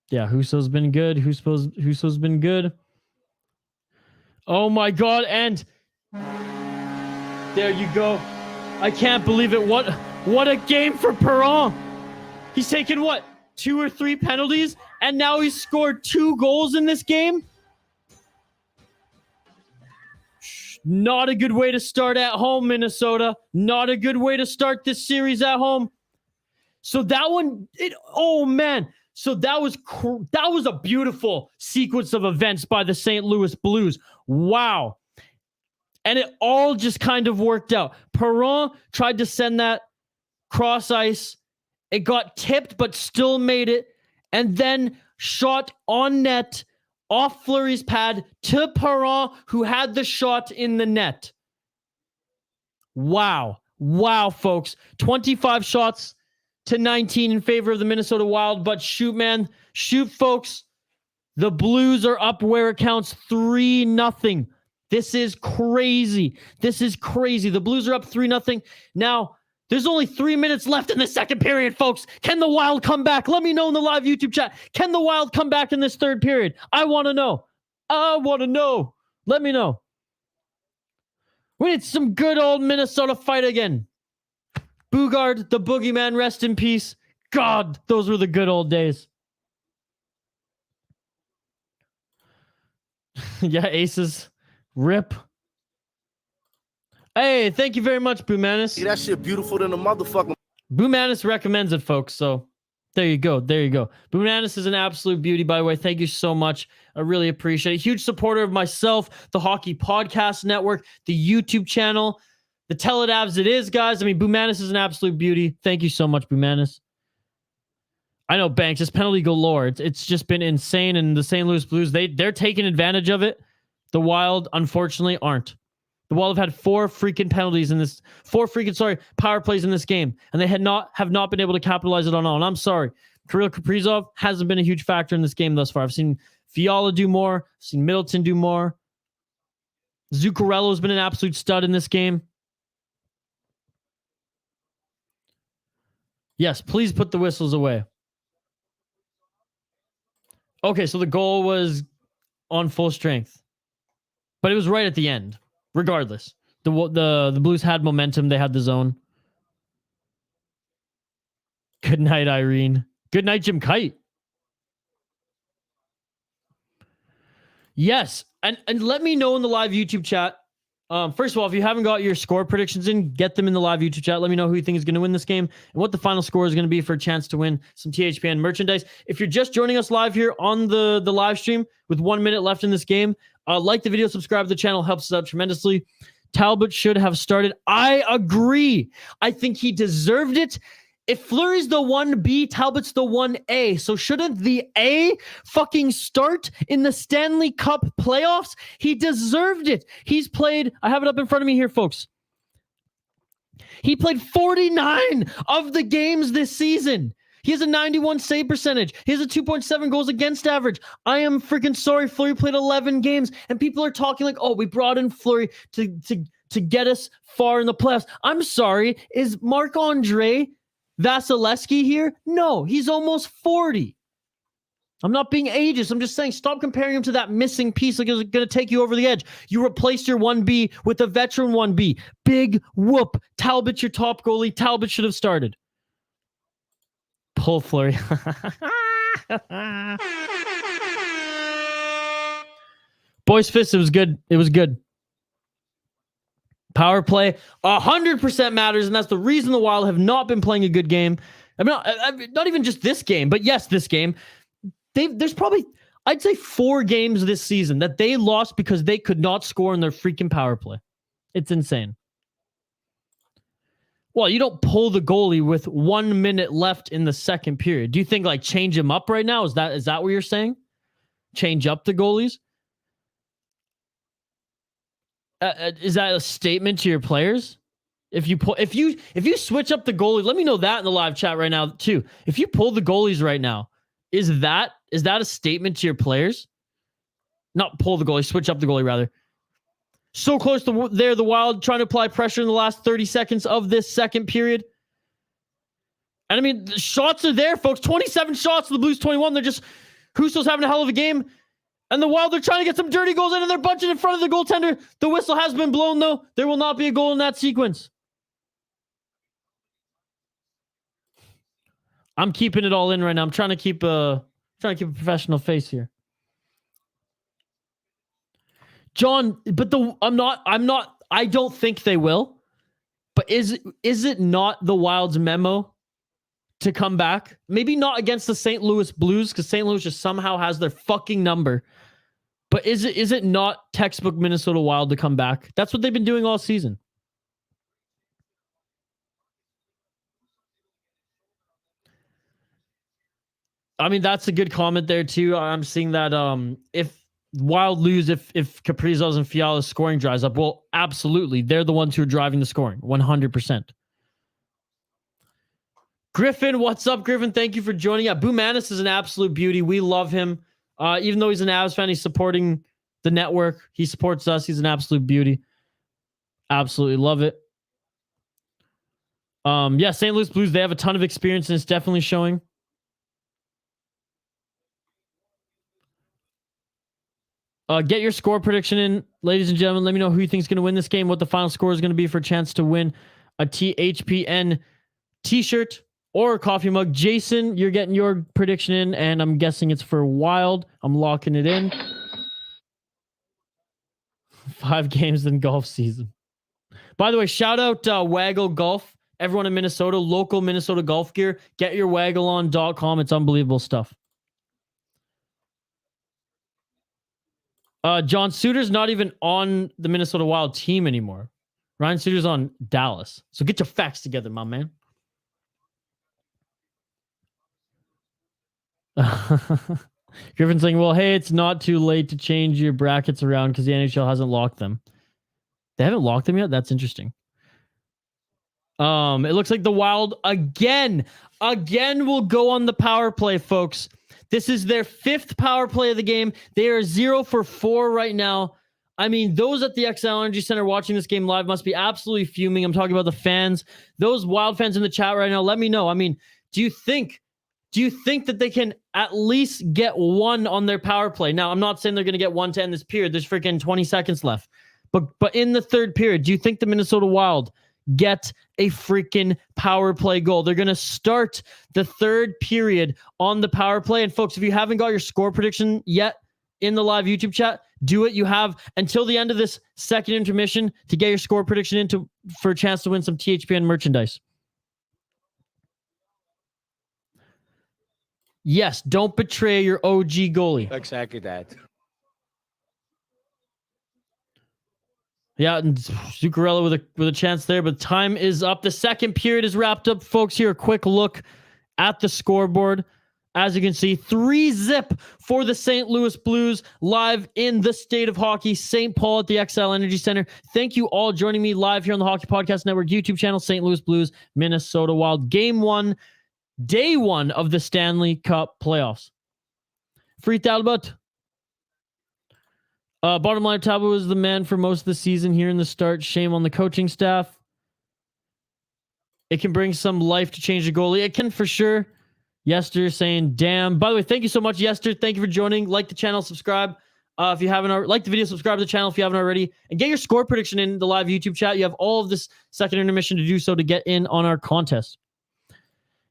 Yeah, Husso's been good. Husso's been good. Oh my God, and there you go. I can't believe it. What a game for Perron. He's taken, 2 or 3 penalties, and now he's scored 2 goals in this game? Not a good way to start at home, Minnesota. Not a good way to start this series at home. So that one, oh man. So that was a beautiful sequence of events by the St. Louis Blues. Wow. And it all just kind of worked out. Perron tried to send that cross ice. It got tipped, but still made it. And then shot on net off Fleury's pad to Perron, who had the shot in the net. Wow. Wow, folks. 25 shots to 19 in favor of the Minnesota Wild. But shoot, man. Shoot, folks. The Blues are up where it counts 3-0. This is crazy. The Blues are up 3-0. Now, there's only 3 minutes left in the second period, folks. Can the Wild come back? Let me know in the live YouTube chat. Can the Wild come back in this third period? I want to know. Let me know. We need some good old Minnesota fight again. Bugard, the boogeyman, rest in peace. God, those were the good old days. Yeah, aces. Rip. Hey, thank you very much, Boomanis. That shit beautiful than a motherfucker. Boomanis recommends it, folks. So there you go. Boomanis is an absolute beauty, by the way. Thank you so much. I really appreciate it. Huge supporter of myself, the Hockey Podcast Network, the YouTube channel, the Tell It Avs It Is, guys. I mean, Boomanis is an absolute beauty. Thank you so much, Boomanis. I know, Banks, it's penalty galore. It's just been insane, and the St. Louis Blues, they're taking advantage of it. The Wild, unfortunately, aren't. The Wild have had 4 freaking penalties in this, power plays in this game, and they have not been able to capitalize it on all. And I'm sorry, Kirill Kaprizov hasn't been a huge factor in this game thus far. I've seen Fiala do more, I've seen Middleton do more. Zuccarello has been an absolute stud in this game. Yes, please put the whistles away. Okay, so the goal was on full strength, but it was right at the end. Regardless, the Blues had momentum. They had the zone. Good night, Irene. Good night, Jim Kite. Yes. And let me know in the live YouTube chat. First of all, if you haven't got your score predictions in, get them in the live YouTube chat. Let me know who you think is going to win this game and what the final score is going to be for a chance to win some THPN merchandise. If you're just joining us live here on the live stream with 1 minute left in this game, like the video, subscribe to the channel, helps us out tremendously. Talbot should have started. I agree. I think he deserved it. If Fleury's the 1B, Talbot's the 1A. So shouldn't the A fucking start in the Stanley Cup playoffs? He deserved it. He's played, I have it up in front of me here, folks. He played 49 of the games this season. He has a 91 save percentage. He has a 2.7 goals against average. I am freaking sorry. Fleury played 11 games, and people are talking like, oh, we brought in Fleury to get us far in the playoffs. I'm sorry. Is Marc-Andre Vasilevsky here? No, he's almost 40. I'm not being ageist. I'm just saying, stop comparing him to that missing piece like it's going to take you over the edge. You replaced your 1B with a veteran 1B. Big whoop. Talbot's your top goalie. Talbot should have started. Pull Fleury. Boys Fist, it was good. It was good. Power play 100% matters, and that's the reason the Wild have not been playing a good game. I mean, not even just this game, but yes, this game. There's probably, I'd say, 4 games this season that they lost because they could not score in their freaking power play. It's insane. Well, you don't pull the goalie with 1 minute left in the second period. Do you think like change him up right now? Is that what you're saying? Change up the goalies? Is that a statement to your players? If you switch up the goalie, let me know that in the live chat right now too. If you pull the goalies right now, is that a statement to your players? Not pull the goalie, switch up the goalie rather. So close to there, the Wild trying to apply pressure in the last 30 seconds of this second period. And I mean, the shots are there, folks. 27 shots, the Blues 21. They're just, Husso's having a hell of a game. And the Wild, they're trying to get some dirty goals in, and they're bunching in front of the goaltender. The whistle has been blown, though. There will not be a goal in that sequence. I'm keeping it all in right now. I'm trying to keep a professional face here. John, but I don't think they will. But is it not the Wild's memo to come back? Maybe not against the St. Louis Blues, because St. Louis just somehow has their fucking number. But is it not textbook Minnesota Wild to come back? That's what they've been doing all season. I mean, that's a good comment there too. I'm seeing that if Wild lose, if Kaprizov's and Fiala's scoring dries up, well, absolutely. They're the ones who are driving the scoring, 100%. Griffin, what's up, Griffin? Thank you for joining. Yeah, Boumanis is an absolute beauty. We love him. Even though he's an Avs fan, he's supporting the network. He supports us. He's an absolute beauty. Absolutely love it. Yeah, St. Louis Blues, they have a ton of experience, and it's definitely showing. Get your score prediction in, ladies and gentlemen. Let me know who you think is going to win this game, what the final score is going to be for a chance to win a THPN t-shirt or a coffee mug. Jason, you're getting your prediction in, and I'm guessing it's for Wild. I'm locking it in. 5 games in golf season. By the way, shout out Waggle Golf. Everyone in Minnesota, local Minnesota golf gear. Get your waggleon.com. It's unbelievable stuff. John Suter's not even on the Minnesota Wild team anymore. Ryan Suter's on Dallas. So get your facts together, my man. Griffin's saying, well, hey, it's not too late to change your brackets around because the NHL hasn't locked them. They haven't locked them yet? That's interesting. It looks like the Wild again will go on the power play, folks. This is their 5th power play of the game. They are 0 for 4 right now. I mean, those at the XL Energy Center watching this game live must be absolutely fuming. I'm talking about the fans. Those Wild fans in the chat right now, let me know. I mean, do you think that they can at least get 1 on their power play? Now, I'm not saying they're going to get 1 to end this period. There's freaking 20 seconds left. But in the 3rd period, do you think the Minnesota Wild get a freaking power play goal? They're going to start the 3rd period on the power play. And folks, if you haven't got your score prediction yet, in the live YouTube chat, do it. You have until the end of this second intermission to get your score prediction for a chance to win some THPN merchandise. Yes, don't betray your OG goalie. Exactly that. Yeah, and Zuccarello with a chance there, but time is up. The second period is wrapped up, folks. Here, a quick look at the scoreboard. As you can see, 3-0 for the St. Louis Blues live in the state of hockey, St. Paul at the XL Energy Center. Thank you all joining me live here on the Hockey Podcast Network YouTube channel, St. Louis Blues, Minnesota Wild. Game 1, day 1 of the Stanley Cup playoffs. Free Talbot. Bottom line, Talbot was the man for most of the season here in the start. Shame on the coaching staff. It can bring some life to change the goalie. It can for sure. Yester saying, damn. By the way, thank you so much, Yester. Thank you for joining. Like the channel, subscribe. If you haven't already, like the video, subscribe to the channel if you haven't already. And get your score prediction in the live YouTube chat. You have all of this second intermission to do so to get in on our contest.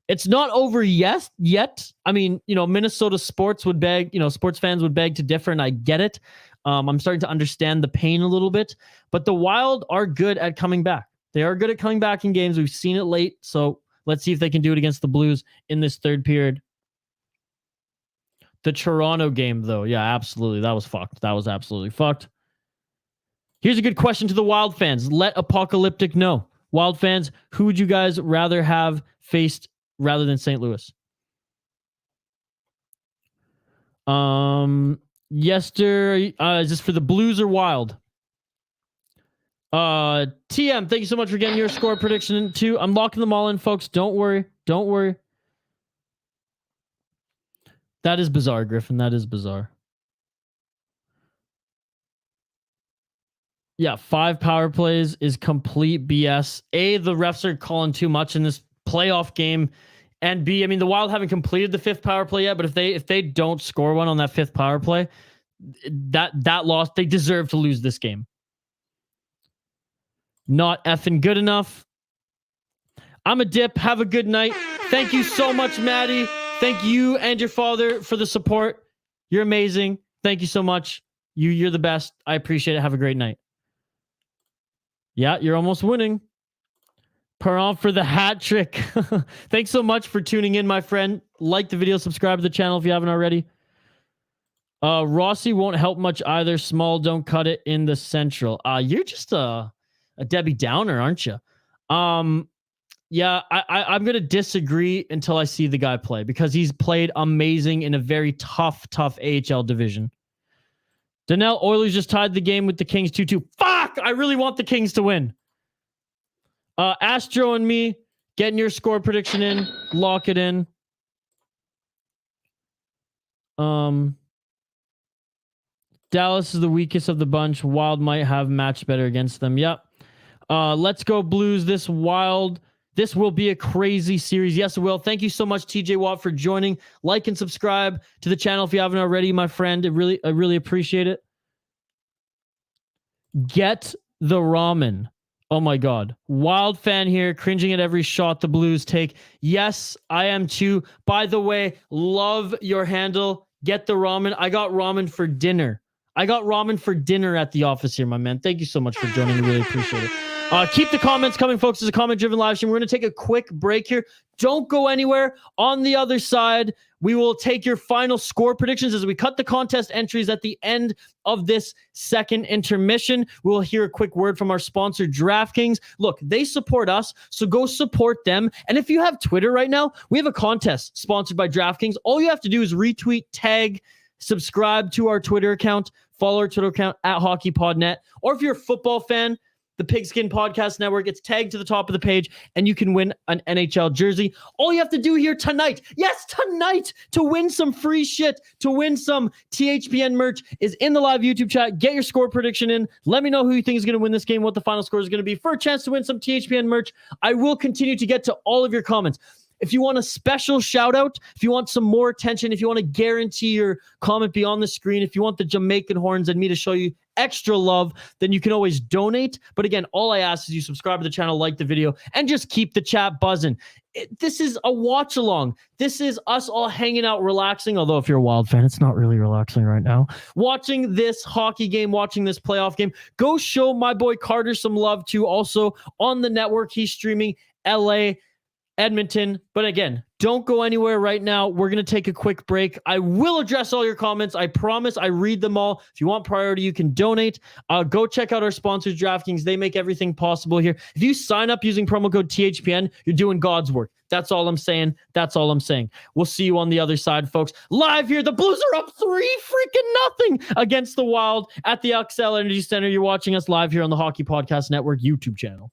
It's not over yet. I mean, Minnesota sports fans would beg to differ, and I get it. I'm starting to understand the pain a little bit. But the Wild are good at coming back. They are good at coming back in games. We've seen it late, so let's see if they can do it against the Blues in this third period. The Toronto game, though. Yeah, absolutely. That was fucked. That was absolutely fucked. Here's a good question to the Wild fans. Let Apocalyptic know. Wild fans, who would you guys rather have faced rather than St. Louis? Yester, is this for the Blues or Wild? TM, thank you so much for getting your score prediction too. I'm locking them all in, folks. Don't worry. That is bizarre, Griffin. That is bizarre. Yeah, 5 power plays is complete BS. A, the refs are calling too much in this playoff game. And B, I mean, the Wild haven't completed the 5th power play yet, but if they don't score one on that 5th power play, that loss, they deserve to lose this game. Not effing good enough. I'm a dip. Have a good night. Thank you so much, Maddie. Thank you and your father for the support. You're amazing. Thank you so much. You're the best. I appreciate it. Have a great night. Yeah, you're almost winning. Perron for the hat trick. Thanks so much for tuning in, my friend. Like the video, subscribe to the channel if you haven't already. Rossi won't help much either. Small, don't cut it in the Central. You're just a Debbie Downer, aren't you? Yeah, I'm going to disagree until I see the guy play because he's played amazing in a very tough AHL division. Donnell, Oilers just tied the game with the Kings 2-2. Fuck! I really want the Kings to win. Astro and me getting your score prediction in. Lock it in. Dallas is the weakest of the bunch. Wild might have matched better against them. Yep. Let's go Blues. This will be a crazy series. Yes, it will. Thank you so much, TJ Watt, for joining. Like and subscribe to the channel if you haven't already, my friend. I really appreciate it. Get the ramen. Oh my God. Wild fan here, cringing at every shot the Blues take. Yes, I am too. By the way, love your handle. Get the ramen. I got ramen for dinner. at the office here, my man. Thank you so much for joining. I really appreciate it. Keep the comments coming, folks. It's a comment-driven live stream. We're going to take a quick break here. Don't go anywhere. On the other side, we will take your final score predictions as we cut the contest entries at the end of this second intermission. We'll hear a quick word from our sponsor, DraftKings. Look, they support us, so go support them. And if you have Twitter right now, we have a contest sponsored by DraftKings. All you have to do is retweet, tag, subscribe to our Twitter account, follow our Twitter account at HockeyPodNet. Or if you're a football fan, the Pigskin Podcast Network, it's tagged to the top of the page, and you can win an NHL jersey. All you have to do here tonight, yes, tonight, to win some free shit, to win some THPN merch, is in the live YouTube chat. Get your score prediction in. Let me know who you think is going to win this game, what the final score is going to be, for a chance to win some THPN merch. I will continue to get to all of your comments. If you want a special shout out, if you want some more attention, if you want to guarantee your comment be on the screen, if you want the Jamaican horns and me to show you extra love, then you can always donate. But again, all I ask is you subscribe to the channel, like the video, and just keep the chat buzzing. This is a watch along. This is us all hanging out, relaxing. Although if you're a Wild fan, it's not really relaxing right now. Watching this hockey game, watching this playoff game. Go show my boy Carter some love too. Also on the network, he's streaming LA, Edmonton. But again, don't go anywhere right now. We're going to take a quick break. I will address all your comments. I promise I read them all. If you want priority, you can donate. Go check out our sponsors, DraftKings. They make everything possible here. If you sign up using promo code THPN, you're doing God's work. That's all I'm saying. That's all I'm saying. We'll see you on the other side, folks. Live here, the Blues are up 3-0 against the Wild at the XL Energy Center. You're watching us live here on the Hockey Podcast Network YouTube channel.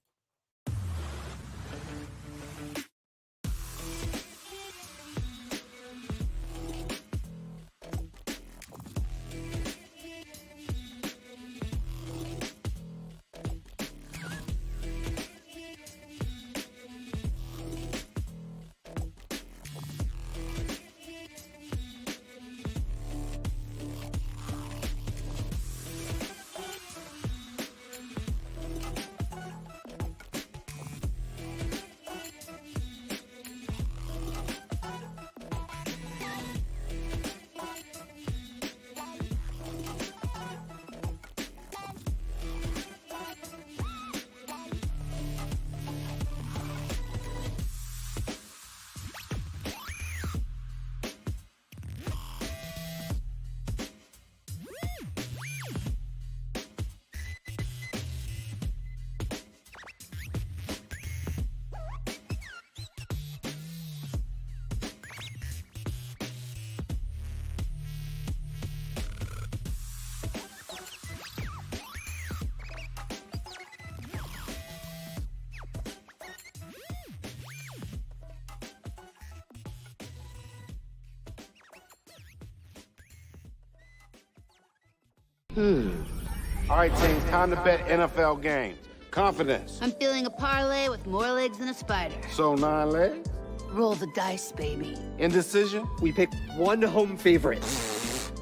All right, team, time to bet NFL games. Confidence. I'm feeling a parlay with more legs than a spider. So 9 legs. Roll the dice, baby. Indecision. We pick one home favorite.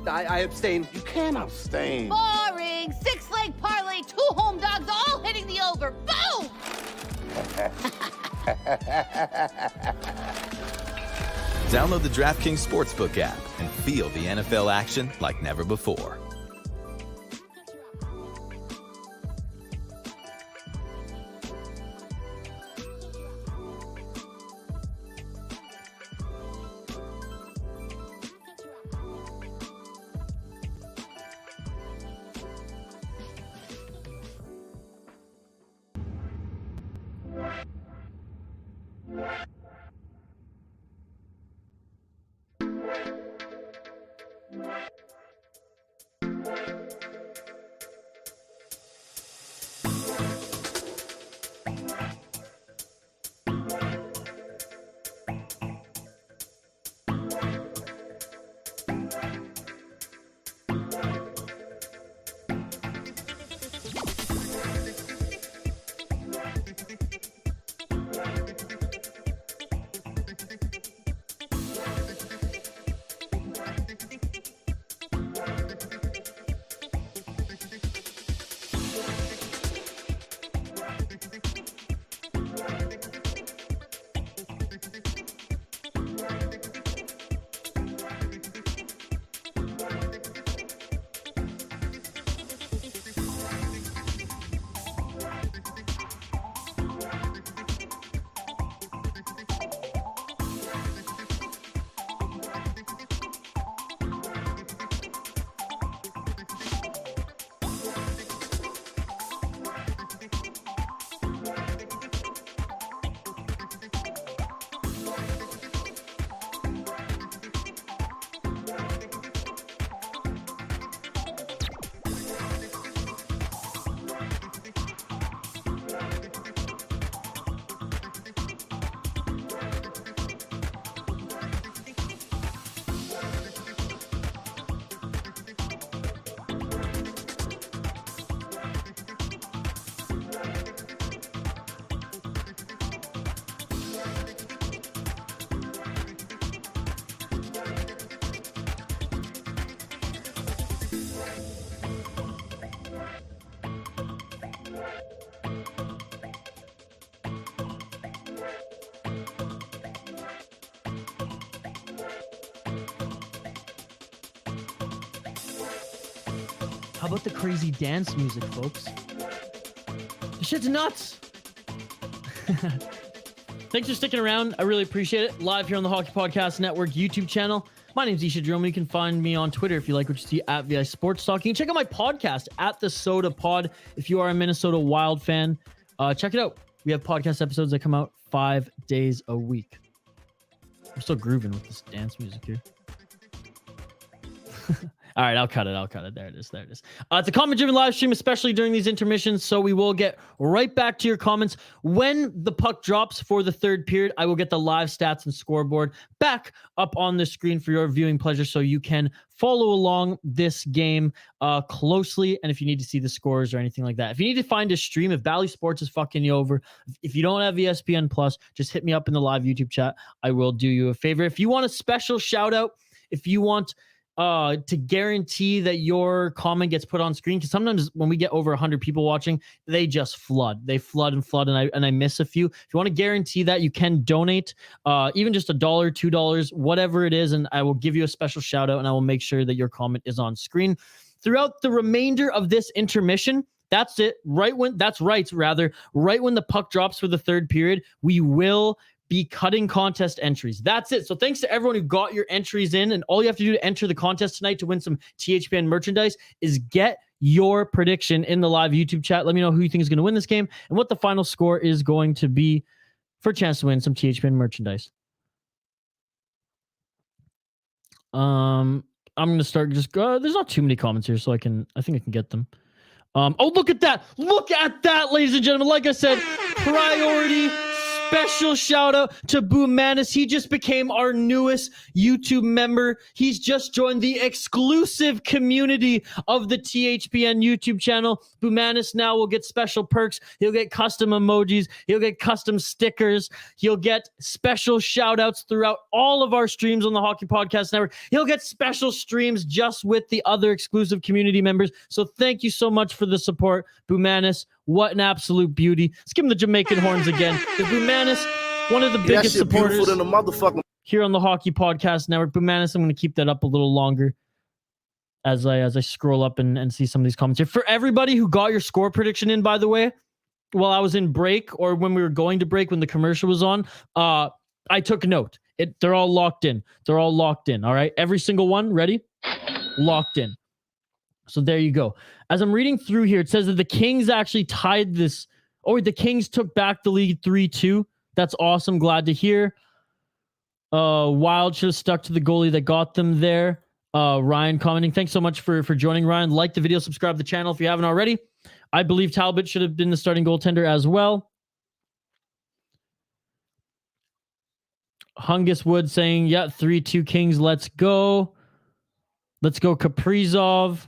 I abstain. You can't abstain. Boring. 6-leg parlay, 2 home dogs, all hitting the over. Boom! Download the DraftKings Sportsbook app and feel the NFL action like never before. How about the crazy dance music, folks? This shit's nuts. Thanks for sticking around. I really appreciate it. Live here on the Hockey Podcast Network YouTube channel. My name's Isha Jerome. You can find me on Twitter if you like what you see at VI Sports Talk. You can check out my podcast at the Soda Pod. If you are a Minnesota Wild fan, check it out. We have podcast episodes that come out 5 days a week. I'm still grooving with this dance music here. All right, I'll cut it. There it is. It's a comment-driven live stream, especially during these intermissions, so we will get right back to your comments. When the puck drops for the third period, I will get the live stats and scoreboard back up on the screen for your viewing pleasure so you can follow along this game closely, and if you need to see the scores or anything like that. If you need to find a stream, if Bally Sports is fucking you over, if you don't have ESPN Plus, just hit me up in the live YouTube chat. I will do you a favor. If you want a special shout-out, if you want to guarantee that your comment gets put on screen, because sometimes when we get over 100 people watching, they just flood. They flood, and I miss a few. If you want to guarantee that, you can donate even just $1, $2, whatever it is, and I will give you a special shout out, and I will make sure that your comment is on screen throughout the remainder of this intermission. That's it. Right when the puck drops for the third period, we will be cutting contest entries. That's it. So thanks to everyone who got your entries in, and all you have to do to enter the contest tonight to win some THPN merchandise is get your prediction in the live YouTube chat. Let me know who you think is going to win this game and what the final score is going to be for a chance to win some THPN merchandise. I'm going to start there's not too many comments here, so I think I can get them. Oh, look at that. Look at that, ladies and gentlemen. Like I said, priority special shout out to Boomanis. He just became our newest YouTube member. He's just joined the exclusive community of the THPN YouTube channel. Boomanis now will get special perks. He'll get custom emojis. He'll get custom stickers. He'll get special shout outs throughout all of our streams on the Hockey Podcast Network. He'll get special streams just with the other exclusive community members. So thank you so much for the support, Boomanis. What an absolute beauty. Let's give him the Jamaican horns again. Boomanis, one of the biggest supporters than a motherfucker here on the Hockey Podcast Network. Boomanis, I'm going to keep that up a little longer as I scroll up and see some of these comments here. For everybody who got your score prediction in, by the way, while I was in break or when we were going to break when the commercial was on, I took note. They're all locked in. All right. Every single one. Ready? Locked in. So there you go. As I'm reading through here, it says that the Kings actually tied this, or the Kings took back the lead 3-2. That's awesome. Glad to hear. Wild should have stuck to the goalie that got them there. Ryan commenting. Thanks so much for joining, Ryan. Like the video, subscribe to the channel if you haven't already. I believe Talbot should have been the starting goaltender as well. Hungus Wood saying, yeah, 3-2 Kings. Let's go. Let's go Kaprizov.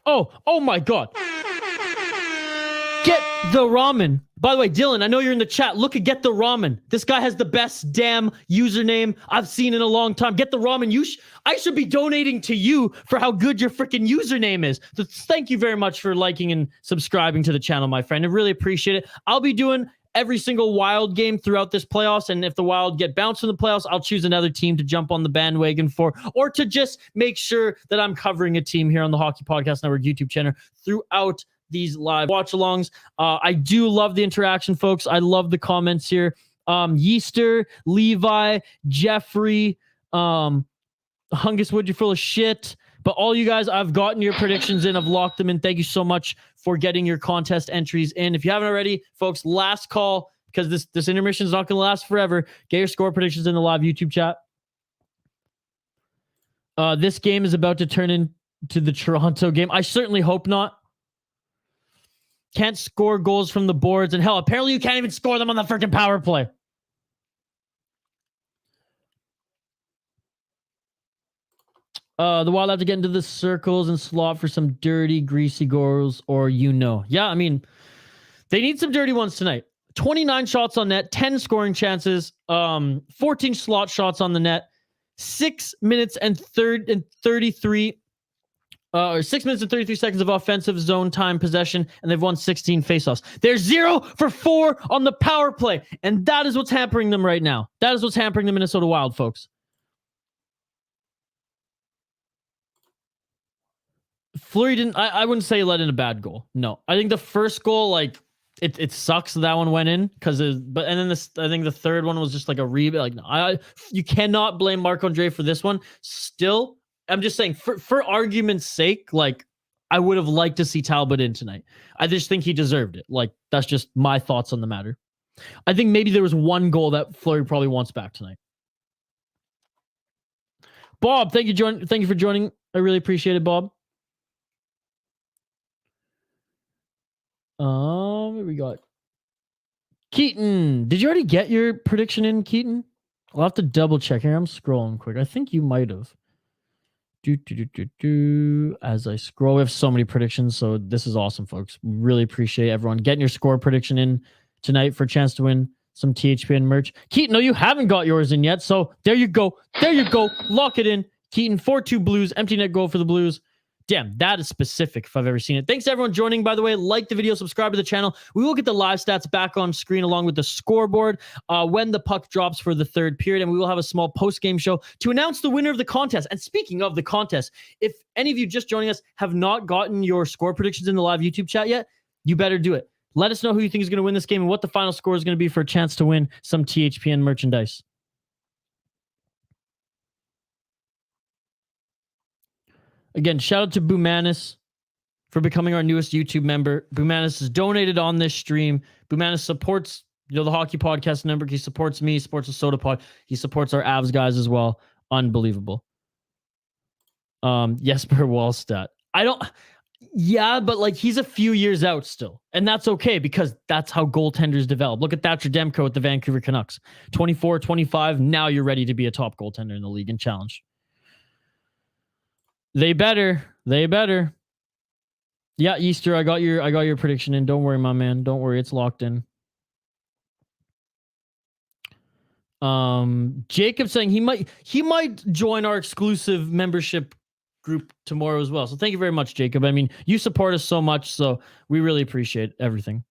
Oh my God. Get the ramen. By the way, Dylan, I know you're in the chat. Look at Get the Ramen. This guy has the best damn username I've seen in a long time. Get the Ramen. I should be donating to you for how good your freaking username is. So thank you very much for liking and subscribing to the channel, my friend. I really appreciate it. I'll be doing every single Wild game throughout this playoffs, and if the Wild get bounced in the playoffs, I'll choose another team to jump on the bandwagon for, or to just make sure that I'm covering a team here on the Hockey Podcast Network YouTube channel throughout these live watch-alongs. I do love the interaction, folks. I love the comments here. Yeaster, Levi, Jeffrey, Hungus Wood, you're full of shit. But all you guys, I've gotten your predictions in. I've locked them in. Thank you so much for getting your contest entries in. If you haven't already, folks, last call, because this intermission is not going to last forever. Get your score predictions in the live YouTube chat. This game is about to turn into the Toronto game. I certainly hope not. Can't score goals from the boards. And hell, apparently you can't even score them on the freaking power play. The Wild have to get into the circles and slot for some dirty, greasy goals, or Yeah, I mean, they need some dirty ones tonight. 29 shots on net, 10 scoring chances, 14 slot shots on the net, 6 minutes and 33 seconds of offensive zone time possession, and they've won 16 faceoffs. They're 0 for 4 on the power play, and that is what's hampering them right now. That is what's hampering the Minnesota Wild, folks. Fleury didn't. I wouldn't say he let in a bad goal. No, I think the first goal, like it sucks that one went in because but and then this, I think the third one was just like a rebound. Like you cannot blame Marc-Andre for this one. Still, I'm just saying for argument's sake, like I would have liked to see Talbot in tonight. I just think he deserved it. Like that's just my thoughts on the matter. I think maybe there was one goal that Fleury probably wants back tonight. Bob, thank you for joining. I really appreciate it, Bob. What we got? Keaton, did you already get your prediction in, Keaton? I'll have to double check here. I'm scrolling quick. I think you might have. As I scroll, we have so many predictions, so this is awesome, folks. Really appreciate everyone getting your score prediction in tonight for a chance to win some THPN merch. Keaton, no, you haven't got yours in yet, so there you go. There you go. Lock it in. Keaton, 4-2 Blues. Empty net goal for the Blues. Damn, that is specific if I've ever seen it. Thanks to everyone joining, by the way. Like the video, subscribe to the channel. We will get the live stats back on screen along with the scoreboard when the puck drops for the third period, and we will have a small post-game show to announce the winner of the contest. And speaking of the contest, if any of you just joining us have not gotten your score predictions in the live YouTube chat yet, you better do it. Let us know who you think is going to win this game and what the final score is going to be for a chance to win some THPN merchandise. Again, shout out to Bumanis for becoming our newest YouTube member. Bumanis has donated on this stream. Bumanis supports the Hockey Podcast Network. He supports me, supports the Soda Pod. He supports our Avs guys as well. Unbelievable. Jesper Wallstedt. Yeah, but like he's a few years out still. And that's okay because that's how goaltenders develop. Look at Thatcher Demko at the Vancouver Canucks. 24, 25. Now you're ready to be a top goaltender in the league and challenge. They better. Yeah, Easter, I got your prediction in. Don't worry, my man. Don't worry, it's locked in. Jacob saying he might join our exclusive membership group tomorrow as well. So thank you very much, Jacob. I mean, you support us so much, so we really appreciate everything.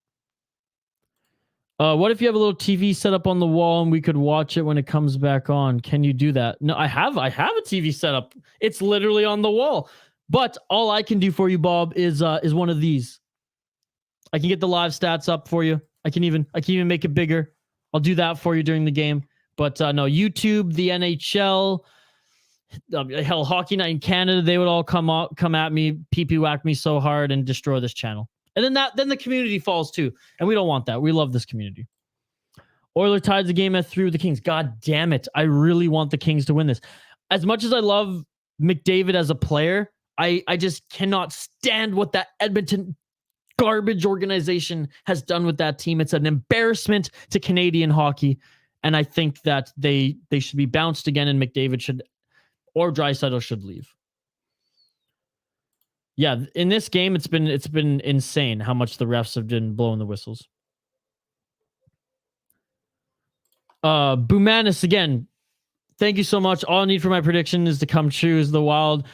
What if you have a little TV set up on the wall and we could watch it when it comes back on? Can you do that? No, I have a TV set up. It's literally on the wall. But all I can do for you, Bob, is one of these. I can get the live stats up for you. I can even make it bigger. I'll do that for you during the game. But no, YouTube, the NHL, hell, Hockey Night in Canada, they would all come at me, pee whack me so hard and destroy this channel. And then the community falls too. And we don't want that. We love this community. Oiler ties the game through the Kings. God damn it. I really want the Kings to win this. As much as I love McDavid as a player, I just cannot stand what that Edmonton garbage organization has done with that team. It's an embarrassment to Canadian hockey. And I think that they should be bounced again, and McDavid should, or Draisaitl should leave. Yeah, in this game, it's been insane how much the refs have been blowing the whistles. Bumanis, again, thank you so much. All I need for my prediction is to come true is the Wild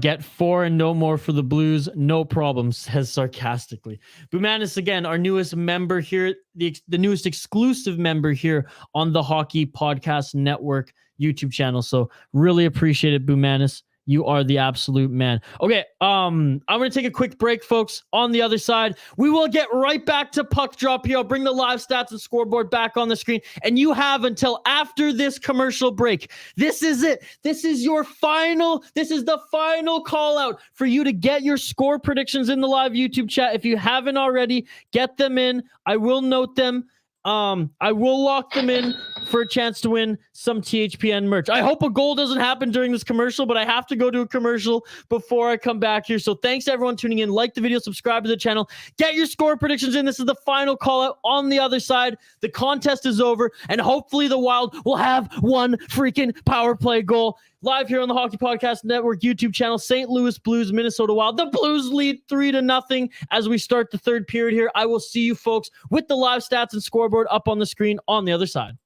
get 4 and no more for the Blues. No problem, says sarcastically. Bumanis, again, our newest member here, the newest exclusive member here on the Hockey Podcast Network YouTube channel. So really appreciate it, Bumanis. You are the absolute man. Okay, I'm going to take a quick break, folks. On the other side, we will get right back to puck drop here. I'll bring the live stats and scoreboard back on the screen. And you have until after this commercial break. This is it. This is the final call out for you to get your score predictions in the live YouTube chat. If you haven't already, get them in. I will note them. I will lock them in for a chance to win some THPN merch. I hope a goal doesn't happen during this commercial, but I have to go to a commercial before I come back here. So thanks to everyone tuning in. Like the video, subscribe to the channel, get your score predictions in. This is the final call out. On the other side, the contest is over, and hopefully the Wild will have one freaking power play goal. Live here on the Hockey Podcast Network YouTube channel, St. Louis Blues, Minnesota Wild. The Blues lead 3-0 as we start the third period here. I will see you folks with the live stats and scoreboard up on the screen on the other side.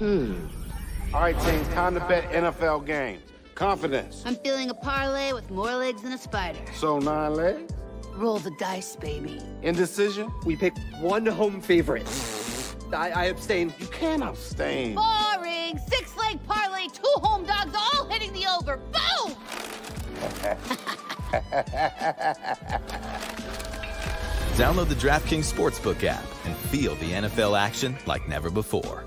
All right, team, time to bet NFL games. Confidence. I'm feeling a parlay with more legs than a spider. So 9 legs. Roll the dice, baby. Indecision. We pick one home favorite. I abstain. You can't abstain. Boring. 6-leg parlay, 2 home dogs, all hitting the over. Boom! Download the DraftKings Sportsbook app and feel the NFL action like never before.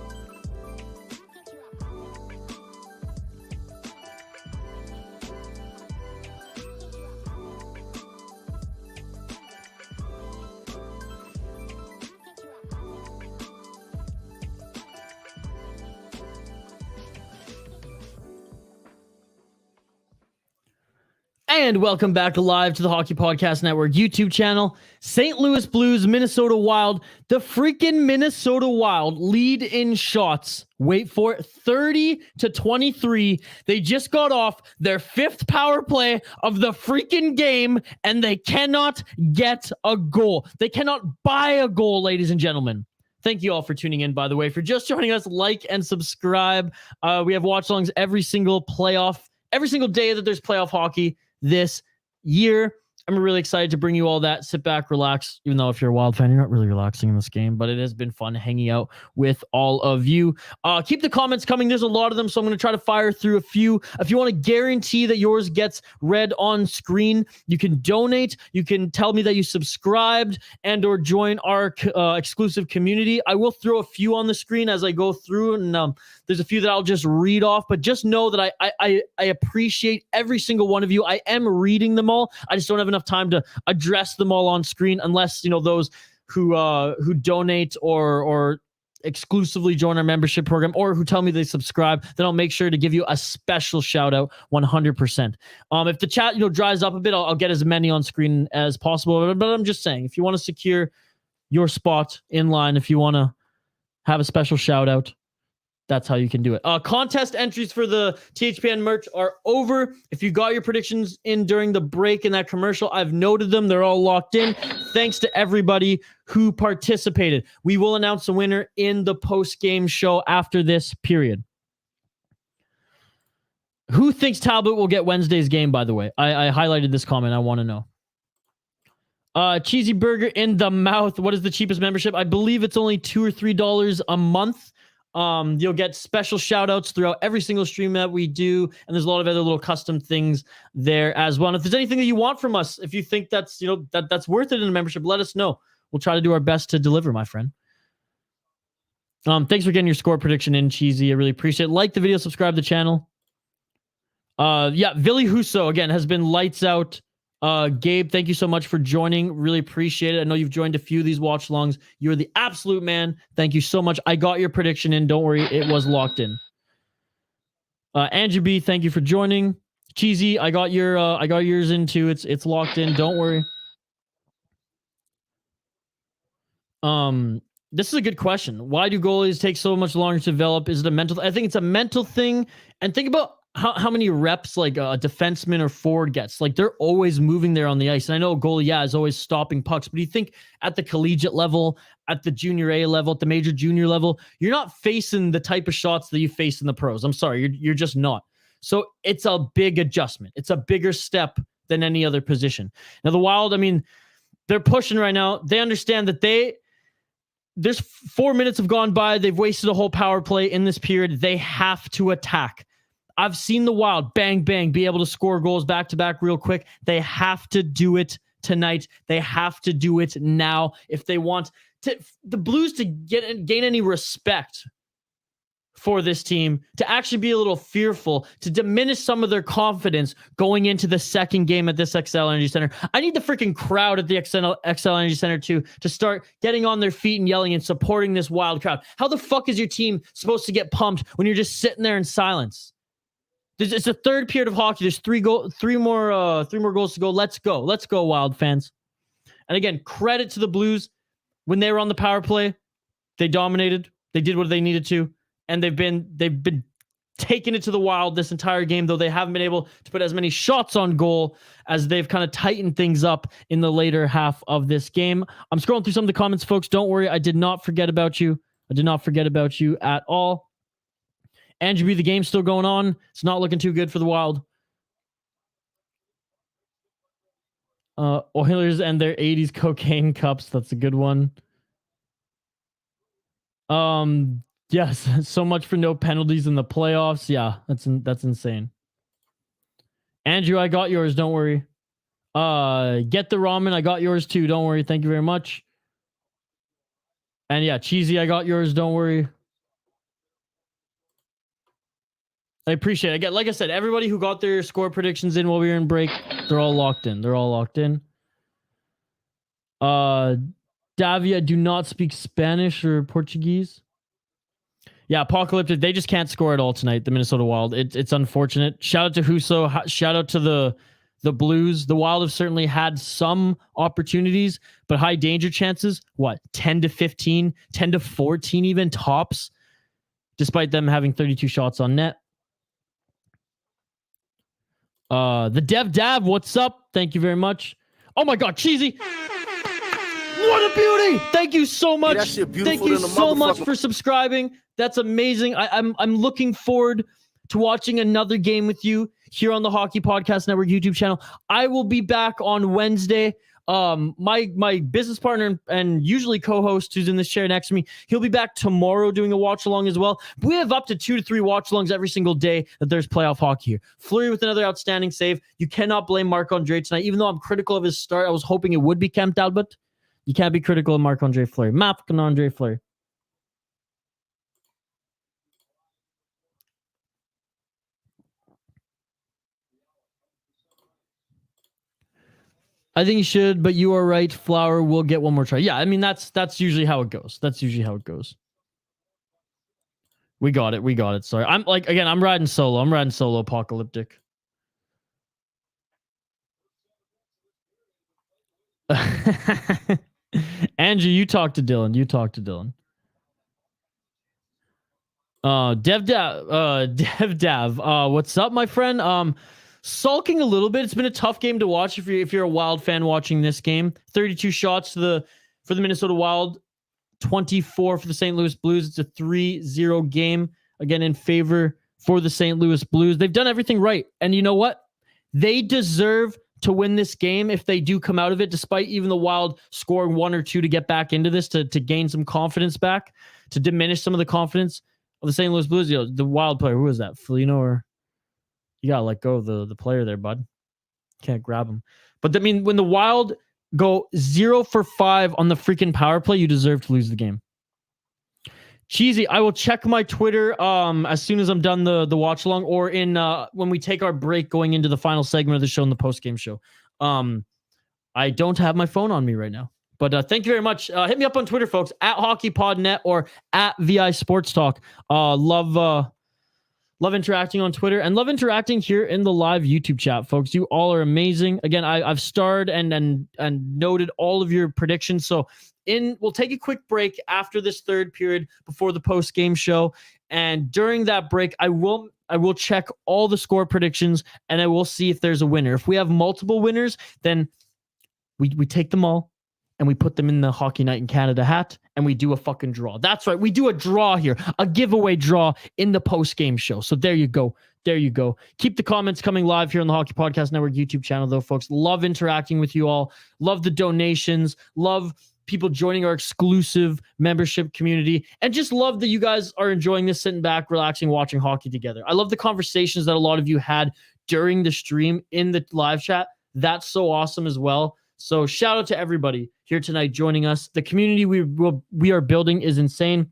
And welcome back live to the Hockey Podcast Network YouTube channel. St. Louis Blues, Minnesota Wild. The freaking Minnesota Wild lead in shots. Wait for it, 30-23. They just got off their 5th power play of the freaking game, and they cannot get a goal. They cannot buy a goal, ladies and gentlemen. Thank you all for tuning in, by the way. For just joining us, like and subscribe. We have watch-alongs every single day that there's playoff hockey this year. I'm really excited to bring you all that. Sit back, relax. Even though if you're a Wild fan, you're not really relaxing in this game, but it has been fun hanging out with all of you. Keep the comments coming. There's a lot of them, so I'm going to try to fire through a few. If you want to guarantee that yours gets read on screen, you can donate. You can tell me that you subscribed and or join our exclusive community. I will throw a few on the screen as I go through, and there's a few that I'll just read off, but just know that I appreciate every single one of you. I am reading them all. I just don't have enough time to address them all on screen, unless those who donate or exclusively join our membership program or who tell me they subscribe. Then I'll make sure to give you a special shout out 100%. If the chat dries up a bit, I'll get as many on screen as possible. But I'm just saying, if you want to secure your spot in line, if you want to have a special shout out, that's how you can do it. Contest entries for the THPN merch are over. If you got your predictions in during the break in that commercial, I've noted them. They're all locked in. Thanks to everybody who participated. We will announce the winner in the post-game show after this period. Who thinks Talbot will get Wednesday's game, by the way? I highlighted this comment. I want to know. Cheesy Burger in the Mouth. What is the cheapest membership? I believe it's only $2 or $3 a month. You'll get special shout outs throughout every single stream that we do. And there's a lot of other little custom things there as well. And if there's anything that you want from us, if you think that's, that's worth it in a membership, let us know. We'll try to do our best to deliver, my friend. Thanks for getting your score prediction in, Cheesy. I really appreciate it. Like the video, subscribe to the channel. Villy Huso again has been lights out. Gabe, thank you so much for joining. Really appreciate it. I know you've joined a few of these watch longs. You're the absolute man. Thank you so much. I got your prediction in. Don't worry, it was locked in. Andrew B, thank you for joining. Cheesy, I got yours in too. It's locked in. Don't worry. This is a good question. Why do goalies take so much longer to develop? Is it a mental? I think it's a mental thing. And think about how many reps like a defenseman or forward gets. Like they're always moving there on the ice. And I know a goalie, is always stopping pucks, but you think at the collegiate level, at the junior A level, at the major junior level, you're not facing the type of shots that you face in the pros. I'm sorry, you're just not. So it's a big adjustment. It's a bigger step than any other position. Now the Wild, they're pushing right now. They understand that there's 4 minutes have gone by. They've wasted a whole power play in this period. They have to attack. I've seen the Wild bang, bang, be able to score goals back to back real quick. They have to do it tonight. They have to do it now if they want the Blues to gain any respect for this team, to actually be a little fearful, to diminish some of their confidence going into the second game at this XL Energy Center. I need the freaking crowd at the XL Energy Center to start getting on their feet and yelling and supporting this Wild crowd. How the fuck is your team supposed to get pumped when you're just sitting there in silence? It's the third period of hockey. There's three more goals to go. Let's go, Wild fans. And again, credit to the Blues. When they were on the power play, they dominated. They did what they needed to, and they've been taking it to the Wild this entire game. Though they haven't been able to put as many shots on goal as they've kind of tightened things up in the later half of this game. I'm scrolling through some of the comments, folks. Don't worry, I did not forget about you. I did not forget about you at all. Andrew B, the game's still going on. It's not looking too good for the Wild. Oilers and their 80s cocaine cups. That's a good one. Yes, so much for no penalties in the playoffs. Yeah, that's insane. Andrew, I got yours. Don't worry. Get the ramen. I got yours too. Don't worry. Thank you very much. And yeah, Cheesy, I got yours. Don't worry. I appreciate it. Again, like I said, everybody who got their score predictions in while we were in break, they're all locked in. They're all locked in. Davia, do not speak Spanish or Portuguese. Yeah, Apocalyptic, they just can't score at all tonight, the Minnesota Wild. It's unfortunate. Shout out to Huso. Shout out to the Blues. The Wild have certainly had some opportunities, but high danger chances, what, 10 to 15, 10 to 14 even tops, despite them having 32 shots on net. The Dev Dav, what's up? Thank you very much. Oh my God, Cheesy. What a beauty! Thank you so much. Thank you so much for subscribing. That's amazing. I'm looking forward to watching another game with you here on the Hockey Podcast Network YouTube channel. I will be back on Wednesday. My business partner and usually co-host who's in this chair next to me, he'll be back tomorrow doing a watch along as well. We have up to 2 to 3 watch alongs every single day that there's playoff hockey here. Fleury with another outstanding save. You cannot blame Marc-Andre tonight, even though I'm critical of his start. I was hoping it would be Kemp Talbot. You can't be critical of Marc-Andre Fleury. Marc-Andre Fleury. I think you should, but you are right. Flower will get one more try. Yeah, I mean that's usually how it goes. That's usually how it goes. We got it. We got it. Sorry. I'm riding solo. I'm riding solo Apocalyptic. Andrew, you talk to Dylan. You talk to Dylan. Dev Dav. What's up, my friend? Sulking a little bit. It's been a tough game to watch if you're a Wild fan watching this game. 32 shots for the Minnesota Wild, 24 for the St. Louis Blues. It's a 3-0 game, again in favor for the St. Louis Blues. They've done everything right. And you know what? They deserve to win this game if they do come out of it, despite even the Wild scoring 1 or 2 to get back into this, to gain some confidence back, to diminish some of the confidence of the St. Louis Blues. You know, the Wild player, who is that? Foligno, or you gotta let go of the player there, bud. Can't grab him. But I mean, when the Wild go 0 for 5 on the freaking power play, you deserve to lose the game. Cheesy, I will check my Twitter as soon as I'm done the watch along, or in when we take our break going into the final segment of the show and the post game show. I don't have my phone on me right now, but thank you very much. Hit me up on Twitter, folks, at HockeyPodNet or at VI Sports Talk. Love interacting on Twitter and love interacting here in the live YouTube chat, folks. You all are amazing. Again, I've starred and noted all of your predictions. So we'll take a quick break after this third period before the post game show, and during that break, I will check all the score predictions and I will see if there's a winner. If we have multiple winners, then we take them all and we put them in the Hockey Night in Canada hat, and we do a fucking draw. That's right. We do a draw here, a giveaway draw in the post-game show. So there you go. There you go. Keep the comments coming live here on the Hockey Podcast Network YouTube channel, though, folks. Love interacting with you all. Love the donations. Love people joining our exclusive membership community, and just love that you guys are enjoying this, sitting back, relaxing, watching hockey together. I love the conversations that a lot of you had during the stream in the live chat. That's so awesome as well. So shout out to everybody here tonight joining us. The community we are building is insane.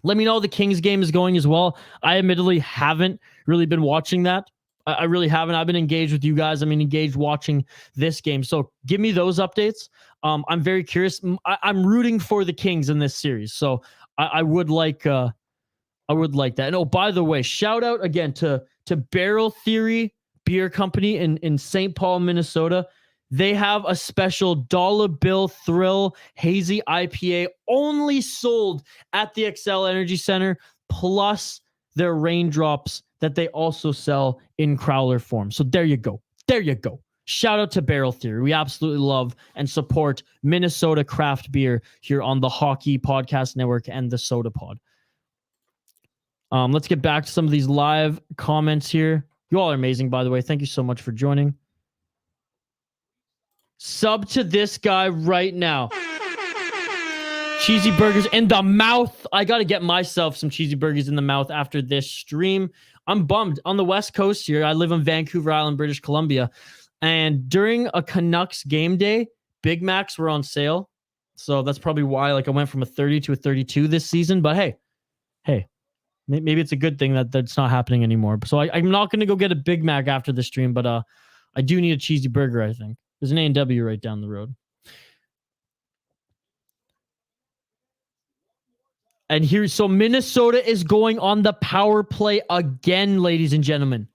Let me know how the Kings game is going as well. I admittedly haven't really been watching that. I really haven't. I've been engaged with you guys. I'm engaged watching this game. So give me those updates. I'm very curious. I'm rooting for the Kings in this series. So I would like that. And oh, by the way, shout out again to Barrel Theory Beer Company in St. Paul, Minnesota. They have a special dollar bill thrill hazy IPA only sold at the Excel Energy Center, plus their raindrops that they also sell in crowler form. So there you go. There you go. Shout out to Barrel Theory. We absolutely love and support Minnesota craft beer here on the Hockey Podcast Network and the Soda Pod. Let's get back to some of these live comments here. You all are amazing, by the way. Thank you so much for joining. Sub to this guy right now. Cheesy burgers in the mouth. I got to get myself some cheesy burgers in the mouth after this stream. I'm bummed. On the West Coast here, I live on Vancouver Island, British Columbia. And during a Canucks game day, Big Macs were on sale. So that's probably why I went from a 30 to a 32 this season. But hey, maybe it's a good thing that that's not happening anymore. So I'm not going to go get a Big Mac after the stream, but I do need a cheesy burger, I think. There's an A&W right down the road. And so Minnesota is going on the power play again, ladies and gentlemen.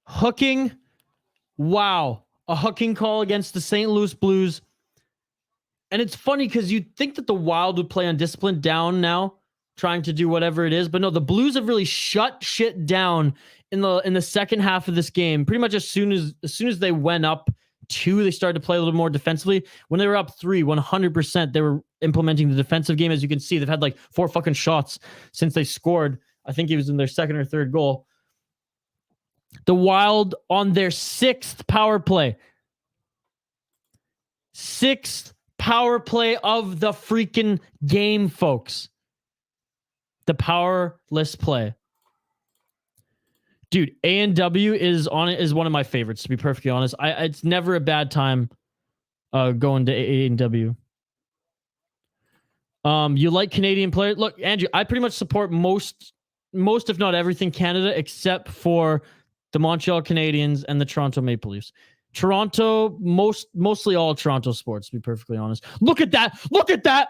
Hooking. Wow. A hooking call against the St. Louis Blues. And it's funny because you'd think that the Wild would play undisciplined down now, trying to do whatever it is. But no, the Blues have really shut shit down in the second half of this game. Pretty much as soon as they went up 2, they started to play a little more defensively. When they were up 3, 100%, they were implementing the defensive game. As you can see, they've had 4 fucking shots since they scored. I think it was in their second or third goal. The Wild on their 6th power play. 6th power play of the freaking game, folks. The powerless play. Dude, A&W is one of my favorites, to be perfectly honest. It's never a bad time going to A&W. You like Canadian players? Look, Andrew, I pretty much support most if not everything Canada, except for the Montreal Canadiens and the Toronto Maple Leafs. Toronto, mostly all Toronto sports, to be perfectly honest. Look at that. Look at that.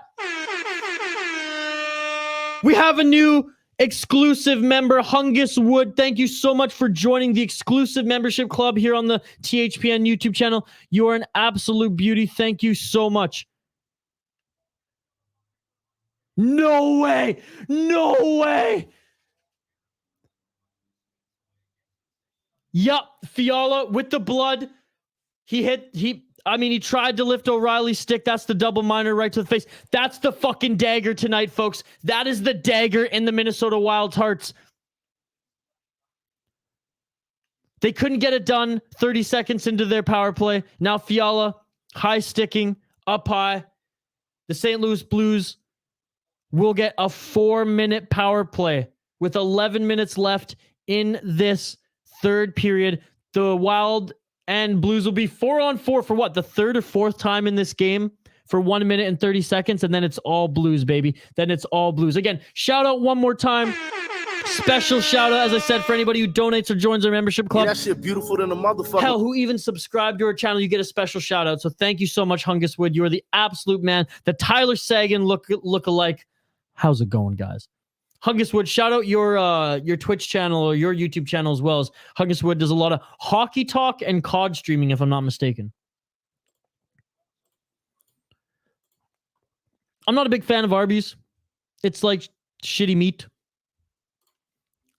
We have a new exclusive member, Hungus Wood. Thank you so much for joining the exclusive membership club here on the THPN YouTube channel. You are an absolute beauty. Thank you so much. No way. No way. Yup, Fiala with the blood. He tried to lift O'Reilly's stick. That's the double minor right to the face. That's the fucking dagger tonight, folks. That is the dagger in the Minnesota Wild's hearts. They couldn't get it done 30 seconds into their power play. Now Fiala, high sticking, up high. The St. Louis Blues will get a 4-minute power play with 11 minutes left in this third period. The Wild and Blues will be 4-on-4 for what? The third or fourth time in this game for 1 minute and 30 seconds. And then it's all Blues, baby. Then it's all Blues. Again, shout out one more time. Special shout out, as I said, for anybody who donates or joins our membership club. Yeah, that shit beautiful than a motherfucker. Hell, who even subscribed to our channel, you get a special shout out. So thank you so much, Hungus Wood. You are the absolute man. The Tyler Sagan look-alike. How's it going, guys? Hungus Wood, shout out your Twitch channel or your YouTube channel as well. As Hungus Wood does a lot of hockey talk and COD streaming, if I'm not mistaken. I'm not a big fan of Arby's. It's like shitty meat.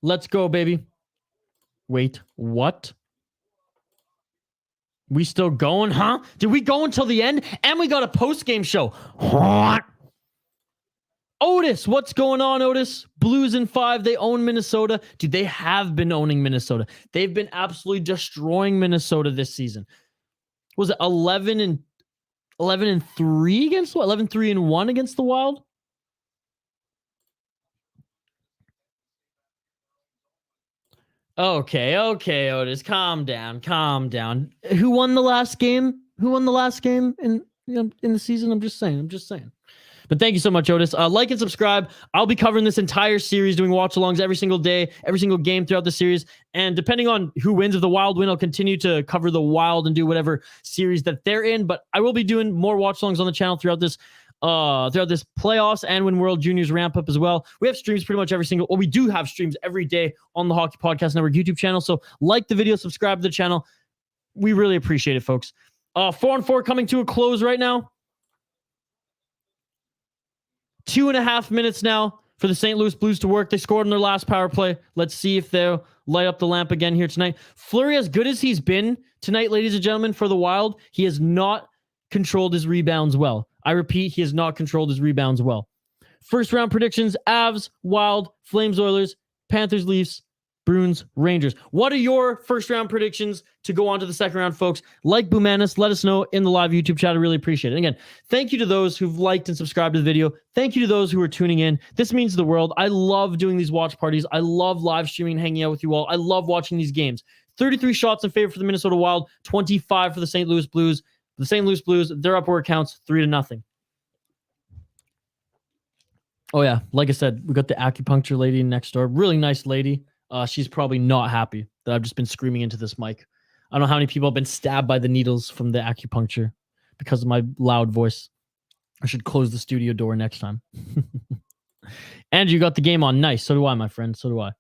Let's go, baby. Wait, what? We still going, huh? Did we go until the end? And we got a post-game show. What? Otis, what's going on, Otis? Blues in 5. They own Minnesota. Dude, they have been owning Minnesota. They've been absolutely destroying Minnesota this season. Was it 11-3 against what? 11-3-1 against the Wild? Okay, Otis, calm down. Who won the last game? In the season? I'm just saying. But thank you so much, Otis. Like and subscribe. I'll be covering this entire series, doing watch-alongs every single day, every single game throughout the series. And depending on who wins, if the Wild win, I'll continue to cover the Wild and do whatever series that they're in. But I will be doing more watch-alongs on the channel throughout this playoffs and when World Juniors ramp up as well. We have streams pretty much we do have streams every day on the Hockey Podcast Network YouTube channel. So like the video, subscribe to the channel. We really appreciate it, folks. 4-on-4 coming to a close right now. 2.5 minutes now for the St. Louis Blues to work. They scored on their last power play. Let's see if they'll light up the lamp again here tonight. Fleury, as good as he's been tonight, ladies and gentlemen, for the Wild, he has not controlled his rebounds well. I repeat, he has not controlled his rebounds well. First round predictions: Avs, Wild, Flames, Oilers, Panthers, Leafs, Bruins, Rangers. What are your first round predictions to go on to the second round, folks? Like Boomanis, let us know in the live YouTube chat. I really appreciate it. And again, thank you to those who've liked and subscribed to the video. Thank you to those who are tuning in. This means the world. I love doing these watch parties. I love live streaming and hanging out with you all. I love watching these games. 33 shots in favor for the Minnesota Wild, 25 for the St. Louis Blues. The St. Louis Blues, they're up where it counts, 3-0. Oh yeah, like I said, we got the acupuncture lady next door. Really nice lady. She's probably not happy that I've just been screaming into this mic. I don't know how many people have been stabbed by the needles from the acupuncture because of my loud voice. I should close the studio door next time. And you got the game on. Nice. So do I, my friend. So do I.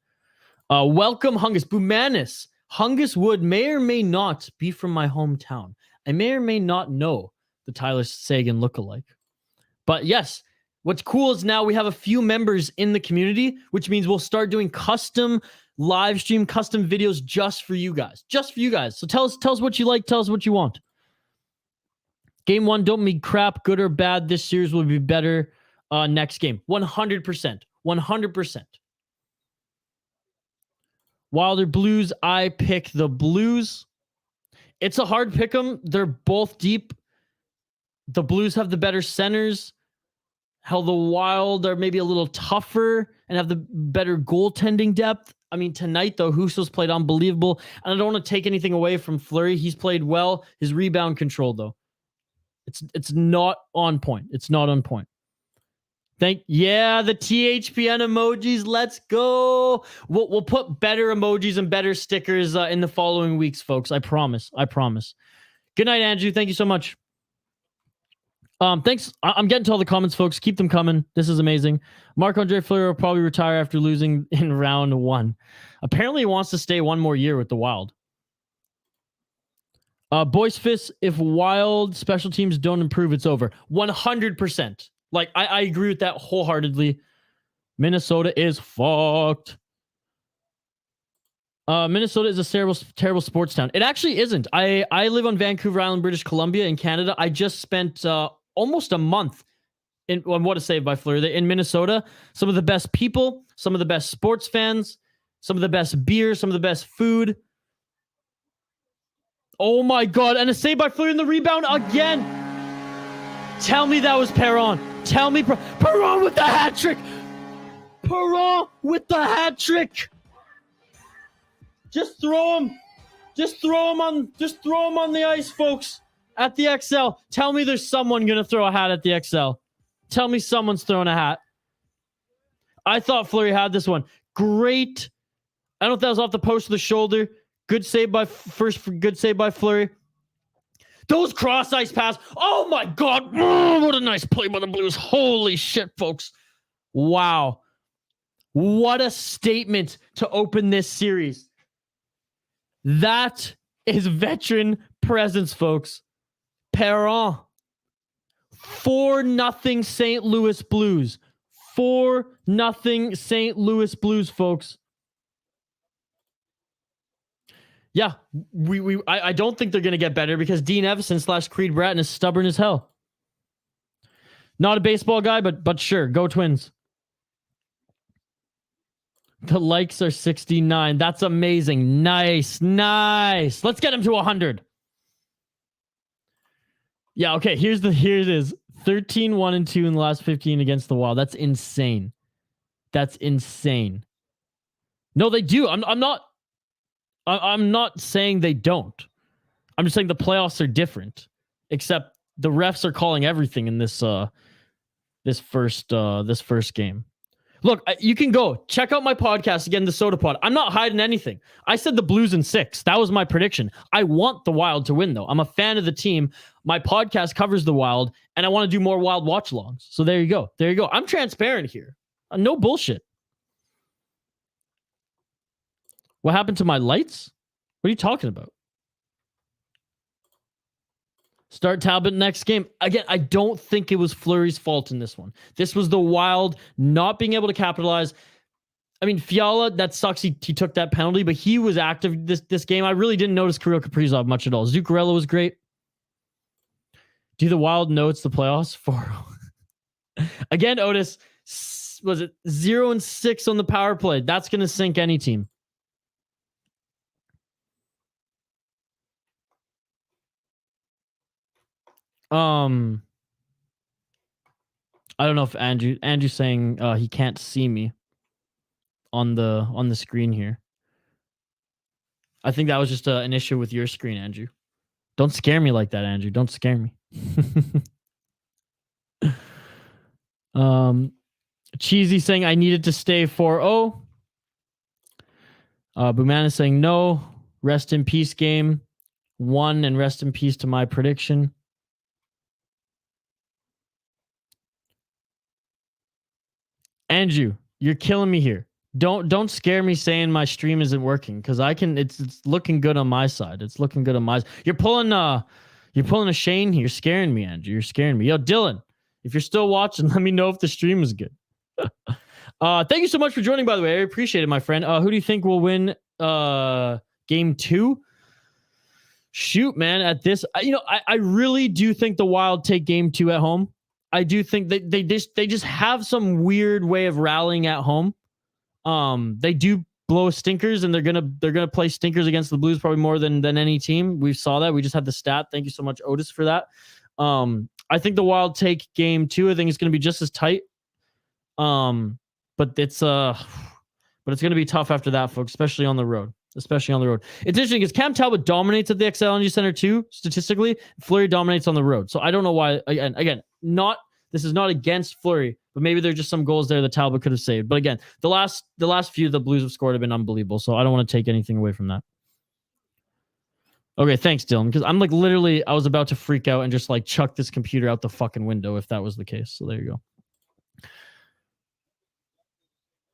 Welcome, Hungus. Boomanis. Hungus Wood may or may not be from my hometown. I may or may not know the Tyler Sagan lookalike. But yes, what's cool is now we have a few members in the community, which means we'll start doing custom live stream, custom videos just for you guys. Just for you guys. So tell us what you like. Tell us what you want. Game 1, don't mean crap, good or bad. This series will be better next game. 100%. 100%. Wilder Blues, I pick the Blues. It's a hard pick 'em. They're both deep. The Blues have the better centers. Hell, the Wild are maybe a little tougher and have the better goaltending depth. I mean, tonight, though, Husso's played unbelievable. And I don't want to take anything away from Fleury. He's played well. His rebound control, though, it's not on point. It's not on point. The THPN emojis. Let's go. We'll put better emojis and better stickers in the following weeks, folks. I promise. I promise. Good night, Andrew. Thank you so much. Thanks. I'm getting to all the comments, folks. Keep them coming. This is amazing. Marc-Andre Fleury will probably retire after losing in round 1. Apparently, he wants to stay one more year with the Wild. Boys Fist, if Wild special teams don't improve, it's over. 100%. Like, I agree with that wholeheartedly. Minnesota is fucked. Minnesota is a terrible sports town. It actually isn't. I live on Vancouver Island, British Columbia in Canada. I just spent almost a month on What a Save by Fleury in Minnesota. Some of the best people, some of the best sports fans, some of the best beer, some of the best food. Oh my God. And a save by Fleury in the rebound again. Tell me that was Perron. Tell me Perron with the hat trick. Perron with the hat trick. Just throw him. Just throw him on the ice, folks. At the XL. Tell me there's someone going to throw a hat at the XL. Tell me someone's throwing a hat. I thought Fleury had this one. Great. I don't know if that was off the post of the shoulder. Good save by Fleury. Those cross ice pass. Oh my God. Oh, what a nice play by the Blues. Holy shit, folks. Wow. What a statement to open this series. That is veteran presence, folks. Perron. 4-0 St. Louis Blues. 4-0 St. Louis Blues, folks. Yeah, I don't think they're going to get better because Dean Evison / Creed Bratton is stubborn as hell. Not a baseball guy, but sure, go Twins. The likes are 69. That's amazing. Nice. Let's get him to 100. Yeah, okay, here it is. 13-1-2 in the last 15 against the Wild. That's insane. No, they do. I'm not saying they don't. I'm just saying the playoffs are different. Except the refs are calling everything in this first game. Look, you can go check out my podcast again, the Soda Pod. I'm not hiding anything. I said the Blues in 6. That was my prediction. I want the Wild to win, though. I'm a fan of the team. My podcast covers the Wild, and I want to do more Wild watch-alongs. So there you go. I'm transparent here. No bullshit. What happened to my lights? What are you talking about? Start Talbot next game. Again, I don't think it was Fleury's fault in this one. This was the Wild not being able to capitalize. I mean, Fiala, that sucks. He took that penalty, but he was active this game. I really didn't notice Kirill Kaprizov much at all. Zuccarello was great. Do the Wild know it's the playoffs? Again, Otis, Was it 0-6 on the power play? That's going to sink any team. I don't know if Andrew's saying he can't see me on the screen here. I think that was just an issue with your screen, Andrew. Don't scare me like that, Andrew. Don't scare me. Cheesy saying I needed to stay 4-0. Booman is saying no. Rest in peace, game 1, and rest in peace to my prediction. Andrew, you're killing me here. Don't scare me saying my stream isn't working, because it's looking good on my side. It's looking good on my side. You're pulling a Shane here. You're scaring me, Andrew. You're scaring me. Yo, Dylan, if you're still watching, let me know if the stream is good. Thank you so much for joining, by the way. I appreciate it, my friend. Who do you think will win game 2? Shoot, man, at this, I really do think the Wild take game 2 at home. I do think that they just have some weird way of rallying at home. They do blow stinkers, and they're gonna play stinkers against the Blues probably more than any team. We saw that. We just had the stat. Thank you so much, Otis, for that. I think the Wild take game 2. I think it's gonna be just as tight. But it's gonna be tough after that, folks, especially on the road. It's interesting because Cam Talbot dominates at the XL Energy Center too, statistically. Fleury dominates on the road. So I don't know why. Again, this is not against Fleury, but maybe there are just some goals there that Talbot could have saved. But again, the last few the Blues have scored have been unbelievable. So I don't want to take anything away from that. Okay, thanks, Dylan. Because I'm like literally, I was about to freak out and just like chuck this computer out the fucking window if that was the case. So there you go.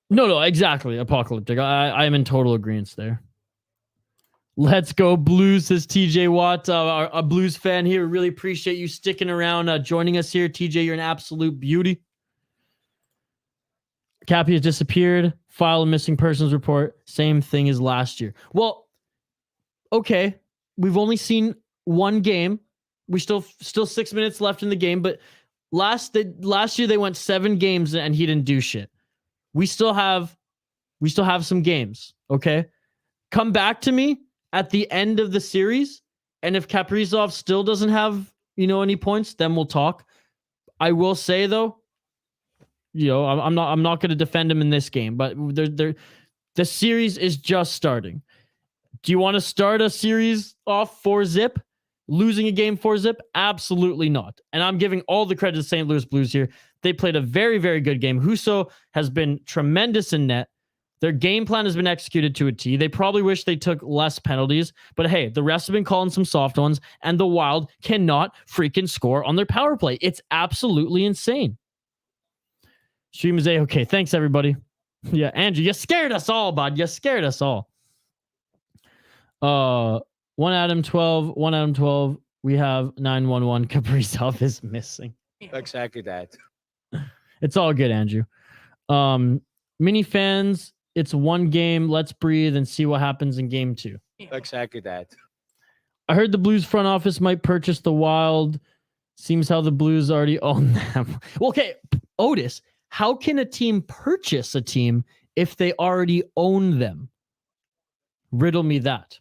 No, exactly. Apocalyptic. I am in total agreement there. Let's go Blues, says TJ Watt, a Blues fan here. Really appreciate you sticking around, joining us here. TJ, you're an absolute beauty. Cappy has disappeared. File a missing persons report. Same thing as last year. Well, okay. We've only seen one game. We still 6 minutes left in the game, but last year they went 7 games and he didn't do shit. We still have some games, okay? Come back to me at the end of the series, and if Kaprizov still doesn't have, any points, then we'll talk. I will say though, I'm not going to defend him in this game, but the series is just starting. Do you want to start a series off 4-0? Losing a game 4-0? Absolutely not. And I'm giving all the credit to St. Louis Blues here. They played a very, very good game. Husso has been tremendous in net. Their game plan has been executed to a T. They probably wish they took less penalties, but hey, the rest have been calling some soft ones, and the Wild cannot freaking score on their power play. It's absolutely insane. Stream is A-okay. Thanks, everybody. Yeah, Andrew, you scared us all, bud. You scared us all. 1 Adam 12. We have 911. Kaprizov is missing. Exactly that. It's all good, Andrew. Mini fans, it's one game. Let's breathe and see what happens in game 2. Exactly that. I heard the Blues front office might purchase the Wild. Seems how the Blues already own them. Well, okay, Otis, how can a team purchase a team if they already own them? Riddle me that.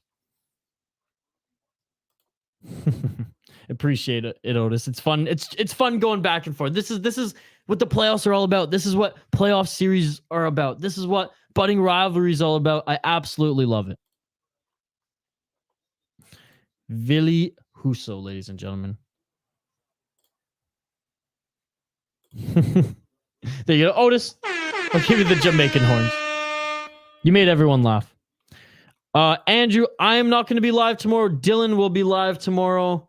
Appreciate it, Otis. It's fun. It's fun going back and forth. This is what the playoffs are all about. This is what playoff series are about. This is what budding rivalry is all about. I absolutely love it. Ville Husso, ladies and gentlemen. There you go, Otis. I'll give you the Jamaican horns. You made everyone laugh. Andrew, I am not going to be live tomorrow. Dylan will be live tomorrow.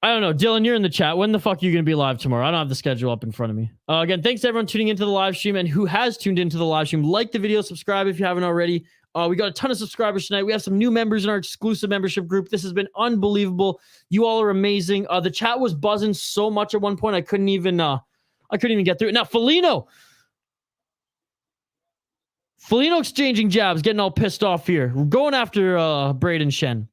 I don't know. Dylan, you're in the chat. When the fuck are you going to be live tomorrow? I don't have the schedule up in front of me. Again, thanks to everyone tuning into the live stream and who has tuned into the live stream. Like the video, subscribe if you haven't already. We got a ton of subscribers tonight. We have some new members in our exclusive membership group. This has been unbelievable. You all are amazing. The chat was buzzing so much at one point I couldn't even get through it. Now, Foligno exchanging jabs, getting all pissed off here. We're going after Braden Shen.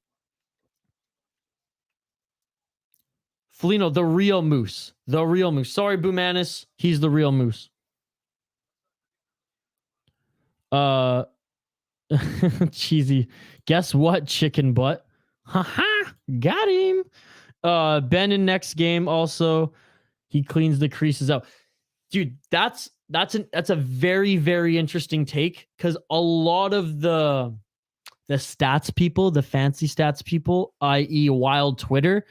Felino, the real moose. The real moose. Sorry, Boomanis. He's the real moose. Cheesy. Guess what, chicken butt? Haha. Got him. Ben in next game also. He cleans the creases out. Dude, that's a very, very interesting take, because a lot of the stats people, the fancy stats people, i.e. wild Twitter,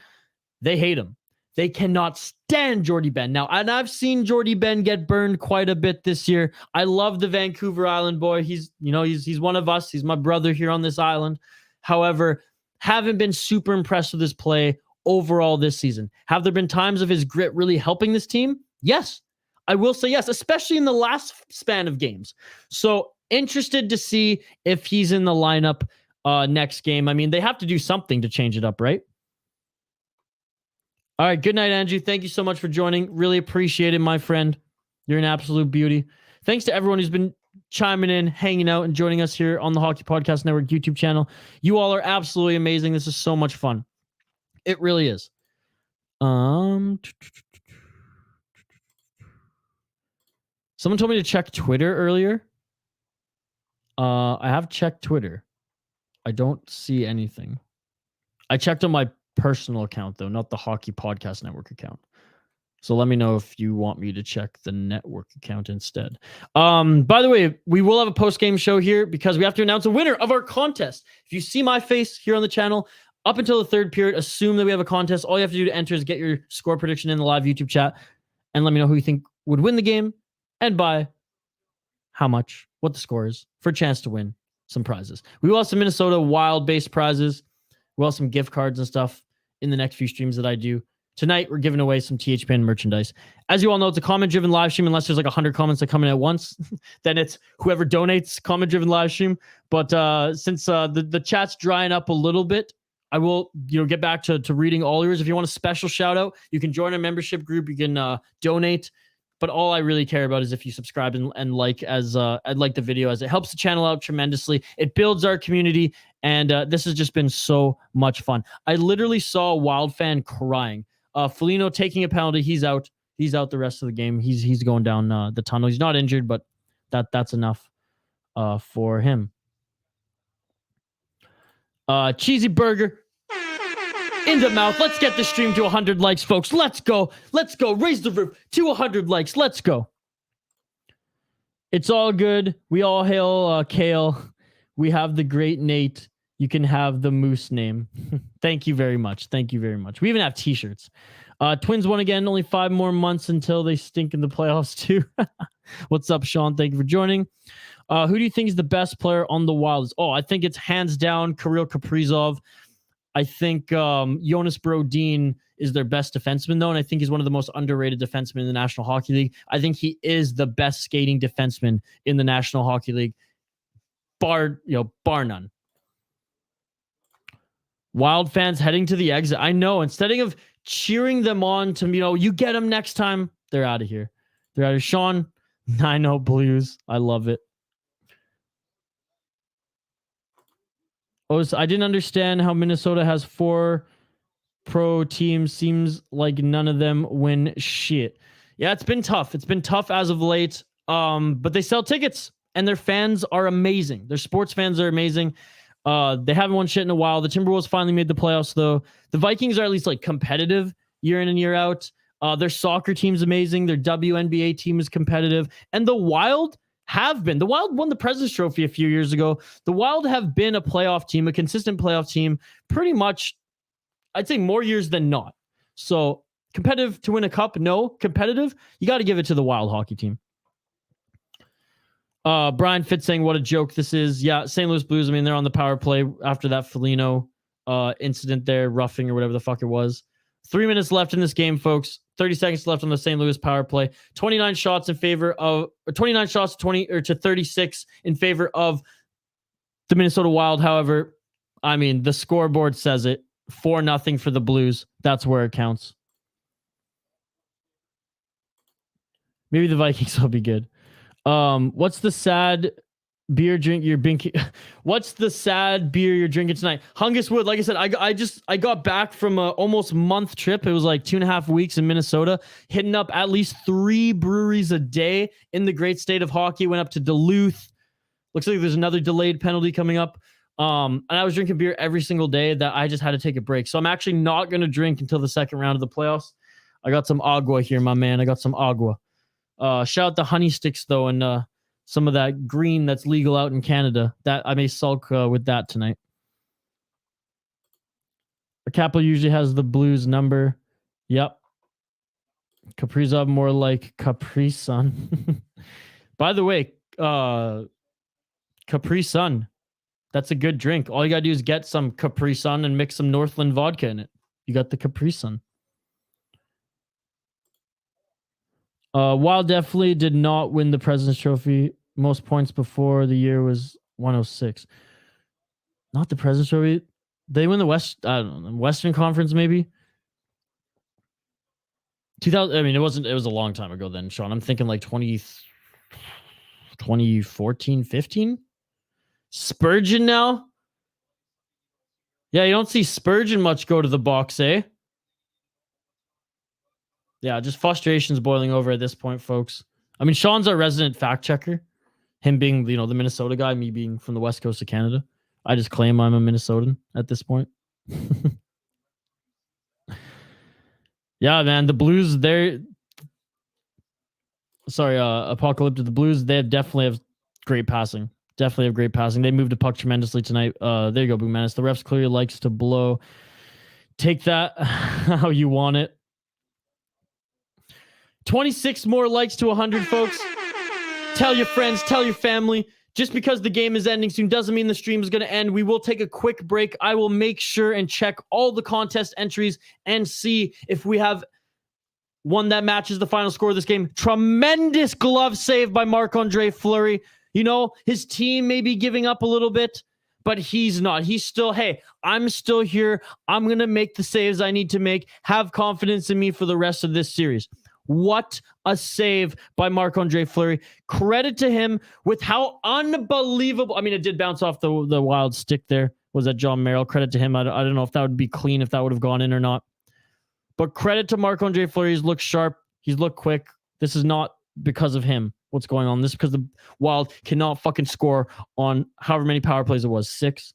they hate him. They cannot stand Jordy Ben. Now, and I've seen Jordy Ben get burned quite a bit this year. I love the Vancouver Island boy. He's one of us. He's my brother here on this island. However, haven't been super impressed with his play overall this season. Have there been times of his grit really helping this team? Yes. I will say yes, especially in the last span of games. So interested to see if he's in the lineup next game. I mean, they have to do something to change it up, right? All right. Good night, Andrew. Thank you so much for joining. Really appreciate it, my friend. You're an absolute beauty. Thanks to everyone who's been chiming in, hanging out, and joining us here on the Hockey Podcast Network YouTube channel. You all are absolutely amazing. This is so much fun. It really is. Someone told me to check Twitter earlier. I have checked Twitter. I don't see anything. I checked on my personal account, though, not the Hockey Podcast Network account. So let me know if you want me to check the network account instead. By the way, we will have a post-game show here because we have to announce a winner of our contest. If you see my face here on the channel, up until the third period, assume that we have a contest. All you have to do to enter is get your score prediction in the live YouTube chat and let me know who you think would win the game and by how much, what the score is, for a chance to win some prizes. We will have some Minnesota Wild-based prizes. We'll have some gift cards and stuff in the next few streams that I do. Tonight, we're giving away some THPN merchandise. As you all know, it's a comment-driven live stream. Unless there's like 100 comments that come in at once, then it's whoever donates comment-driven live stream. But since the chat's drying up a little bit, I will get back to reading all yours. If you want a special shout-out, you can join our membership group. You can donate. But all I really care about is if you subscribe and like the video, as it helps the channel out tremendously. It builds our community, and this has just been so much fun. I literally saw a Wild fan crying. Felino taking a penalty. He's out. He's out the rest of the game. He's going down the tunnel. He's not injured, but that's enough for him. Cheesy burger in the mouth. Let's get the stream to 100 likes, folks. Let's go. Let's go. Raise the roof to 100 likes. Let's go. It's all good. We all hail Kale. We have the great Nate. You can have the moose name. Thank you very much. Thank you very much. We even have t-shirts. Twins won again. Only 5 more months until they stink in the playoffs too. What's up, Sean? Thank you for joining. Who do you think is the best player on the Wild? Oh, I think it's hands down Kirill Kaprizov. I think Jonas Brodin is their best defenseman, though, and I think he's one of the most underrated defensemen in the National Hockey League. I think he is the best skating defenseman in the National Hockey League, bar none. Wild fans heading to the exit. I know. Instead of cheering them on to, you get them next time, they're out of here. They're out of Sean. 9-0 Blues. I love it. Oh, so I didn't understand how Minnesota has 4 pro teams. Seems like none of them win shit. Yeah, it's been tough. It's been tough as of late. But they sell tickets and their fans are amazing. Their sports fans are amazing. They haven't won shit in a while. The Timberwolves finally made the playoffs, though. The Vikings are at least like competitive year in and year out. Their soccer team's amazing. Their WNBA team is competitive. And the Wild have been. The Wild won the President's Trophy a few years ago. The Wild have been a playoff team, a consistent playoff team, pretty much, I'd say more years than not. So competitive to win a cup? No. Competitive? You got to give it to the Wild hockey team. Brian Fitz saying, what a joke this is. Yeah, St. Louis Blues, I mean, they're on the power play after that Felino incident there, roughing or whatever the fuck it was. 3 minutes left in this game, folks. 30 seconds left on the St. Louis power play. 29 shots in favor of, or 29 shots to 36 in favor of the Minnesota Wild. However, I mean, the scoreboard says it. 4-0 for the Blues. That's where it counts. Maybe the Vikings will be good. What's the sad beer drink you're drinking? What's the sad beer you're drinking tonight? Hungus Wood. Like I said, I got back from a almost month trip. It was like 2.5 weeks in Minnesota, hitting up at least 3 breweries a day in the great state of hockey. Went up to Duluth. Looks like there's another delayed penalty coming up. And I was drinking beer every single day that I just had to take a break. So I'm actually not going to drink until the second round of the playoffs. I got some agua here, my man. I got some agua. Shout out the honey sticks though, and some of that green that's legal out in Canada. That I may sulk with that tonight. The Kappa usually has the Blues number. Yep. Kaprizov more like Capri Sun. By the way, Capri Sun. That's a good drink. All you gotta do is get some Capri Sun and mix some Northland vodka in it. You got the Capri Sun. Wild definitely did not win the President's Trophy. Most points before the year was 106. Not the President's Trophy. They win the Western Conference, maybe. 2000. I mean, it was a long time ago then, Sean. I'm thinking like 2014, 15. Spurgeon now. Yeah, you don't see Spurgeon much go to the box, eh? Yeah, just frustration's boiling over at this point, folks. I mean, Sean's our resident fact checker. Him being, the Minnesota guy, me being from the west coast of Canada. I just claim I'm a Minnesotan at this point. Yeah, man, the Blues, Apocalyptic, the Blues, they definitely have great passing. Definitely have great passing. They moved the puck tremendously tonight. There you go, Boom Menace. The refs clearly likes to blow. Take that how you want it. 26 more likes to 100, folks. Tell your friends, tell your family. Just because the game is ending soon doesn't mean the stream is going to end. We will take a quick break. I will make sure and check all the contest entries and see if we have one that matches the final score of this game. Tremendous glove save by Marc-Andre Fleury. His team may be giving up a little bit, but he's not. He's still, hey, I'm still here. I'm going to make the saves I need to make. Have confidence in me for the rest of this series. What a save by Marc-Andre Fleury. Credit to him with how unbelievable. I mean, it did bounce off the Wild stick there. Was that John Merrill? Credit to him. I don't know if that would be clean, if that would have gone in or not. But credit to Marc-Andre Fleury. He's looked sharp. He's looked quick. This is not because of him. What's going on? This is because the Wild cannot fucking score on however many power plays it was. 6.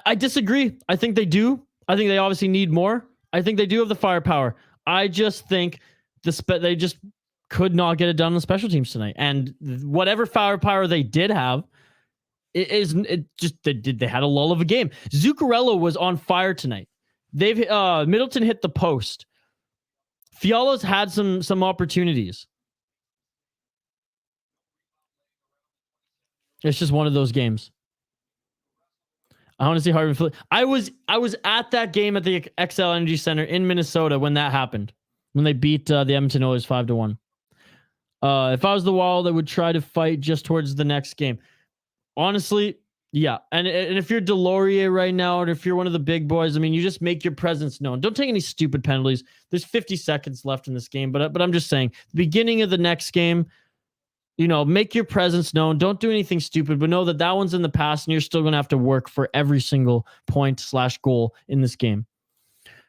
I disagree. I think they do. I think they obviously need more. I think they do have the firepower. I just think they just could not get it done on the special teams tonight. And whatever firepower they did have, they had a lull of a game. Zuccarello was on fire tonight. Middleton hit the post. Fiala's had some opportunities. It's just one of those games. I want to see Harvey. I was at that game at the XL Energy Center in Minnesota when that happened. When they beat the Edmonton Oilers 5-1. If I was the Wild, I would try to fight just towards the next game. Honestly, yeah. And if you're Delorier right now, or if you're one of the big boys, I mean, you just make your presence known. Don't take any stupid penalties. There's 50 seconds left in this game, but I'm just saying, the beginning of the next game, make your presence known. Don't do anything stupid, but know that one's in the past and you're still going to have to work for every single point/goal in this game.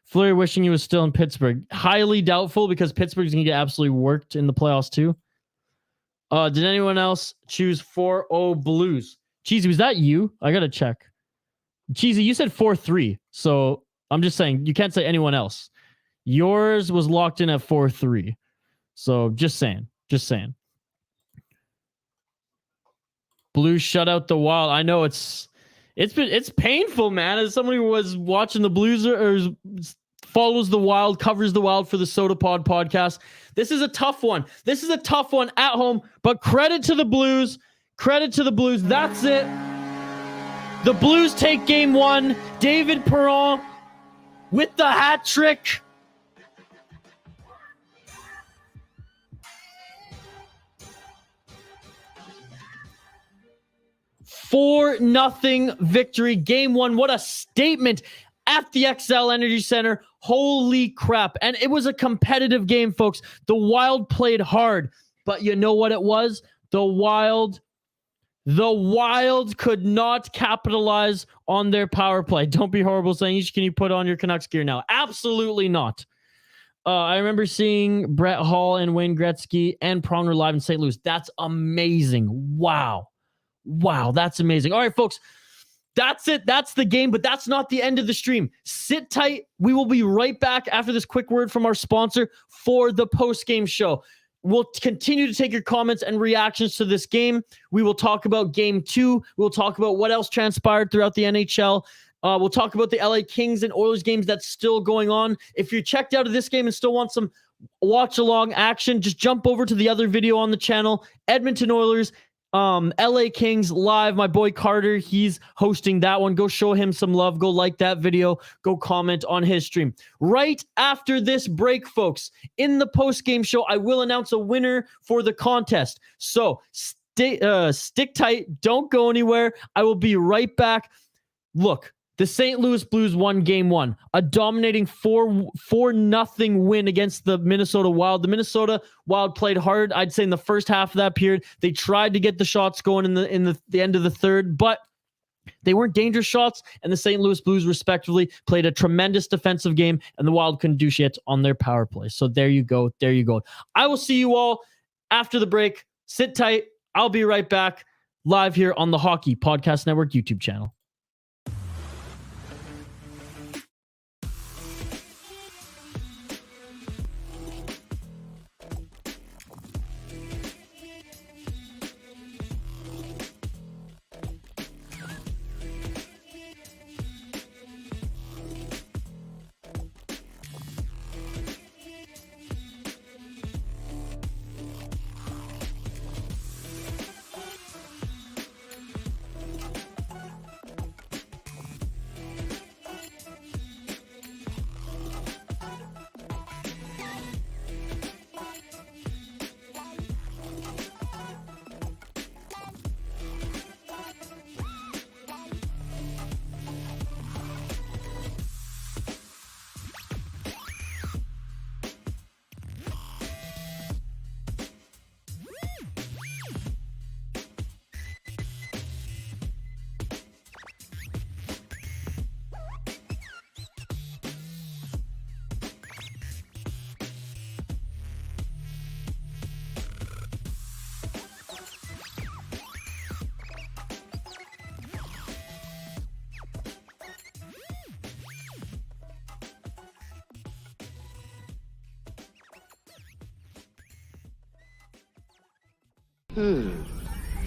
Fleury wishing he was still in Pittsburgh. Highly doubtful, because Pittsburgh's going to get absolutely worked in the playoffs too. Did anyone else choose 4-0 Blues? Cheesy, was that you? I got to check. Cheesy, you said 4-3. So I'm just saying, you can't say anyone else. Yours was locked in at 4-3. So just saying. Blues shut out the Wild. I know it's painful, man. As somebody who was watching the Blues or follows the Wild, covers the Wild for the Soda Pod podcast, this is a tough one. This is a tough one at home, but credit to the Blues. That's it. The Blues take game 1. David Perron with the hat trick. Nothing victory. Game 1. What a statement at the XL Energy Center. Holy crap. And it was a competitive game, folks. The Wild played hard, but you know what it was? The Wild could not capitalize on their power play. Don't be horrible saying, can you put on your Canucks gear now? Absolutely not. I remember seeing Brett Hall and Wayne Gretzky and Pronger live in St. Louis. That's amazing. Wow, that's amazing. All right, folks, that's it. That's the game, but that's not the end of the stream. Sit tight. We will be right back after this quick word from our sponsor for the post-game show. We'll continue to take your comments and reactions to this game. We will talk about game 2. We'll talk about what else transpired throughout the NHL. We'll talk about the LA Kings and Oilers games that's still going on. If you're checked out of this game and still want some watch-along action, just jump over to the other video on the channel. Edmonton Oilers, LA Kings live. My boy Carter, he's hosting that one. Go show him some love. Go like that video. Go comment on his stream. Right after this break, folks, in the post-game show, I will announce a winner for the contest. So stick tight. Don't go anywhere. I will be right back. Look, the St. Louis Blues won game 1, a dominating 4-0 win against the Minnesota Wild. The Minnesota Wild played hard, I'd say, in the first half of that period. They tried to get the shots going in the end of the third, but they weren't dangerous shots, and the St. Louis Blues, respectively, played a tremendous defensive game, and the Wild couldn't do shit on their power play. So there you go. There you go. I will see you all after the break. Sit tight. I'll be right back live here on the Hockey Podcast Network YouTube channel.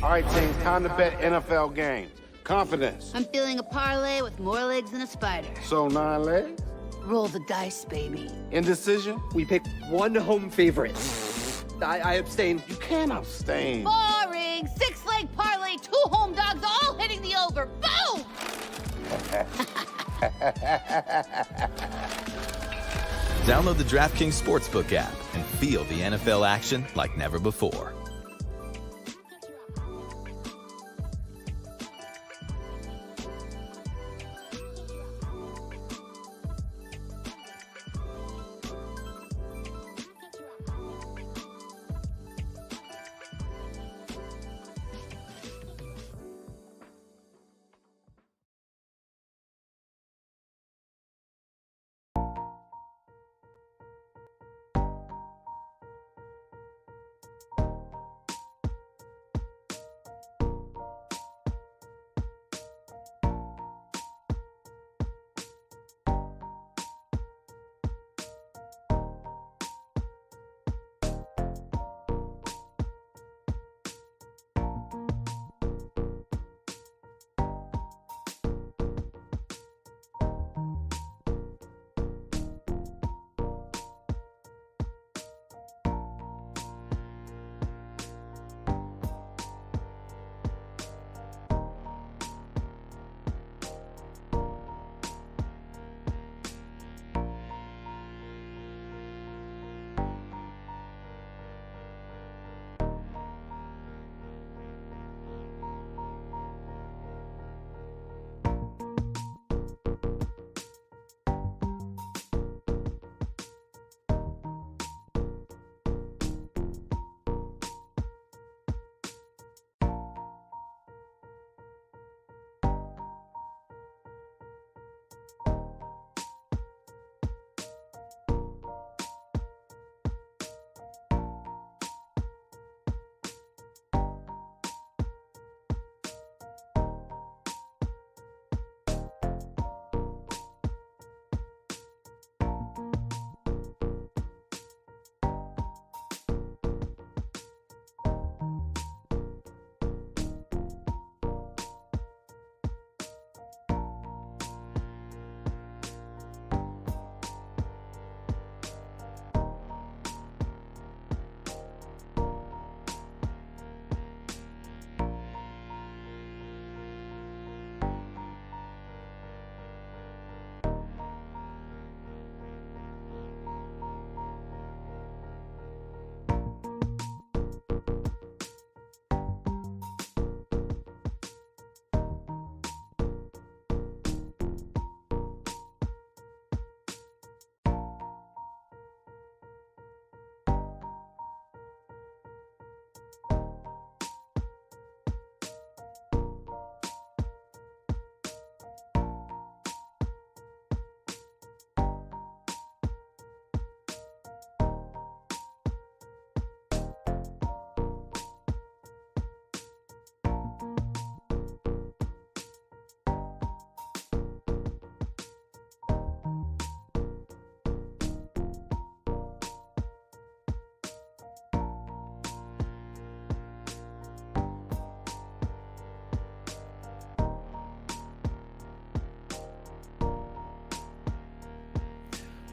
All right, team, time to bet NFL games. Confidence. I'm feeling a parlay with more legs than a spider. So 9 legs? Roll the dice, baby. Indecision? We picked one home favorite. I abstain. You can't abstain. Boring. 6-leg parlay, 2 home dogs, all hitting the over. Boom! Download the DraftKings Sportsbook app and feel the NFL action like never before.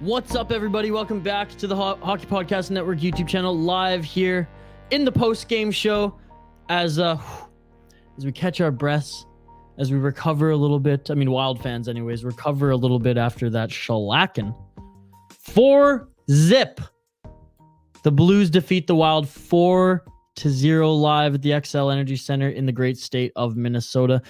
What's up, everybody? Welcome back to the Hockey Podcast Network YouTube channel, live here in the post-game show as we catch our breaths, as we recover a little bit. I mean, Wild fans anyways, recover a little bit after that shellacking. 4-0. The Blues defeat the Wild 4-0 live at the XL Energy Center in the great state of Minnesota.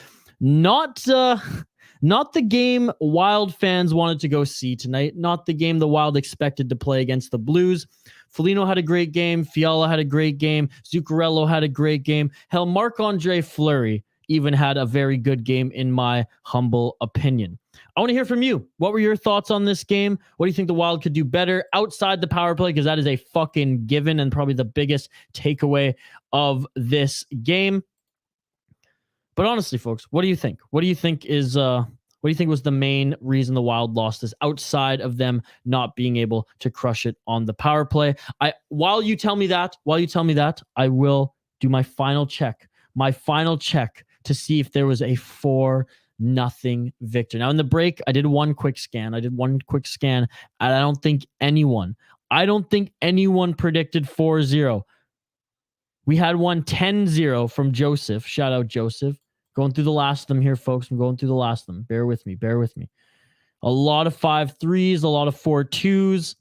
Not the game Wild fans wanted to go see tonight. Not the game the Wild expected to play against the Blues. Foligno had a great game. Fiala had a great game. Zuccarello had a great game. Hell, Marc-Andre Fleury even had a very good game, in my humble opinion. I want to hear from you. What were your thoughts on this game? What do you think the Wild could do better outside the power play? Because that is a fucking given and probably the biggest takeaway of this game. But honestly, folks, what do you think? What do you think was the main reason the Wild lost this outside of them not being able to crush it on the power play? While you tell me that, I will do my final check to see if there was a 4-0 victory. Now in the break, I did one quick scan, and I don't think anyone predicted 4-0. We had one 10-0 from Joseph. Shout out Joseph. Going through the last of them here, folks. I'm going through the last of them. Bear with me. A lot of 5-3s, a lot of 4-2s.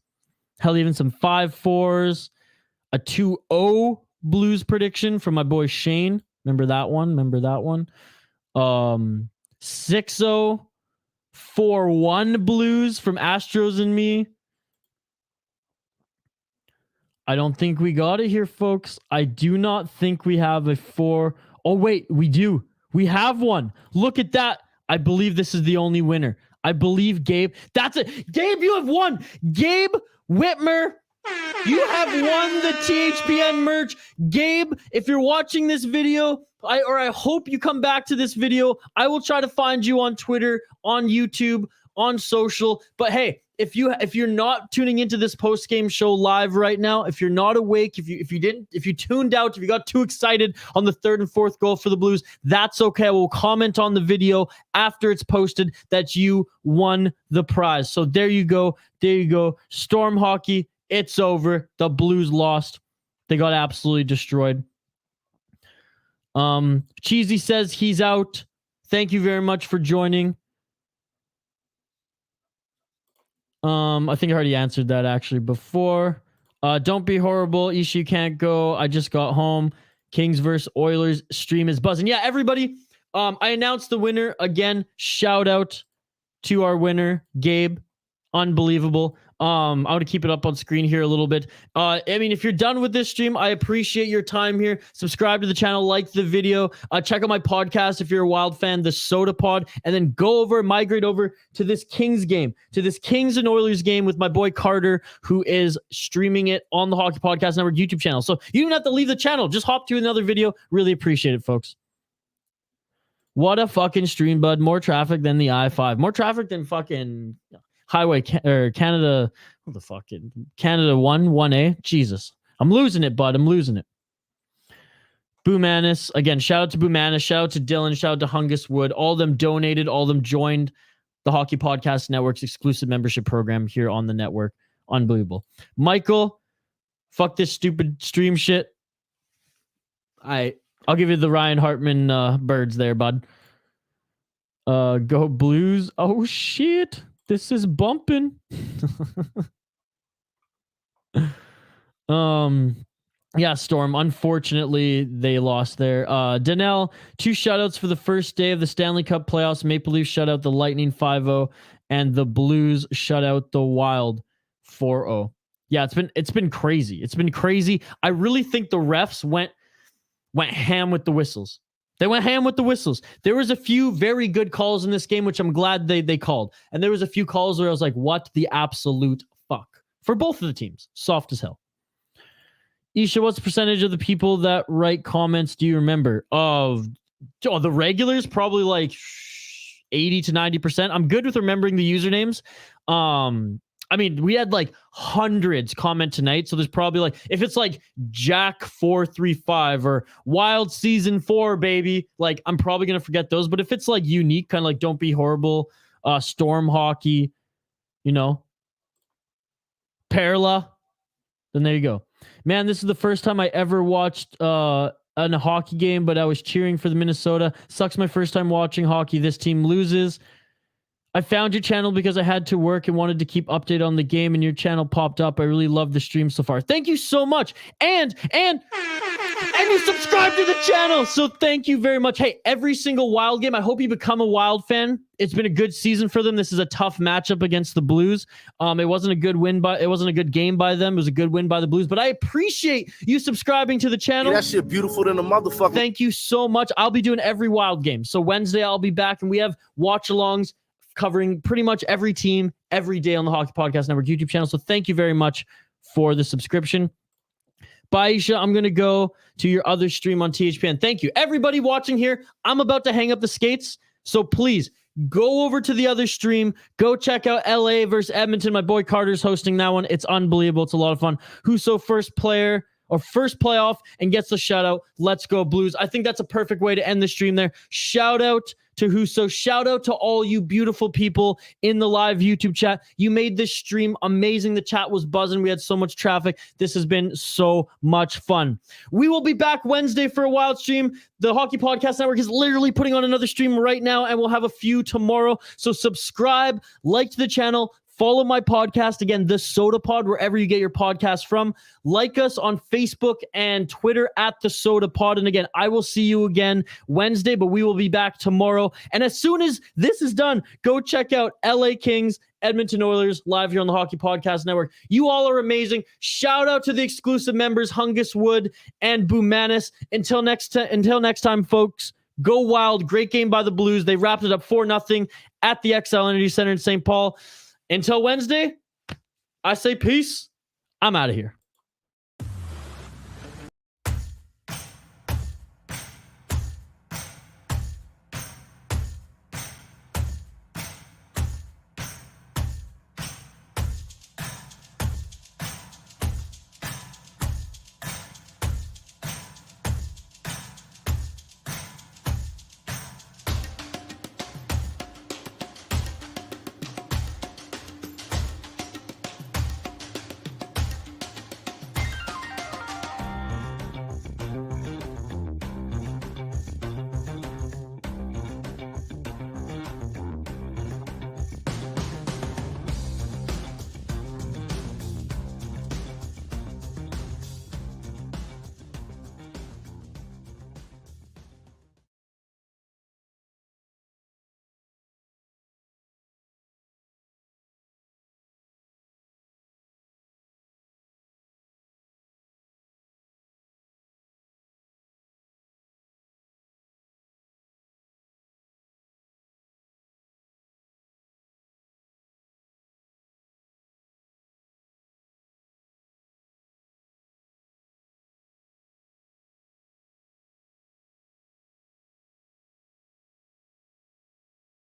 Hell, even some 5-4s. A 2-0 Blues prediction from my boy Shane. Remember that one? 6-0, 4-1 Blues from Astros and me. I don't think we got it here, folks. I do not think we have a 4. Oh, wait, we do. We have one. Look at that. I believe this is the only winner. I believe Gabe. That's it. Gabe, you have won. Gabe Whitmer, you have won the THPN merch. Gabe, if you're watching this video, I hope you come back to this video. I will try to find you on Twitter, on YouTube, on social. But hey, if you're not tuning into this post-game show live right now, if you're not awake, if you tuned out, if you got too excited on the third and fourth goal for the Blues, that's okay. We'll comment on the video after it's posted that you won the prize. So there you go. Storm hockey, it's over. The Blues lost. They got absolutely destroyed. Cheesy says he's out. Thank you very much for joining. I think I already answered that actually before. Don't be horrible. Isha, you can't go. I just got home. Kings versus Oilers stream is buzzing. Yeah, everybody. I announced the winner again. Shout out to our winner, Gabe. Unbelievable. I want to keep it up on screen here a little bit. I mean, if you're done with this stream, I appreciate your time here. Subscribe to the channel, like the video, check out my podcast if you're a Wild fan, the Soda Pod, and then migrate over to this Kings game, to this Kings and Oilers game with my boy Carter, who is streaming it on the Hockey Podcast Network YouTube channel. So you don't have to leave the channel. Just hop to another video. Really appreciate it, folks. What a fucking stream, bud. More traffic than the I-5. More traffic than fucking Highway Canada. What the fuck? Canada 1A. Jesus. I'm losing it, bud. I'm losing it. Boomanis. Again, shout out to Boomanis. Shout out to Dylan. Shout out to Hungus Wood. All of them donated. All of them joined the Hockey Podcast Network's exclusive membership program here on the network. Unbelievable. Michael, fuck this stupid stream shit. I'll give you the Ryan Hartman birds there, bud. Go Blues. Oh, shit. This is bumping. Yeah, Storm. Unfortunately, they lost there. Danelle, 2 shutouts for the first day of the Stanley Cup playoffs. Maple Leafs shut out the Lightning 5-0, and the Blues shut out the Wild 4-0. Yeah, it's been crazy. It's been crazy. I really think the refs went ham with the whistles. They went ham with the whistles. There was a few very good calls in this game, which I'm glad they called. And there was a few calls where I was like, what the absolute fuck? For both of the teams. Soft as hell. Isha, what's the percentage of the people that write comments do you remember? The regulars? Probably like 80 to 90%. I'm good with remembering the usernames. I mean, we had like hundreds comment tonight. So there's probably like, if it's like Jack435 or Wild Season 4, baby, like I'm probably going to forget those. But if it's like unique, kind of like Don't Be Horrible, Storm Hockey, you know, Perla. Then there you go. Man, this is the first time I ever watched a hockey game, but I was cheering for the Minnesota. Sucks my first time watching hockey. This team loses. I found your channel because I had to work and wanted to keep update on the game, and your channel popped up. I really love the stream so far. Thank you so much. And you subscribe to the channel. So thank you very much. Hey, every single Wild game, I hope you become a Wild fan. It's been a good season for them. This is a tough matchup against the Blues. It wasn't a good game by them. It was a good win by the Blues, but I appreciate you subscribing to the channel. That shit beautiful than a motherfucker. Thank you so much. I'll be doing every Wild game. So Wednesday I'll be back, and we have watch-alongs covering pretty much every team every day on the Hockey Podcast Network YouTube channel. So thank you very much for the subscription. Baisha, I'm going to go to your other stream on THPN. Thank you. Everybody watching here, I'm about to hang up the skates. So please go over to the other stream. Go check out LA versus Edmonton. My boy Carter's hosting that one. It's unbelievable. It's a lot of fun. Huso first player or first playoff and gets the shout out. Let's go Blues. I think that's a perfect way to end the stream there. Shout out to Huso. Shout out to all you beautiful people in the live YouTube chat. You made this stream amazing. The chat was buzzing. We had so much traffic. This has been so much fun. We will be back Wednesday for a Wild stream. The Hockey Podcast Network is literally putting on another stream right now, and we'll have a few tomorrow. So subscribe, like the channel, follow my podcast, again, The Soda Pod, wherever you get your podcast from. Like us on Facebook and Twitter at The Soda Pod. And again, I will see you again Wednesday, but we will be back tomorrow. And as soon as this is done, go check out LA Kings, Edmonton Oilers, live here on the Hockey Podcast Network. You all are amazing. Shout out to the exclusive members, Hungus Wood and Boomanis. Until next time, folks, go Wild. Great game by the Blues. They wrapped it up 4-0 at the XL Energy Center in St. Paul. Until Wednesday, I say peace. I'm out of here.